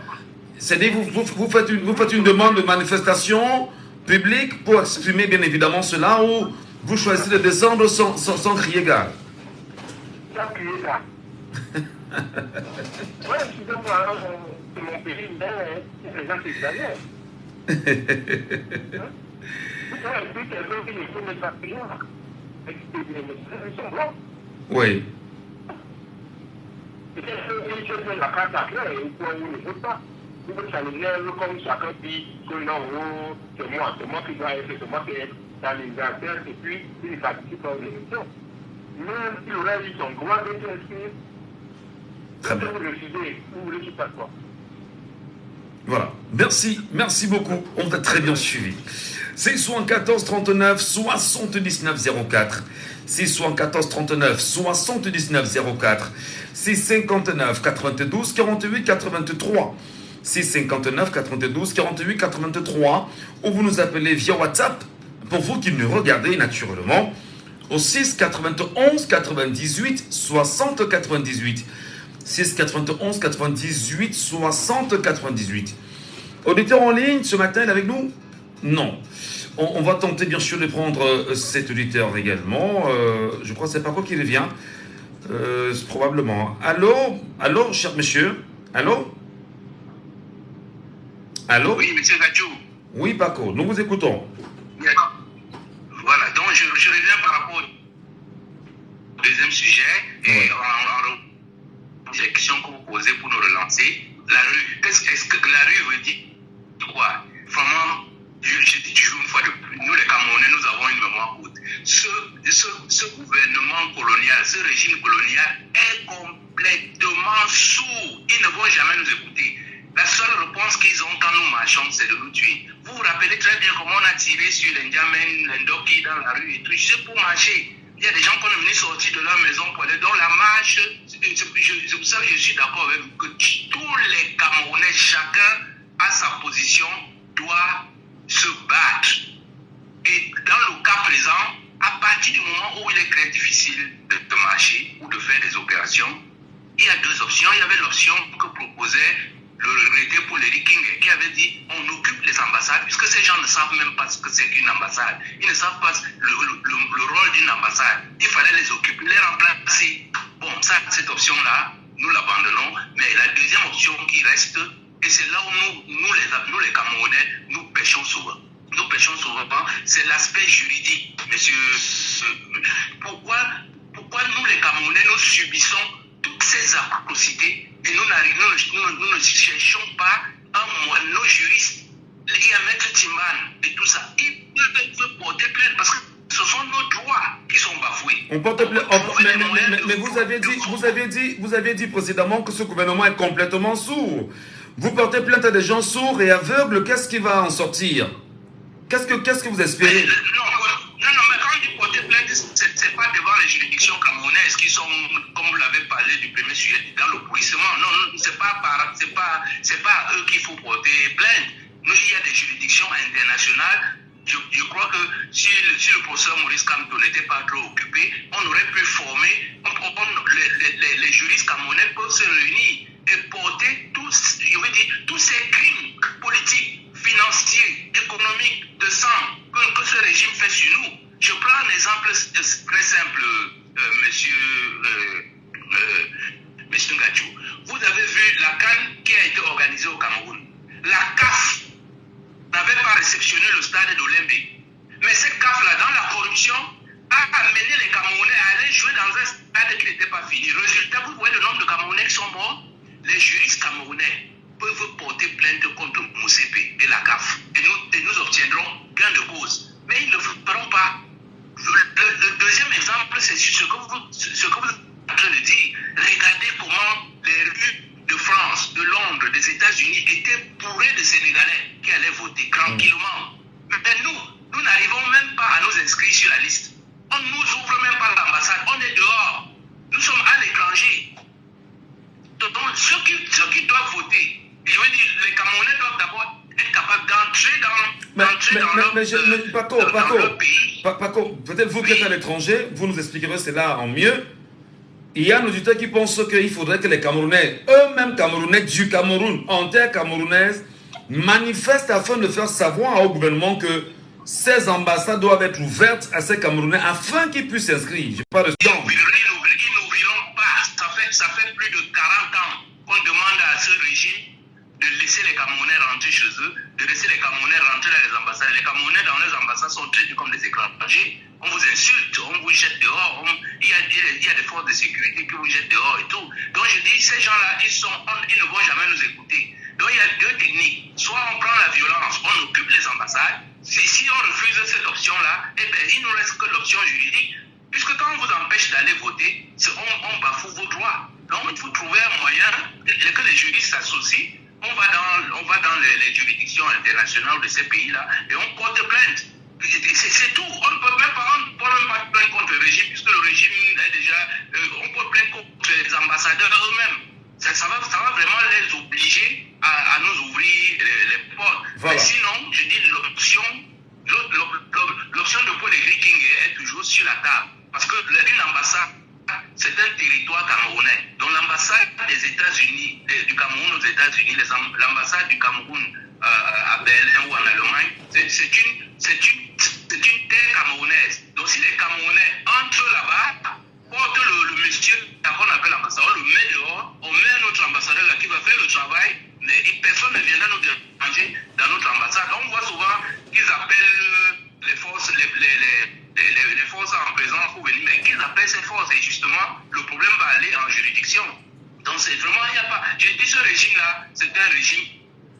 D: C'est-à-dire vous faites une demande de manifestation publique pour exprimer bien évidemment cela, ou vous choisissez de descendre sans crier gare?
B: Sans crier gare. Oui, excusez-moi, c'est mon pays, mais c'est les gens qui exagèrent. Vous savez, quelqu'un qui ne connaît pas rien, ils sont blancs.
D: Oui.
B: Et quelqu'un qui fait la carte après, il ne peut pas. Ça l'énerve comme chacun dit que non, c'est moi qui dois être, c'est moi qui est dans les affaires, et puis il participe aux élections. Même s'il aurait eu son droit d'être inscrit,
D: très bien.
B: Vous refusez, vous voulez qu'il fasse quoi?
D: Voilà, merci beaucoup, on t'a très bien suivi. C'est 74 39 79 04. C'est 74 39 79 04. C'est 59 92 48 83. 659 92 48 83, ou vous nous appelez via WhatsApp pour vous qui nous regardez naturellement au 6 91 98 60 98. 6 91 98 60 98. Auditeur en ligne ce matin, il est avec nous? Non. On va tenter bien sûr de prendre cet auditeur également. Je crois que c'est Paco qui revient. Probablement. Allô, cher monsieur? Allô? Allô?
E: Oui, monsieur Gadjou.
D: Oui, Paco, nous vous écoutons.
E: Voilà, donc je reviens par rapport au deuxième sujet et en les questions que vous posez pour nous relancer. La rue, est-ce que la rue veut dire quoi? Vraiment, je dis toujours une fois de plus, nous les Camerounais, nous avons une mémoire courte. Ce gouvernement colonial, ce régime colonial est complètement sourd. Ils ne vont jamais nous écouter. La seule réponse qu'ils ont quand nous marchons, c'est de nous tuer. Vous vous rappelez très bien comment on a tiré sur les Ndjamen, les Ndoki dans la rue et tout. C'est pour marcher. Il y a des gens qui ont venus sortir de leur maison pour aller dans la marche. C'est pour ça que je suis d'accord avec vous que tous les Camerounais, chacun à sa position, doit se battre. Et dans le cas présent, à partir du moment où il est très difficile de marcher ou de faire des opérations, il y a deux options. Il y avait l'option que proposait le regretté pour Larry King qui avait dit on occupe les ambassades, puisque ces gens ne savent même pas ce que c'est qu'une ambassade. Ils ne savent pas le rôle d'une ambassade. Il fallait les occuper, les remplacer. Bon, ça, cette option-là, nous l'abandonnons. Mais la deuxième option qui reste, et c'est là où nous les Camerounais, nous pêchons souvent. Nous pêchons souvent, c'est l'aspect juridique, monsieur. Pourquoi nous les Camerounais, nous subissons toutes ces atrocités et nous ne cherchons pas nos juristes, il y a Maître Timman et tout ça, ils peuvent porter plainte parce que ce sont nos droits qui sont bafoués.
D: On porte plainte, mais vous avez dit précédemment que ce gouvernement est complètement sourd. Vous portez plainte à des gens sourds et aveugles, qu'est-ce qui va en sortir? Qu'est-ce que vous espérez?
E: Non, mais quand on dit porter plainte, c'est pas devant les juridictions camerounaises qui sont, comme vous l'avez parlé du premier sujet, dans le pourrissement. Non, c'est pas eux qu'il faut porter plainte. Nous, il y a des juridictions internationales. Je crois que si le professeur Maurice Kamto n'était pas trop occupé, on aurait pu former, les juristes camerounais peuvent se réunir et porter tous ces crimes politiques, financiers, économiques, de sang que ce régime fait sur nous. Je prends un exemple très simple, monsieur Ngadjou. Vous avez vu la CAN qui a été organisée au Cameroun. La CAF n'avait pas réceptionné le stade d'Olembe. Mais cette CAF-là, dans la corruption, a amené les Camerounais à aller jouer dans un stade qui n'était pas fini. Résultat, vous voyez le nombre de Camerounais qui sont morts. Les juristes camerounais peuvent porter plainte contre Moussepe et la CAF. Et nous obtiendrons gain de cause. Mais ils ne le feront pas. Le deuxième exemple, c'est ce que vous êtes en train de dire. Regardez comment les rues de France, de Londres, des États-Unis étaient bourrées de Sénégalais qui allaient voter tranquillement. Mais nous n'arrivons même pas à nous inscrire sur la liste. On ne nous ouvre même pas l'ambassade. On est dehors. Nous sommes à l'étranger. Donc, ceux qui doivent voter, je veux dire, les Camerounais doivent d'abord être capables d'entrer dans leur pays.
D: Paco, peut-être vous qui êtes à l'étranger, vous nous expliquerez cela en mieux. Il y a nos auditeurs qui pensent qu'il faudrait que les Camerounais, eux-mêmes Camerounais du Cameroun, en terre camerounaise, manifestent afin de faire savoir au gouvernement que ces ambassades doivent être ouvertes à ces Camerounais afin qu'ils puissent s'inscrire. Je parle de temps.
E: Ils n'ouvriront pas. Ça fait plus de 40 ans qu'on demande à ce régime de laisser les Camerounais rentrer chez eux, de laisser les Camerounais rentrer dans les ambassades. Les Camerounais dans les ambassades sont traités comme des étrangers. On vous insulte, on vous jette dehors. Il y a des forces de sécurité qui vous jettent dehors et tout. Donc je dis, ces gens-là, ils ne vont jamais nous écouter. Donc il y a deux techniques. Soit on prend la violence, on occupe les ambassades. Si on refuse cette option-là, eh bien, il ne nous reste que l'option juridique. Puisque quand on vous empêche d'aller voter, on bafoue vos droits. Donc il faut trouver un moyen que les juristes s'associent. On va dans les juridictions internationales de ces pays-là et on porte plainte. C'est tout. On ne peut même pas plainte contre le régime, puisque le régime est déjà... on porte plainte contre les ambassadeurs eux-mêmes. Ça va vraiment les obliger à nous ouvrir les portes. Voilà. Mais sinon, je dis l'option de Paul King est toujours sur la table. Parce qu'une ambassade, c'est un territoire camerounais. Donc l'ambassade des États-Unis, du Cameroun aux États-Unis, l'ambassade du Cameroun à Berlin ou en Allemagne, c'est une terre camerounaise. Donc si les Camerounais entrent là-bas, portent le monsieur qu'on appelle l'ambassadeur, on le met dehors, on met un autre ambassadeur là qui va faire le travail, mais personne ne viendra nous déranger dans notre ambassade. On voit souvent qu'ils appellent les forces, les forces en présence pour venir, mais qu'ils appellent ces forces et justement le problème va aller en juridiction. Donc c'est vraiment, il n'y a pas. Je dis ce régime-là, c'est un régime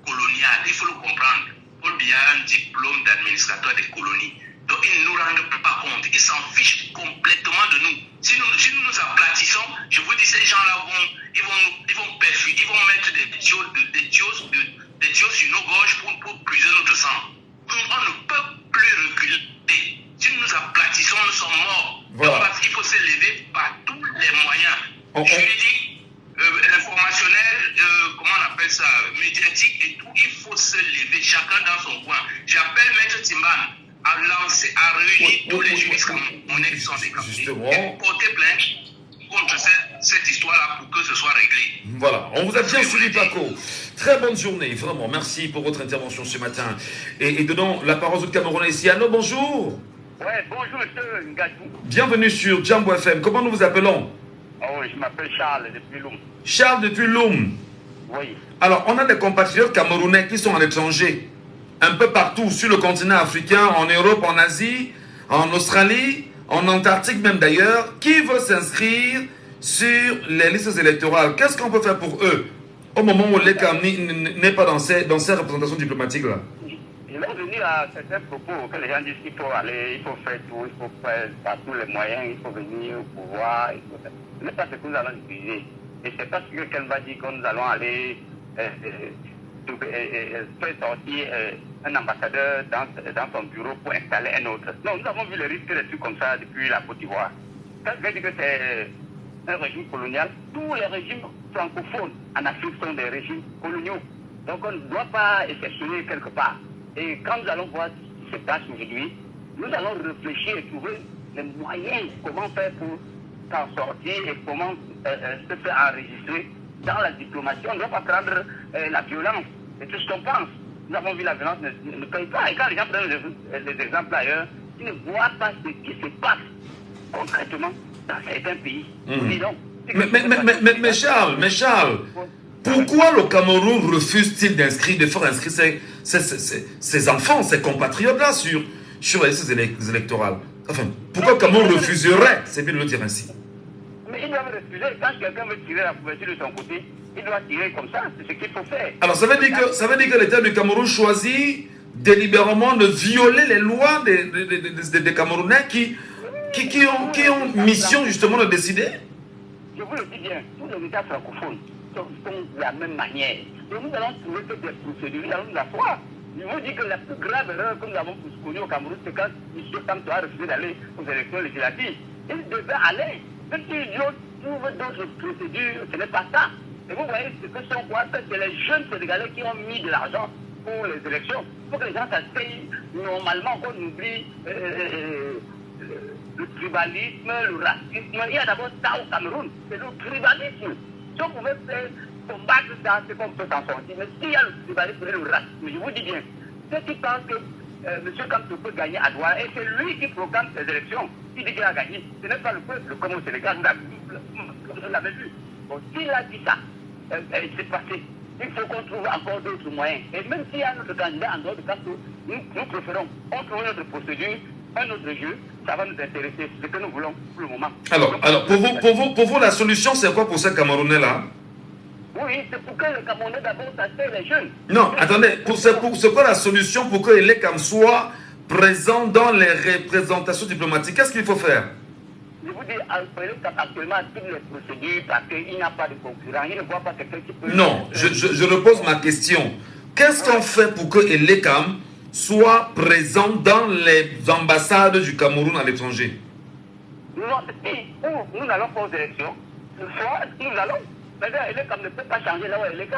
E: colonial, il faut le comprendre. Paul Biya a un diplôme d'administrateur des colonies. Donc ils ne nous rendent pas compte, ils s'en fichent complètement de nous. Si nous nous aplatissons, je vous dis, ces gens-là vont perfumer, ils vont mettre des tuyaux sur nos gorges pour puiser notre sang. On ne peut plus reculer. Si nous nous aplatissons, nous sommes morts. Voilà. Donc parce qu'il faut se lever par tous les moyens. Juridiques, informationnels, comment on appelle ça, médiatiques et tout. Il faut se lever, chacun dans son coin. J'appelle Maître Timban à réunir tous les juristes camerounais qui sont décapés et porter plainte contre cette histoire-là pour que ce soit réglé.
D: Voilà, on vous a bien suivi, Paco. Très bonne journée, vraiment. Merci pour votre intervention ce matin. Et donnons la parole au Camerounais ici. Allô, bonjour.
B: Ouais, bonjour, monsieur Ngadou.
D: Bienvenue sur Jambo FM. Comment nous vous appelons?
B: Oh, je m'appelle Charles depuis Loum.
D: Charles depuis Loum.
B: Oui.
D: Alors, on a des compatriotes camerounais qui sont à l'étranger, un peu partout sur le continent africain, en Europe, en Asie, en Australie, en Antarctique même d'ailleurs, qui veulent s'inscrire sur les listes électorales. Qu'est-ce qu'on peut faire pour eux au moment où l'ECAM n'est pas dans ces représentations diplomatiques-là?
B: Je vais revenir à certains propos que les gens disent qu'il faut aller, il faut faire tout, il faut faire par tous les moyens, il faut venir au pouvoir. Ce n'est pas ce que nous allons utiliser. Et c'est parce que quelqu'un va dire que nous allons aller faire sortir un ambassadeur dans son bureau pour installer un autre. Non, nous avons vu le risque de trucs comme ça depuis la Côte d'Ivoire. Quand je dis que c'est un régime colonial, tous les régimes francophones en Afrique sont des régimes coloniaux. Donc on ne doit pas exceptionner quelque part. Et quand nous allons voir ce qui se passe aujourd'hui, nous allons réfléchir et trouver les moyens, comment faire pour s'en sortir et comment se faire enregistrer dans la diplomatie. On ne doit pas prendre la violence. C'est tout ce qu'on pense. Nous avons vu la violence ne paye pas. Et quand les gens prennent les exemples ailleurs, ils ne voient pas ce qui se passe concrètement dans certains pays.
D: Mais Charles, pourquoi le Cameroun refuse-t-il de faire inscrire ses enfants, ses compatriotes-là sur les listes électorales? Enfin, pourquoi le Cameroun refuserait? C'est bien de le dire ainsi.
B: Mais ils doivent refuser. Quand quelqu'un veut tirer la couverture de son côté, Il doit tirer comme ça, c'est ce qu'il faut faire.
D: Alors ça veut dire que l'État du Cameroun choisit délibérément de violer les lois des Camerounais qui ont mission justement de décider.
B: Je vous le dis bien, tous les États francophones sont de la même manière. Donc nous allons trouver que des procédures, nous allons nous asseoir. Je vous dis que la plus grave erreur que nous avons connue au Cameroun, c'est quand M. Kamto a refusé d'aller aux élections législatives. Il devait aller. Même s'il trouve d'autres procédures, ce n'est pas ça. Et vous voyez ce que sont quoi? C'est les jeunes Sénégalais qui ont mis de l'argent pour les élections. Il faut que les gens s'asseyent normalement, qu'on oublie le tribalisme, le racisme. Il y a d'abord ça au Cameroun, c'est le tribalisme. Si on pouvait faire combattre ça, c'est qu'on peut s'en sortir. Mais s'il y a le tribalisme et le racisme, je vous dis bien, ceux qui pensent que M. Kamto peut gagner à Douala, et c'est lui qui programme ces élections, qui dit qu'il a gagné. Ce n'est pas le peuple comme au Sénégal, vous l'avez vu. Bon, s'il a dit ça, c'est passé. Il faut qu'on trouve encore d'autres moyens. Et même s'il y a notre candidat en dehors de Kamto, nous préférons, on trouve notre procédure, un autre jeu, ça va nous intéresser. C'est ce que nous voulons pour le moment.
D: Alors pour vous, la solution, c'est quoi pour ces Camerounais-là?
B: Oui, c'est pour que les Camerounais d'abord s'asseyent les jeunes.
D: Non, attendez, c'est quoi la solution pour que l'ECAM soit présent dans les représentations diplomatiques? Qu'est-ce qu'il faut faire?
B: Je vous dis, actuellement, toutes les procédures, parce qu'il n'y a pas de concurrent, il ne voit pas quelqu'un qui peut...
D: Non, je repose ma question. Qu'est-ce qu'on fait pour que l'ECAM soit présent dans les ambassades du Cameroun à l'étranger?
B: Nous n'allons pas aux élections. Soit nous allons. Mais l'ECAM ne peut pas changer là où elle est.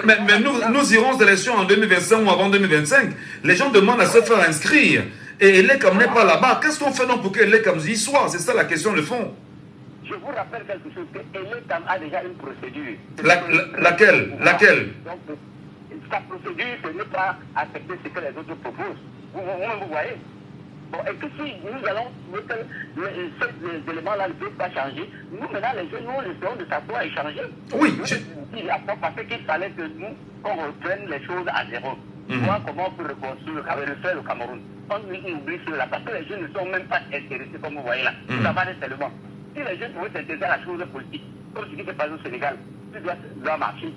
D: Mais nous irons aux élections en 2025 ou avant 2025. Les gens demandent à se faire inscrire. Et l'ECAM n'est pas là-bas. Qu'est-ce qu'on fait donc pour que l'ECAM y soit? C'est ça la question de fond.
B: Je vous rappelle quelque chose, que l'ECAM a déjà une procédure.
D: Laquelle?
B: Donc, sa procédure, ce n'est pas accepter ce que les autres proposent. Vous voyez? Bon, et que si nous allons trouver que ces éléments-là ne peuvent pas changer, nous, maintenant, les jeunes, nous, essayons de s'asseoir et changer.
D: Oui.
B: Il a pas parce qu'il fallait que nous, qu'on reprenne les choses à zéro. Voir comment on peut reconstruire, refaire le Cameroun. On oublie cela, parce que les jeunes ne sont même pas intéressés, comme vous voyez là. Ça va tellement. Si les jeunes pouvaient s'intéresser à la chose politique, comme ce qui s'est passé au Sénégal, tout doit marcher.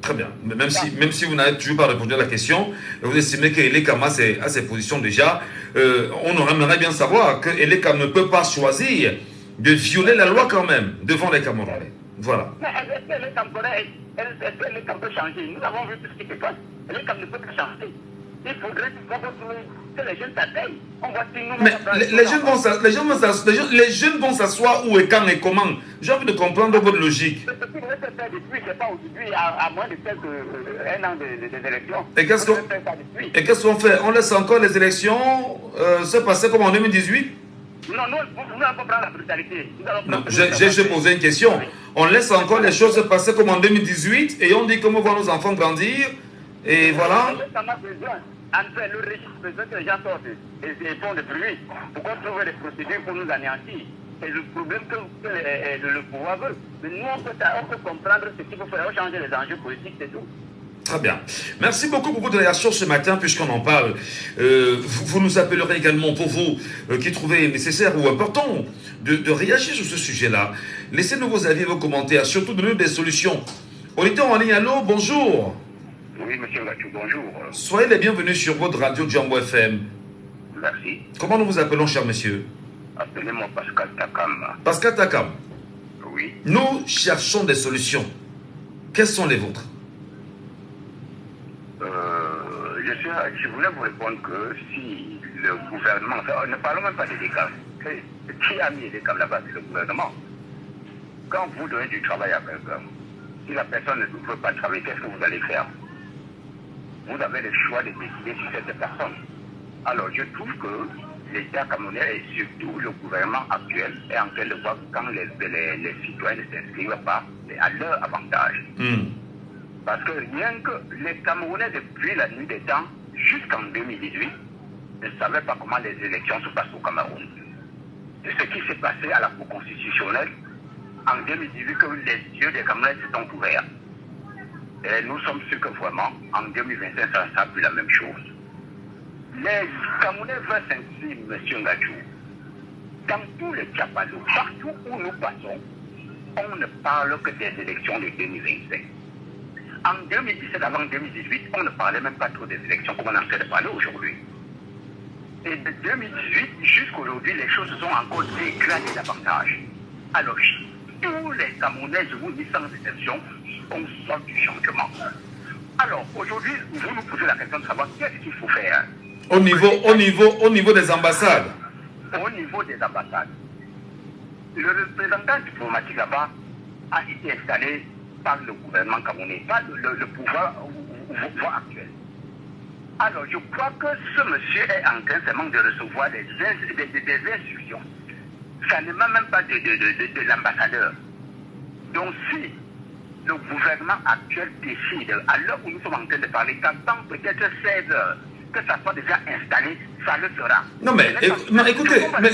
D: Très bien. Mais même si vous n'avez toujours pas répondu à la question, vous estimez que l'ECAM a ses positions déjà, on aimerait bien savoir que l'ECAM ne peut pas choisir de violer la loi quand même devant les Camerounais. Voilà.
B: Mais est-ce que l'ECAM peut changer? Nous avons vu tout ce qui se passe. L'ECAM ne peut pas changer. Il faudrait que les jeunes s'asseyent. On voit si nous...
D: Mais les jeunes vont s'asseoir où et quand et comment? J'ai envie de comprendre votre logique.
B: Ce qui devrait se faire depuis, c'est pas aujourd'hui, à moins de un an des élections.
D: Et qu'est-ce qu'on fait? On laisse encore les élections se passer comme en 2018?
B: Non, nous allons pas prendre la brutalité.
D: Non, j'ai posé une question. On laisse encore les choses se passer comme en 2018 et on dit comment voir nos enfants grandir et voilà.
B: Enfin, le régime besoin que les gens sortent et font des bruits. Pourquoi trouver des procédures pour nous anéantir? C'est le problème que le pouvoir veut. Mais nous, on peut comprendre ce qu'il faut faire, changer les enjeux politiques, c'est tout.
D: Très bien. Merci beaucoup pour votre réaction ce matin, puisqu'on en parle. Vous nous appellerez également pour vous qui trouvez nécessaire ou important de réagir sur ce sujet-là. Laissez-nous vos avis, vos commentaires, surtout donnez-nous des solutions. On était en ligne, allô, bonjour.
B: Oui, monsieur Gachou, bonjour.
D: Soyez les bienvenus sur votre radio Jambo FM.
B: Merci.
D: Comment nous vous appelons, cher monsieur?
B: Appelez-moi Pascal Takam.
D: Pascal Takam.
B: Oui.
D: Nous cherchons des solutions. Quelles sont les vôtres?
B: Je voulais vous répondre que si le gouvernement, ne parlons même pas des décams, qui a mis les décams là-bas, c'est le gouvernement. Quand vous donnez du travail à quelqu'un, si la personne ne veut pas travailler, qu'est-ce que vous allez faire? Vous avez le choix de décider sur cette personne. Alors je trouve que l'État camerounais et surtout le gouvernement actuel est en train de voir quand les citoyens ne s'inscrivent pas à leur avantage. Parce que rien que les Camerounais, depuis la nuit des temps, jusqu'en 2018, ne savaient pas comment les élections se passent au Cameroun. C'est ce qui s'est passé à la Cour constitutionnelle en 2018 que les yeux des Camerounais se sont ouverts. Et nous sommes sûrs que vraiment, en 2025, ça sera plus la même chose. Les Camerounais veulent s'inscrire, M. Ngadjou, dans tous les Tchapalo, partout où nous passons, on ne parle que des élections de 2025. En 2017, avant 2018, on ne parlait même pas trop des élections comme on est en train de parler aujourd'hui. Et de 2018 jusqu'à aujourd'hui, les choses sont encore dégradées davantage. Alors, tous les Camerounais, je vous dis sans exception, ont soif du changement. Alors, aujourd'hui, vous nous posez la question de savoir qu'est-ce qu'il faut faire.
D: Au niveau des ambassades.
B: Au niveau des ambassades. Le représentant diplomatique là-bas a été installé par le gouvernement camerounais, par le pouvoir actuel. Alors, je crois que ce monsieur est en train seulement de recevoir des instructions. Ça ne m'a même pas de l'ambassadeur. Donc, si le gouvernement actuel décide, à l'heure où nous sommes en train de parler, qu'attend peut-être 16 heures, que ça soit déjà installé, ça le sera.
D: Non, mais écoutez, mais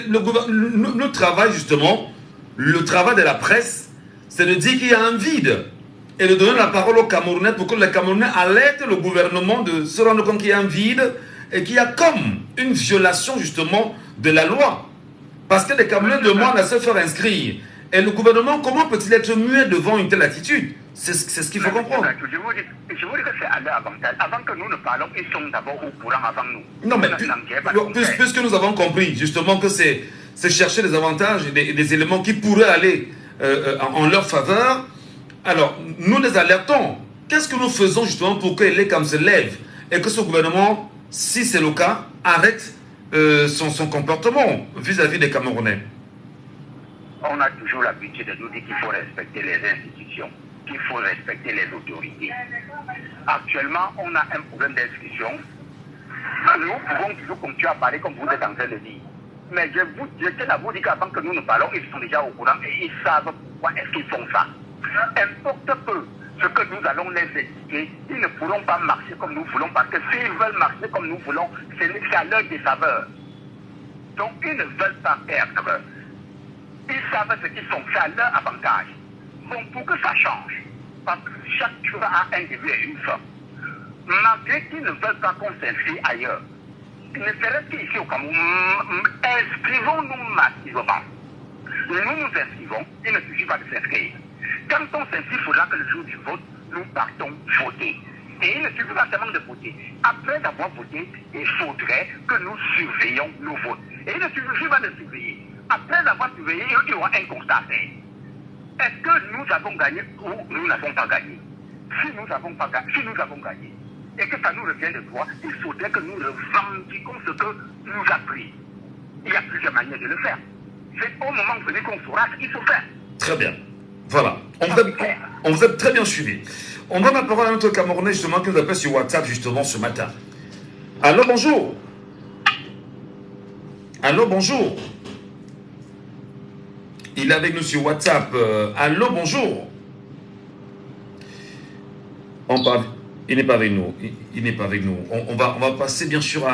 D: le travail, justement, le travail de la presse, c'est de dire qu'il y a un vide et de donner la parole aux Camerounais pour que les Camerounais alertent le gouvernement de se rendre compte qu'il y a un vide et qu'il y a comme une violation, justement, de la loi. Parce que les Camerounais demandent à se faire inscrire. Et le gouvernement, comment peut-il être muet devant une telle attitude? C'est ce qu'il faut comprendre.
B: Je vous dis que c'est à leur avantage. Avant que nous ne parlons, ils sont d'abord au courant avant nous.
D: Non, mais puisque nous avons compris justement que c'est chercher des avantages et des éléments qui pourraient aller en leur faveur, alors nous les alertons. Qu'est-ce que nous faisons justement pour que les Cam se lèvent et que ce gouvernement, si c'est le cas, arrête son comportement vis-à-vis des Camerounais?
B: On a toujours l'habitude de nous dire qu'il faut respecter les institutions, qu'il faut respecter les autorités. Actuellement, on a un problème d'inscription. Nous pouvons toujours continuer à parler comme vous êtes en train de dire. Mais je tiens à vous dire qu'avant que nous ne parlons, ils sont déjà au courant et ils savent pourquoi est-ce qu'ils font ça. Importe peu ce que nous allons les indiquer, ils ne pourront pas marcher comme nous voulons parce que s'ils veulent marcher comme nous voulons, c'est à leur défaveur. Donc ils ne veulent pas perdre. Ils savent ce qu'ils font, c'est à leur avantage. Bon, pour que ça change, parce que chaque chose a un début et une fin. Malgré qu'ils ne veulent pas qu'on s'inscrit ailleurs, ne serait-ce qu'ici au Cameroun, inscrivons-nous massivement. Nous nous inscrivons, il ne suffit pas de s'inscrire. Quand on s'inscrit, il faudra que le jour du vote, nous partons voter. Et il ne suffit pas seulement de voter. Après avoir voté, il faudrait que nous surveillions nos votes. Et il ne suffit pas de surveiller. Après avoir surveillé, il y aura un constat à faire. Est-ce que nous avons gagné ou nous n'avons pas gagné? Si nous avons gagné, et que ça nous revient de droit, il faudrait que nous revendiquions ce que nous a pris. Il y a plusieurs manières de le faire. C'est au moment venu qu'on saura ce qu'il faut faire.
D: Très bien. Voilà. On vous a très bien suivi. On donne la parole à notre Camerounais justement qui nous appelle sur WhatsApp justement ce matin. Allô, bonjour. Allô, bonjour. Il est avec nous sur WhatsApp. Allô, bonjour. Il n'est pas avec nous. Il n'est pas avec nous. On va passer bien sûr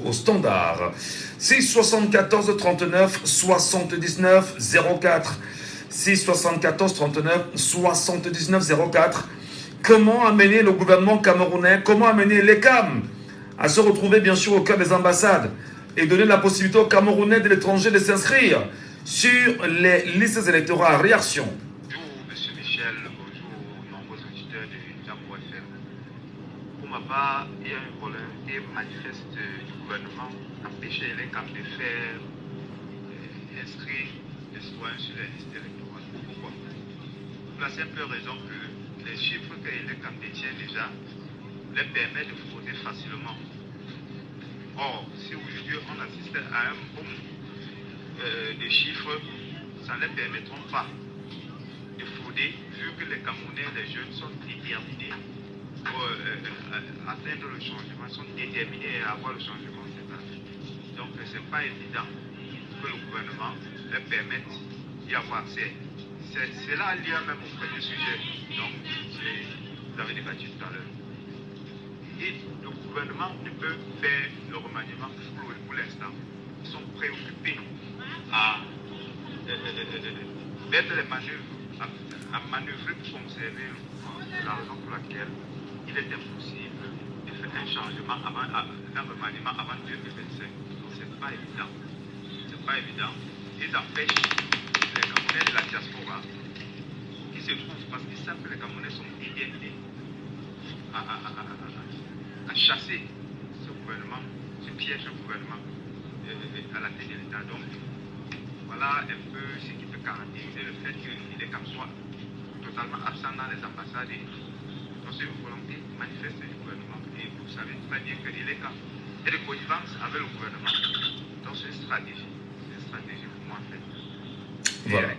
D: au standard. 6 74 39 79 04. 6 74 39 79 04. Comment amener le gouvernement camerounais, comment amener les CAM à se retrouver bien sûr au cœur des ambassades et donner la possibilité aux Camerounais de l'étranger de s'inscrire sur les listes électorales. Réaction.
J: Bonjour Monsieur Michel, bonjour nombreux auditeurs de Jambo FM. Pour ma part, il y a une volonté manifeste du gouvernement d'empêcher les CAM de faire inscrire les citoyens sur les listes électorales. Pourquoi? Pour la simple raison que les chiffres que les CAM détiennent déjà les permettent de frauder facilement. Or, si aujourd'hui on assiste à un boom des chiffres, ça ne les permettront pas de frauder, vu que les Camerounais, les jeunes sont déterminés pour atteindre le changement, sont déterminés à avoir le changement de cette année. Donc, ce n'est pas évident que le gouvernement leur permette d'y avoir accès. C'est là lié même au premier sujet, donc vous avez débattu tout à l'heure. Et le gouvernement ne peut faire le remaniement pour l'instant. Ils sont préoccupés à mettre les manœuvres, à manœuvrer pour conserver le pouvoir. C'est la raison pour laquelle il est impossible de faire un changement, un remaniement avant 2025. Donc c'est pas évident. C'est pas évident. Ils empêchent les Camerounais de la diaspora qui se trouvent parce qu'ils savent que les Camerounais sont déterminés à chasser ce gouvernement, ce piège du gouvernement à la tête de l'État. Donc, voilà un peu ce qui peut caractériser le fait qu'il est comme soit totalement absent dans les ambassades. Donc, c'est une volonté manifeste du gouvernement. Et vous savez très bien que l'État est de connivence avec le gouvernement. Donc, c'est une stratégie. C'est une stratégie pour moi, en fait.
D: Voilà.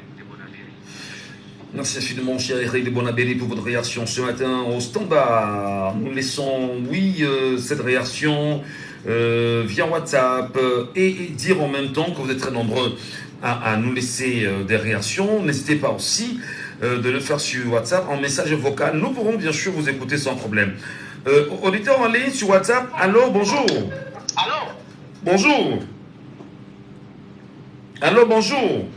D: Merci infiniment, cher Eric de Bonabéry, pour votre réaction ce matin au standard. Nous laissons, cette réaction via WhatsApp et dire en même temps que vous êtes très nombreux à nous laisser des réactions. N'hésitez pas aussi de le faire sur WhatsApp en message vocal. Nous pourrons bien sûr vous écouter sans problème. Auditeur en ligne sur WhatsApp, allô, bonjour.
B: Allô?
D: Bonjour. Allô, bonjour.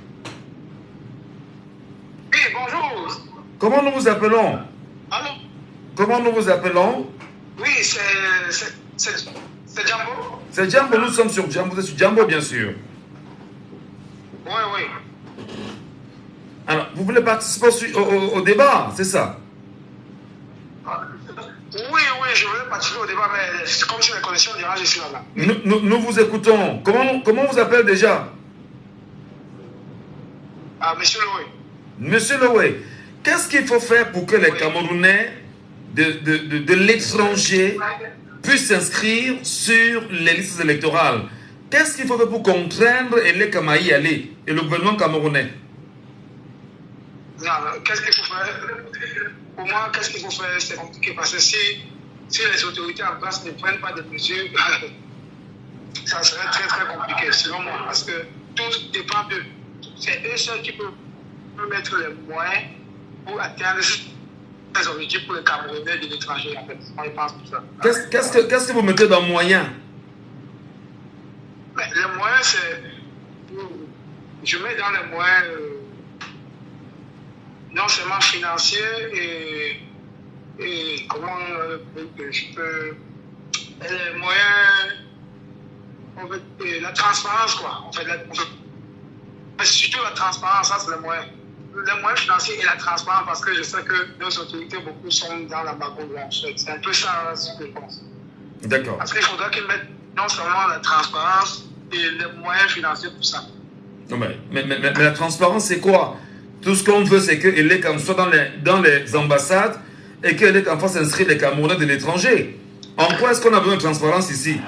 B: Oui, bonjour.
D: Comment nous vous appelons?
B: Allô?
D: Comment nous vous appelons?
B: Oui, c'est Jambo.
D: C'est Jambo, nous sommes sur Jambo. Vous êtes sur Jambo, bien sûr.
B: Oui.
D: Alors, vous voulez participer au débat, c'est ça?
B: Oui, je voulais participer au débat, mais c'est comme si la connexion dira, je suis là.
D: Nous vous écoutons. Comment vous appelez déjà?
B: Ah, Monsieur Loué.
D: Monsieur Loué, qu'est-ce qu'il faut faire pour que les Camerounais de l'étranger puissent s'inscrire sur les listes électorales? Qu'est-ce qu'il faut faire pour contraindre les Kamaï à aller et le gouvernement camerounais?
B: Non, qu'est-ce qu'il faut faire? Pour moi, qu'est-ce qu'il faut faire? C'est compliqué parce que si les autorités en place ne prennent pas de mesures, ça serait très très compliqué selon moi parce que tout dépend d'eux. C'est eux seuls qui peuvent mettre les moyens pour atteindre les objectifs pour les Camerounais de l'étranger. En fait, moi, je pense pour ça.
D: Qu'est-ce que vous mettez dans moyens?
B: Les moyens, c'est. Je mets dans les moyens non seulement financiers et comment je peux. Les moyens. En fait, la transparence, quoi. En fait, surtout la transparence, ça, c'est les moyens. Les moyens financiers et la transparence, parce que je sais que nos autorités, beaucoup sont dans la blanche. C'est un peu ça ce que je pense.
D: D'accord.
B: Parce qu'il faudra qu'ils mettent non seulement la transparence et les moyens financiers pour ça.
D: Non, mais la transparence, c'est quoi? Tout ce qu'on veut, c'est que les Camerounais soient dans les ambassades et que les Camerounais s'inscrivent les Camerounais de l'étranger. En quoi est-ce qu'on a besoin de transparence ici?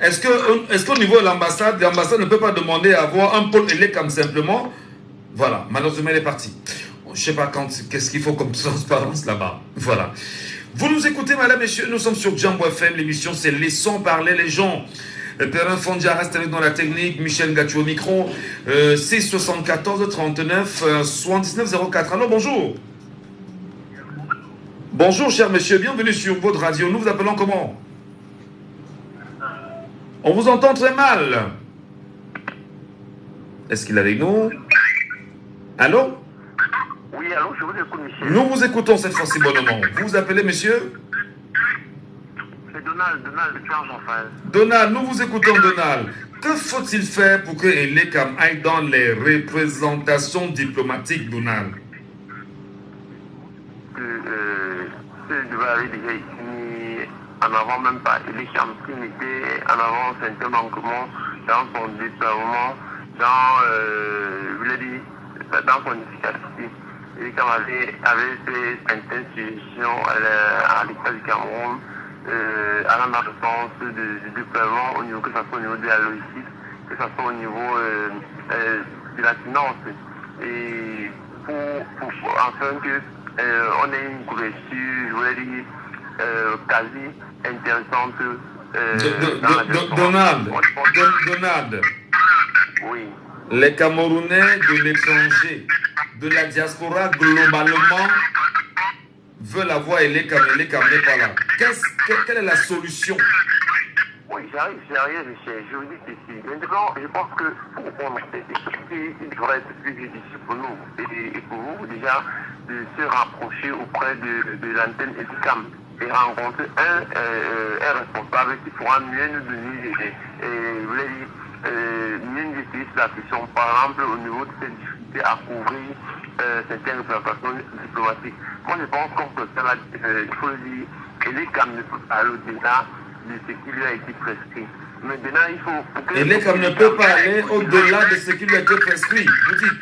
D: Est-ce qu'au niveau de l'ambassade ne peut pas demander à avoir un pôle comme simplement? Voilà, malheureusement, elle est partie. Je ne sais pas qu'est-ce qu'il faut comme transparence là-bas. Voilà. Vous nous écoutez, madame, messieurs, nous sommes sur Jambo FM. L'émission, c'est Laissons parler les gens. Perrin Fondia reste avec dans la technique. Michel Gatchou au micro. 674 39 79 04. Alors, bonjour. Bonjour, cher monsieur. Bienvenue sur votre radio. Nous vous appelons comment? On vous entend très mal. Est-ce qu'il est avec nous? Allô?
B: Oui, allô, je vous écoute, monsieur.
D: Nous vous écoutons cette fois-ci bonnement. Vous vous appelez, monsieur?
B: C'est Donald de Clermont-Raphaël.
D: Donald, nous vous écoutons, Donald. Que faut-il faire pour que l'ECAM aille dans les représentations diplomatiques, Donald?
C: C'est devait aller déjà ici en avant, même pas l'ECAM qui mettait en avant certains manquements dans son déploiement, dans son efficacité. L'ECAM avait fait certaines suggestions à l'État du Cameroun allant dans le sens du déploiement, au niveau, que ce soit au niveau de la logistique, que ce soit au niveau de la finance. Et afin que on ait une couverture, je voulais dire, quasi intéressante.
D: Donald.
C: Oui.
D: Les Camerounais de l'étranger, de la diaspora globalement, veulent avoir l'ECAM n'est pas là. Quelle est la solution?
C: Oui, j'arrive, monsieur. Je vous dis ceci. Maintenant, je pense que pour répondre à cette question, il devrait être plus judicieux pour nous et pour vous, déjà, de se rapprocher auprès de l'antenne EDICAM et rencontrer un responsable qui pourra mieux nous donner
F: une justice la question, par exemple, au niveau de cette difficulté à couvrir certaines représentations diplomatiques. Moi, je pense qu'on peut faire, il faut le dire, et les CAM ne peuvent pas aller au-delà de ce qui lui a été prescrit. Maintenant, il faut...
D: Et les CAM ne peuvent pas aller au-delà de ce qui lui a été prescrit, vous dites?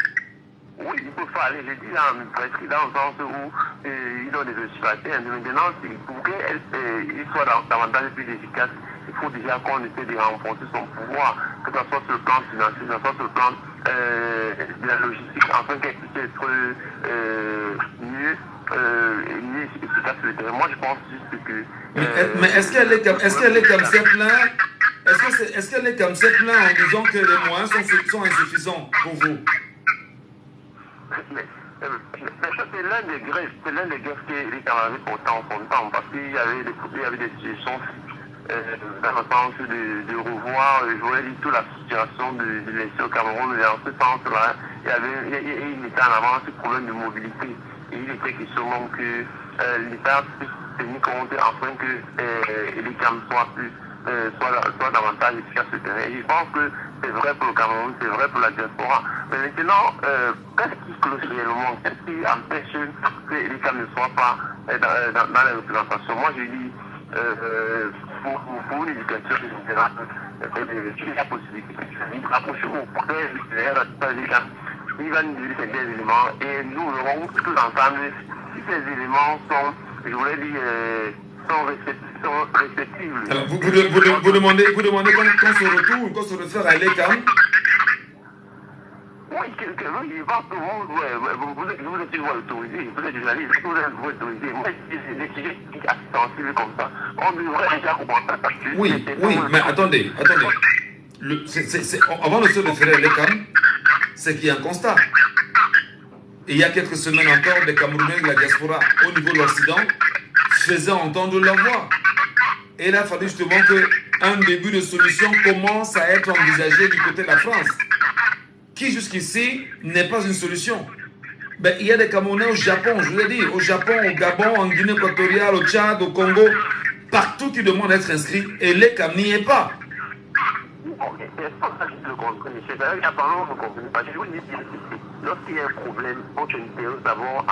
F: Oui, il peut pas aller, je dis, prescrit dans le sens où ils ont des exploitations. Maintenant, pour qu'il soit davantage plus efficace, il faut déjà qu'on essaie de renforcer son pouvoir, que ce soit sur le plan financier, que ce soit sur le plan de la logistique, afin qu'elle puisse être mieux efficace sur le terrain. Moi, je pense juste que...
D: mais est-ce qu'elle est comme cette là? Est-ce qu'elle est comme cette là en disant que les moyens sont insuffisants pour vous?
F: Mais ça, c'est l'un des greffes que les camarades portaient en son temps, parce qu'il y avait des situations dans le sens de revoir, je voulais dire, toute la situation de l'élection au Cameroun, dans ce sens-là, il mettait en avant ce problème de mobilité. Et il était question que l'État puisse tenir compte afin que les CAM soient davantage efficaces sur le terrain. Et je pense que c'est vrai pour le Cameroun, c'est vrai pour la diaspora. Mais maintenant, qu'est-ce qui cloche réellement? Qu'est-ce qui empêche que les CAM ne soient pas dans les représentations? Moi, je dis, pour une éducation générale, il y a la possibilité de rapprochez-vous pour que les CAM, il va nous dire ces éléments et nous verrons tous ensemble si ces éléments sont, je voulais dire, sont réceptibles.
D: Alors, vous demandez qu'on se réfère à l'ECAM?
F: Oui, je pense que vous êtes toujours autorisé, vous êtes journaliste, vous êtes autorisé. Moi, des sujets sensibles comme ça, on devrait déjà commencer à partir.
D: Oui, mais attendez. Avant de se référer à l'ECAM, c'est qu'il y a un constat. Il y a quelques semaines encore, des Camerounais de la diaspora au niveau de l'Occident faisaient entendre leur voix. Et il a fallu justement qu'un début de solution commence à être envisagé du côté de la France, qui jusqu'ici n'est pas une solution. Ben, il y a des Camerounais au Japon, je vous l'ai dit, au Japon, au Gabon, en Guinée équatoriale, au Tchad, au Congo, partout qui demandent d'être inscrits, et l'ECAM n'y est pas.
F: Lorsqu'il y a un problème, on essaie d'abord on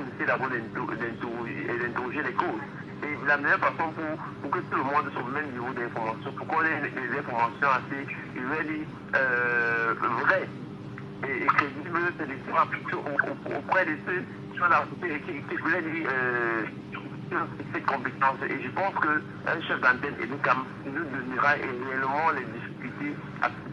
F: essaie d'abord d'interroger les causes. Et la meilleure façon pour que tout le monde soit au même niveau d'information, pour qu'on ait des informations assez vraies et crédibles, c'est de faire auprès de ceux qui sont là, qui voulaient dire cette compétence. Et je pense qu'un chef d'antenne et nous donnera réellement les difficultés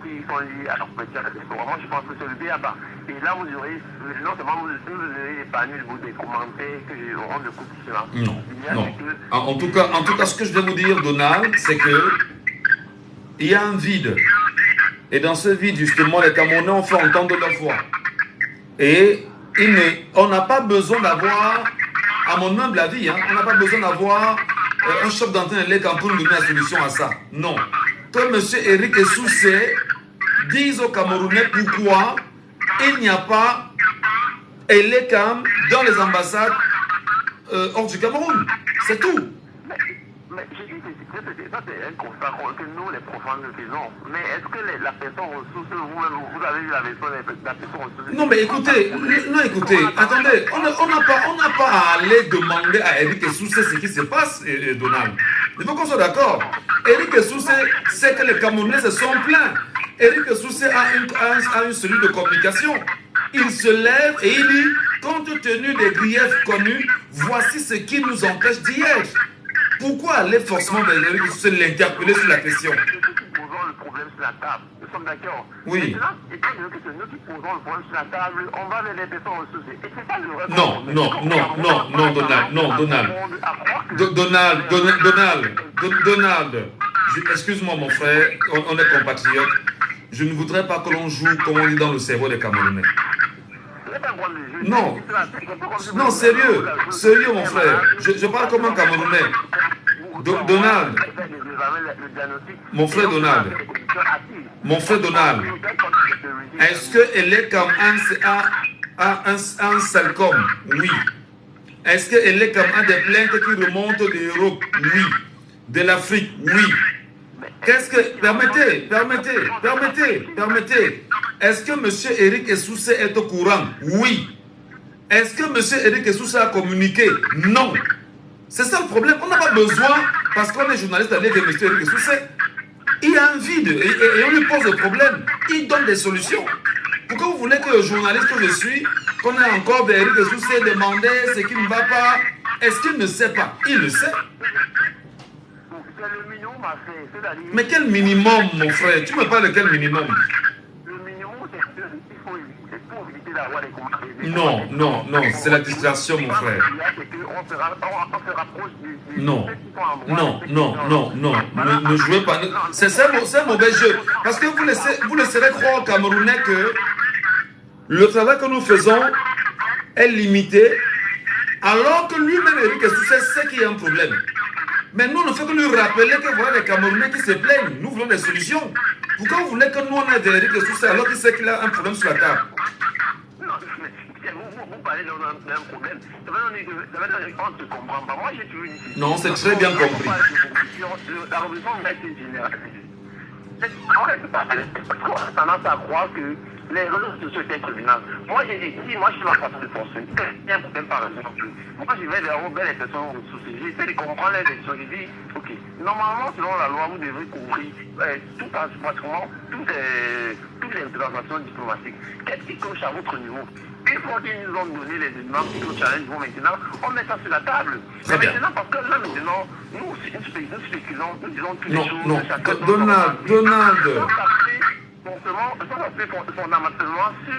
F: qui sont liées à leur métier de restaurant. Moi, je pense que c'est le BABA. Et là, vous aurez, non seulement vous aurez épargné des commentaires que je rends de coup sur cela.
D: Non. En tout cas, ce que je vais vous dire, Donald, c'est que il y a un vide. Et dans ce vide, justement, les Camerounais ont fait entendre leur voix. Et on n'a pas besoin d'avoir, à mon humble avis, on n'a pas besoin d'avoir un chef d'antenne de l'ECAM pour nous donner la solution à ça. Non. Que M. Eric Essoussé dise aux Camerounais pourquoi il n'y a pas l'ECAM dans les ambassades hors du Cameroun. C'est tout.
F: Mais j'ai dit que ça c'est un constat que nous les profanes nous faisons. Mais est-ce que la personne ressource, vous avez vu la personne ressource?
D: Non mais écoutez, attendez, on n'a pas à aller demander à Eric Essoussé ce qui se passe, Donald. Il faut qu'on soit d'accord. Eric Essoussé sait que les Camerounais se sont plaints. Eric Essoussé a une cellule de communication. Il se lève et il dit, compte tenu des griefs connus, voici ce qui nous empêche d'y être. Pourquoi aller forcément se l'interpeller sur la question?
F: Nous posons le problème sur la table. Nous sommes d'accord.
D: Oui.
F: Maintenant, étant donné que c'est nous qui posons le problème sur la table, on va vers les personnes ressources. Et c'est ça le vrai
D: problème. Donald. Excuse-moi mon frère, on est compatriotes. Je ne voudrais pas que l'on joue, comme on dit, dans le cerveau des Camerounais. Non, sérieux mon frère. Je parle comme un Camerounais. Donald. Mon frère Donald. Est-ce qu'elle est comme un Salcom? Oui. Est-ce qu'elle est comme un des plaintes qui remontent de l'Europe? Oui. De l'Afrique? Oui. Qu'est-ce que... Permettez. Est-ce que M. Eric Essoussé est au courant? Oui. Est-ce que M. Eric Essoussé a communiqué? Non. C'est ça le problème. On n'a pas besoin, parce qu'on est journaliste, d'aller vers M. Eric Essoussé. Il y a un vide et on lui pose le problème. Il donne des solutions. Pourquoi vous voulez que le journaliste que je suis, qu'on ait encore vers Eric Essoussé, demander ce qui ne va pas? Est-ce qu'il ne sait pas? Il le sait. Mais quel minimum, mon frère? Tu me parles de quel minimum?
F: Le minimum, c'est pour éviter d'avoir des conflits.
D: Non, c'est la distraction, mon frère. Non, ne jouez pas. C'est un mauvais jeu. Parce que vous laisserez croire aux Camerounais que le travail que nous faisons est limité, alors que lui-même, Eric Essoussé, sait qu'il y a un problème. Mais nous, on ne fait que lui rappeler que voilà les Camerounais qui se plaignent. Nous voulons des solutions. Pourquoi vous voulez que nous, on ait des Eric Essoussé alors qu'il sait qu'il a un problème sur la table?
F: Vous parlez d'un problème. On ne se comprend pas. Moi, j'ai toujours dit.
D: Non, c'est très bien compris.
F: La révolution a été généralisée. On a tendance à croire que les réseaux sociaux étaient criminels. Moi, j'ai dit, si moi je suis la façon de penser, il y a un problème par exemple. Moi, je vais vers les personnes ressources. J'essaie de comprendre les questions. Je dis, ok, normalement, selon la loi, vous devez couvrir tout pratiquement toutes les interventions diplomatiques. Qu'est-ce qui cloche à votre niveau? Une fois qu'ils nous ont donné les éléments qui nous challenge, maintenant, on met ça sur la table.
D: Très bien.
F: Maintenant, parce que là, maintenant, nous spéculons, nous disons toutes les choses.
D: Non, Donald.
F: Fondamentalement, si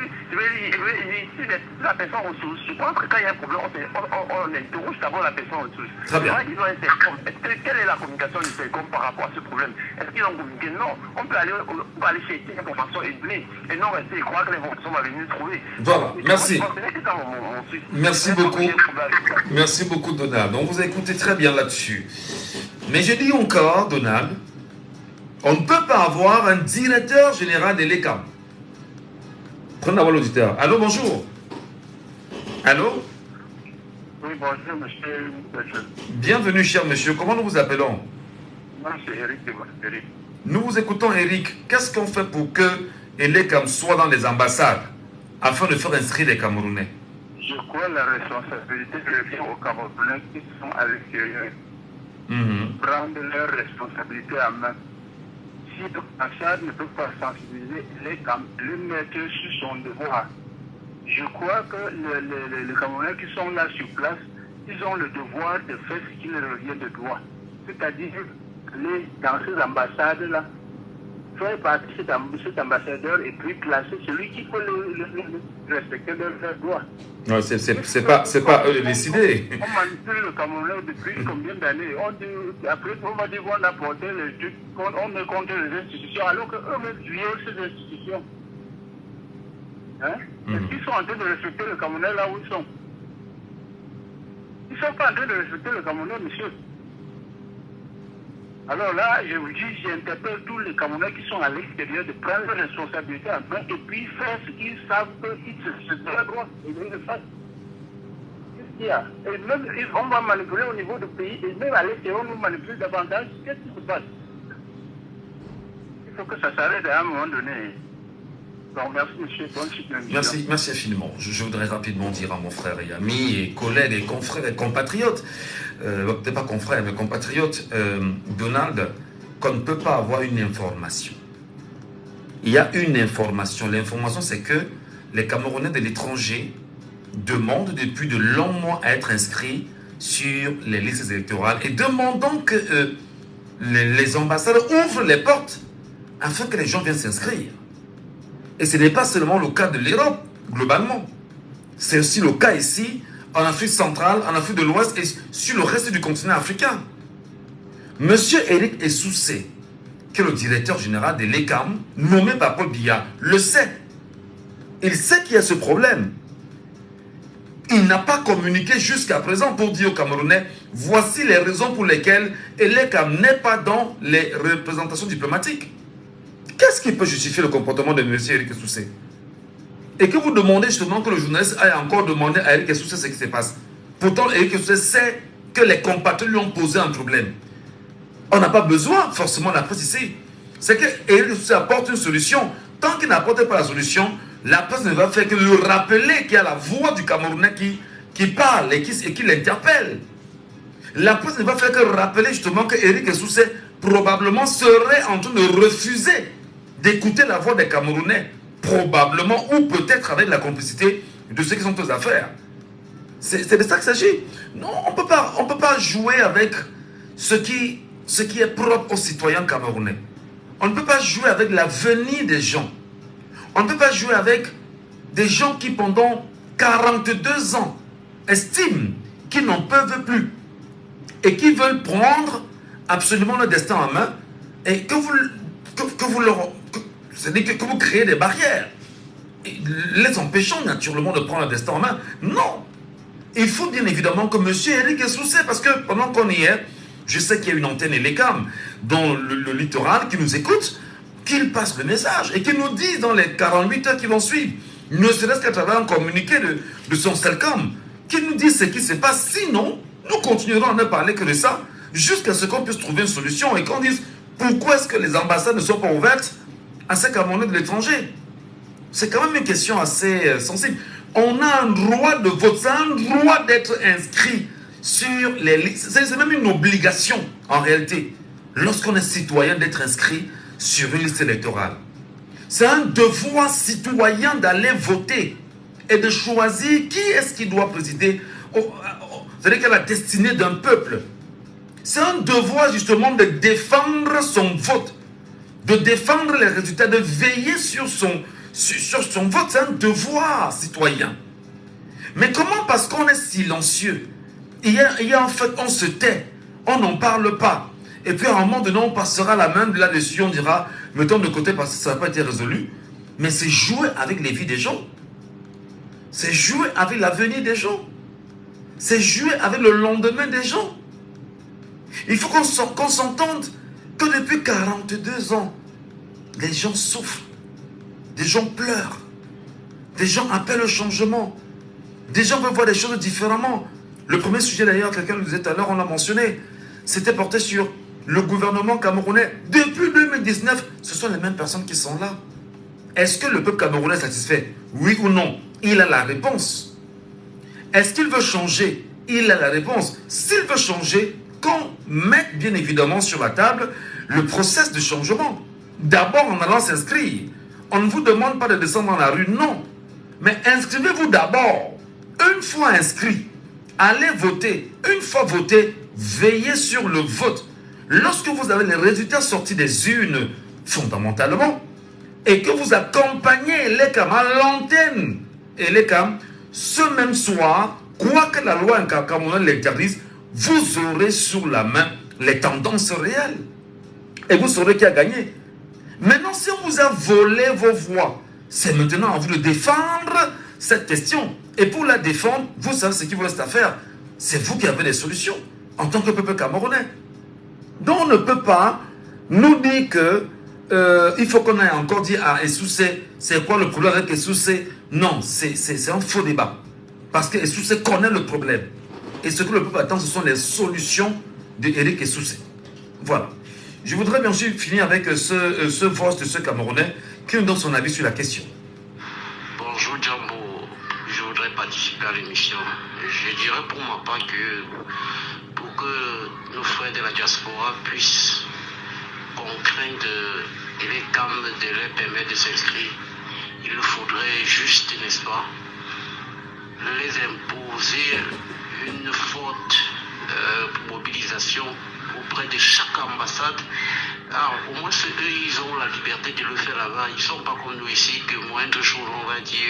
F: la personne ressource, je pense que quand il y a un problème, on interroge d'abord la personne ressource.
D: Très bien.
F: Quelle est la communication du SECOM par rapport à ce problème? Est-ce qu'ils ont communiqué? Non. On peut aller chercher l'information et donner, et non rester et croire que l'information va venir trouver.
D: Voilà, merci. Merci beaucoup, Donald. On vous a écouté très bien là-dessus. Mais je dis encore, Donald, on ne peut pas avoir un directeur général de l'ECAM. Prenez d'abord l'auditeur. Allô, bonjour. Allô?
F: Oui, bonjour, monsieur.
D: Bienvenue, cher monsieur. Comment nous vous appelons?
F: Moi, c'est Eric de Marguerite.
D: Nous vous écoutons, Eric. Qu'est-ce qu'on fait pour que l'ECAM soit dans les ambassades afin de faire inscrire les Camerounais?
F: Je crois que la responsabilité revient aux Camerounais qui sont à l'extérieur. Prendre leurs responsabilités en main. Si l'ambassade ne peut pas sensibiliser le mettre sur son devoir, je crois que les Camerounais qui sont là sur place, ils ont le devoir de faire ce qui leur revient de droit. C'est-à-dire aller dans ces ambassades-là, faire partie de cet ambassadeur et puis classer celui qui peut respecter leurs droits.
D: Non, c'est pas eux de décider.
F: On manipule le Camerounais depuis combien d'années? Après, on va dire qu'on a porté les trucs, on est contre les institutions, alors qu'eux-mêmes violent ces institutions. Hein? Est-ce qu'ils sont en train de respecter le Camerounais là où ils sont? Ils ne sont pas en train de respecter le Camerounais, monsieur. Alors là, je vous dis, j'interpelle tous les Camerounais qui sont à l'extérieur de prendre leurs responsabilités en main et puis faire ce qu'ils savent qu'ils se doivent droit et ils le fassent. Qu'est-ce qu'il y a? Et même, on va manipuler au niveau du pays et même à l'extérieur, on nous manipule davantage. Qu'est-ce qui se passe? Il faut que ça s'arrête à un moment donné. Donc, merci, monsieur.
D: Merci infiniment. Je voudrais rapidement dire à mon frère et ami et collègue et confrère et compatriote, peut-être pas confrère, mais compatriote, Donald, qu'on ne peut pas avoir une information. Il y a une information. L'information, c'est que les Camerounais de l'étranger demandent depuis de longs mois à être inscrits sur les listes électorales et demandons que les ambassades ouvrent les portes afin que les gens viennent s'inscrire. Et ce n'est pas seulement le cas de l'Europe, globalement. C'est aussi le cas ici, en Afrique centrale, en Afrique de l'Ouest et sur le reste du continent africain. Monsieur Eric Essoussé, qui est le directeur général de l'ECAM, nommé par Paul Biya, le sait. Il sait qu'il y a ce problème. Il n'a pas communiqué jusqu'à présent pour dire aux Camerounais, voici les raisons pour lesquelles l'ECAM n'est pas dans les représentations diplomatiques. Qu'est-ce qui peut justifier le comportement de M. Eric Essoussé? Et que vous demandez justement que le journaliste aille encore demander à Eric Essoussé ce qui se passe. Pourtant, Eric Essoussé sait que les compatriotes lui ont posé un problème. On n'a pas besoin forcément de la presse ici. C'est que Éric Essoussé apporte une solution. Tant qu'il n'apporte pas la solution, la presse ne va faire que lui rappeler qu'il y a la voix du Camerounais qui parle et qui l'interpelle. La presse ne va faire que rappeler justement que Éric Essoussé probablement serait en train de refuser d'écouter la voix des Camerounais, probablement, ou peut-être avec la complicité de ceux qui sont aux affaires. C'est de ça qu'il s'agit. Non, on ne peut pas jouer avec ce qui est propre aux citoyens camerounais. On ne peut pas jouer avec l'avenir des gens. On ne peut pas jouer avec des gens qui pendant 42 ans estiment qu'ils n'en peuvent plus et qui veulent prendre absolument le destin en main et que vous créez des barrières, les empêchant naturellement de prendre le destin en main. Non. Il faut bien évidemment que M. Éric Essoussé, parce que pendant qu'on y est, je sais qu'il y a une antenne Elecam dans le littoral qui nous écoute, qu'il passe le message et qu'il nous dise dans les 48 heures qui vont suivre, ne serait-ce qu'à travers un communiqué de son Celcom, qu'il nous dise ce qui se passe. Sinon, nous continuerons à ne parler que de ça jusqu'à ce qu'on puisse trouver une solution et qu'on dise pourquoi est-ce que les ambassades ne sont pas ouvertes à ces Camerounais de l'étranger. C'est quand même une question assez sensible. On a un droit de vote, c'est un droit d'être inscrit sur les listes. C'est même une obligation en réalité, lorsqu'on est citoyen, d'être inscrit sur une liste électorale. C'est un devoir citoyen d'aller voter et de choisir qui est-ce qui doit présider, c'est-à-dire qu'à la destinée d'un peuple. C'est un devoir justement de défendre son vote, de défendre les résultats, de veiller sur son vote. C'est un devoir citoyen. Mais comment? Parce qu'on est silencieux. Il y a en fait, on se tait, on n'en parle pas. Et puis à un moment donné, on passera la main là-dessus, on dira, mettons de côté parce que ça n'a pas été résolu. Mais c'est jouer avec les vies des gens. C'est jouer avec l'avenir des gens. C'est jouer avec le lendemain des gens. Il faut qu'on s'entende que depuis 42 ans, les gens souffrent. Des gens pleurent. Des gens appellent au changement. Des gens veulent voir des choses différemment. Le premier sujet d'ailleurs, quelqu'un nous disait tout à l'heure, on l'a mentionné, c'était porté sur le gouvernement camerounais. Depuis 2019, ce sont les mêmes personnes qui sont là. Est-ce que le peuple camerounais est satisfait? Oui ou non? Il a la réponse. Est-ce qu'il veut changer? Il a la réponse. S'il veut changer, qu'on mette bien évidemment sur la table le processus de changement. D'abord en allant s'inscrire. On ne vous demande pas de descendre dans la rue, non. Mais inscrivez-vous d'abord. Une fois inscrit, allez voter. Une fois voté, veillez sur le vote. Lorsque vous avez les résultats sortis des urnes, fondamentalement, et que vous accompagnez les CAM à l'antenne, et les CAM, ce même soir, quoi que la loi camerounaise l'interdise, vous aurez sur la main les tendances réelles. Et vous saurez qui a gagné. Maintenant, si on vous a volé vos voix, c'est maintenant à vous de défendre cette question. Et pour la défendre, vous savez ce qu'il vous reste à faire. C'est vous qui avez des solutions, en tant que peuple camerounais. Donc on ne peut pas nous dire que il faut qu'on aille encore dire à Essoussé, c'est quoi le problème avec Essoussé? Non, c'est un faux débat. Parce que Essoussé connaît le problème. Et ce que le peuple attend, ce sont les solutions d'Éric Essoussé. Voilà. Je voudrais bien sûr finir avec ce voice de ce Camerounais qui nous donne son avis sur la question.
K: Bonjour Djambo, je voudrais participer à l'émission. Je dirais pour ma part que pour que nos frères de la diaspora puissent contraindre les CAM de leur permettre de s'inscrire, il faudrait juste, n'est-ce pas, les imposer une forte mobilisation auprès de chaque ambassade. Alors, au moins, eux, ils ont la liberté de le faire là-bas. Ils ne sont pas comme nous ici, que moindre chose, on va dire,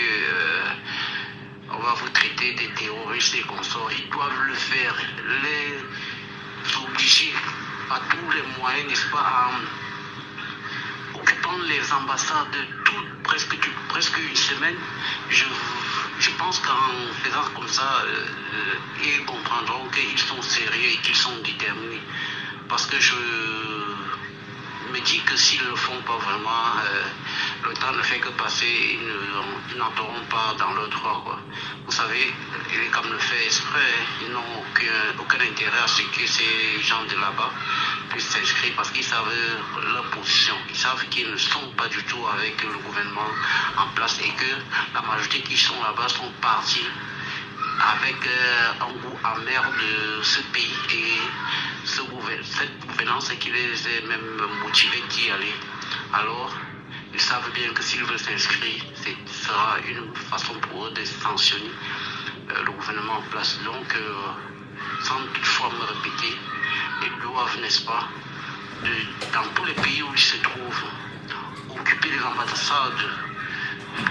K: on va vous traiter des terroristes et consorts. Ils doivent le faire, les obliger à tous les moyens, n'est-ce pas, en occupant les ambassades presque une semaine. Je pense qu'en faisant comme ça, ils comprendront qu'ils sont sérieux et qu'ils sont déterminés. Parce que je me dis que s'ils ne le font pas vraiment, le temps ne fait que passer, ils n'entreront pas dans leur droit, quoi. Vous savez, les CAM le fait exprès, ils n'ont aucun intérêt à ce que ces gens de là-bas puissent s'inscrire parce qu'ils savent leur position. Ils savent qu'ils ne sont pas du tout avec le gouvernement en place et que la majorité qui sont là-bas sont partis avec un goût amer de ce pays et cette gouvernance qui les a même motivés d'y aller. Alors, ils savent bien que s'ils veulent s'inscrire, ce sera une façon pour eux de sanctionner le gouvernement en place. Donc, sans toutefois me répéter, ils doivent, n'est-ce pas, dans tous les pays où ils se trouvent, occuper les ambassades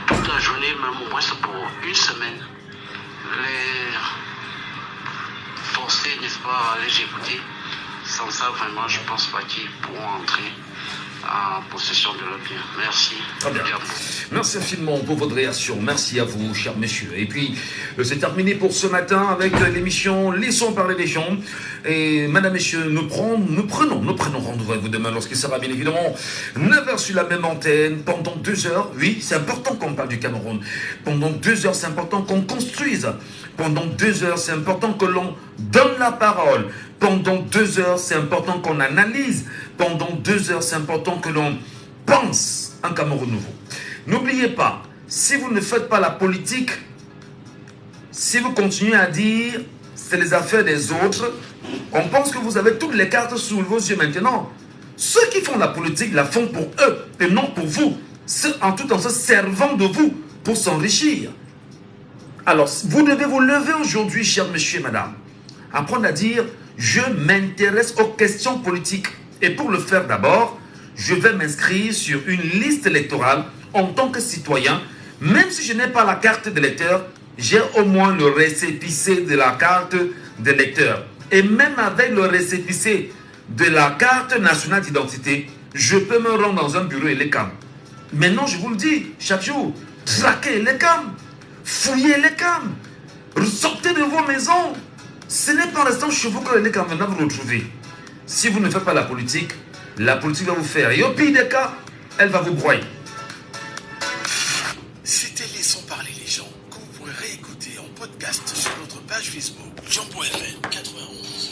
K: toute la journée, même au moins pour une semaine, les forcer, n'est-ce pas, à les écouter. Sans ça, vraiment, je ne pense pas qu'ils pourront entrer en possession de leur bien. Merci.
D: Très bien. Merci infiniment pour votre réaction. Merci à vous, chers messieurs. Et puis, c'est terminé pour ce matin avec l'émission Laissons parler des gens. Et mesdames, messieurs, nous prenons rendez-vous avec vous demain lorsqu'il sera bien évidemment 9h sur la même antenne. Pendant 2 heures, oui, c'est important qu'on parle du Cameroun. Pendant 2 heures, c'est important qu'on construise. Pendant 2 heures, c'est important que l'on donne la parole. Pendant 2 heures, c'est important qu'on analyse. Pendant 2 heures, c'est important que l'on pense un Cameroun nouveau. N'oubliez pas, si vous ne faites pas la politique, si vous continuez à dire c'est les affaires des autres, on pense que vous avez toutes les cartes sous vos yeux maintenant. Ceux qui font la politique la font pour eux et non pour vous, tout en se servant de vous pour s'enrichir. Alors, vous devez vous lever aujourd'hui, chers messieurs et madame, apprendre à dire je m'intéresse aux questions politiques. Et pour le faire d'abord, je vais m'inscrire sur une liste électorale en tant que citoyen. Même si je n'ai pas la carte d'électeur, j'ai au moins le récépissé de la carte d'électeur. Et même avec le récépissé de la carte nationale d'identité, je peux me rendre dans un bureau et les CAM. Maintenant, je vous le dis, chaque jour, traquez les CAM, fouillez les CAM, sortez de vos maisons. Ce n'est pas en restant chez vous que les CAM viendront vous retrouver. Si vous ne faites pas la politique va vous faire. Et au pire des cas, elle va vous broyer.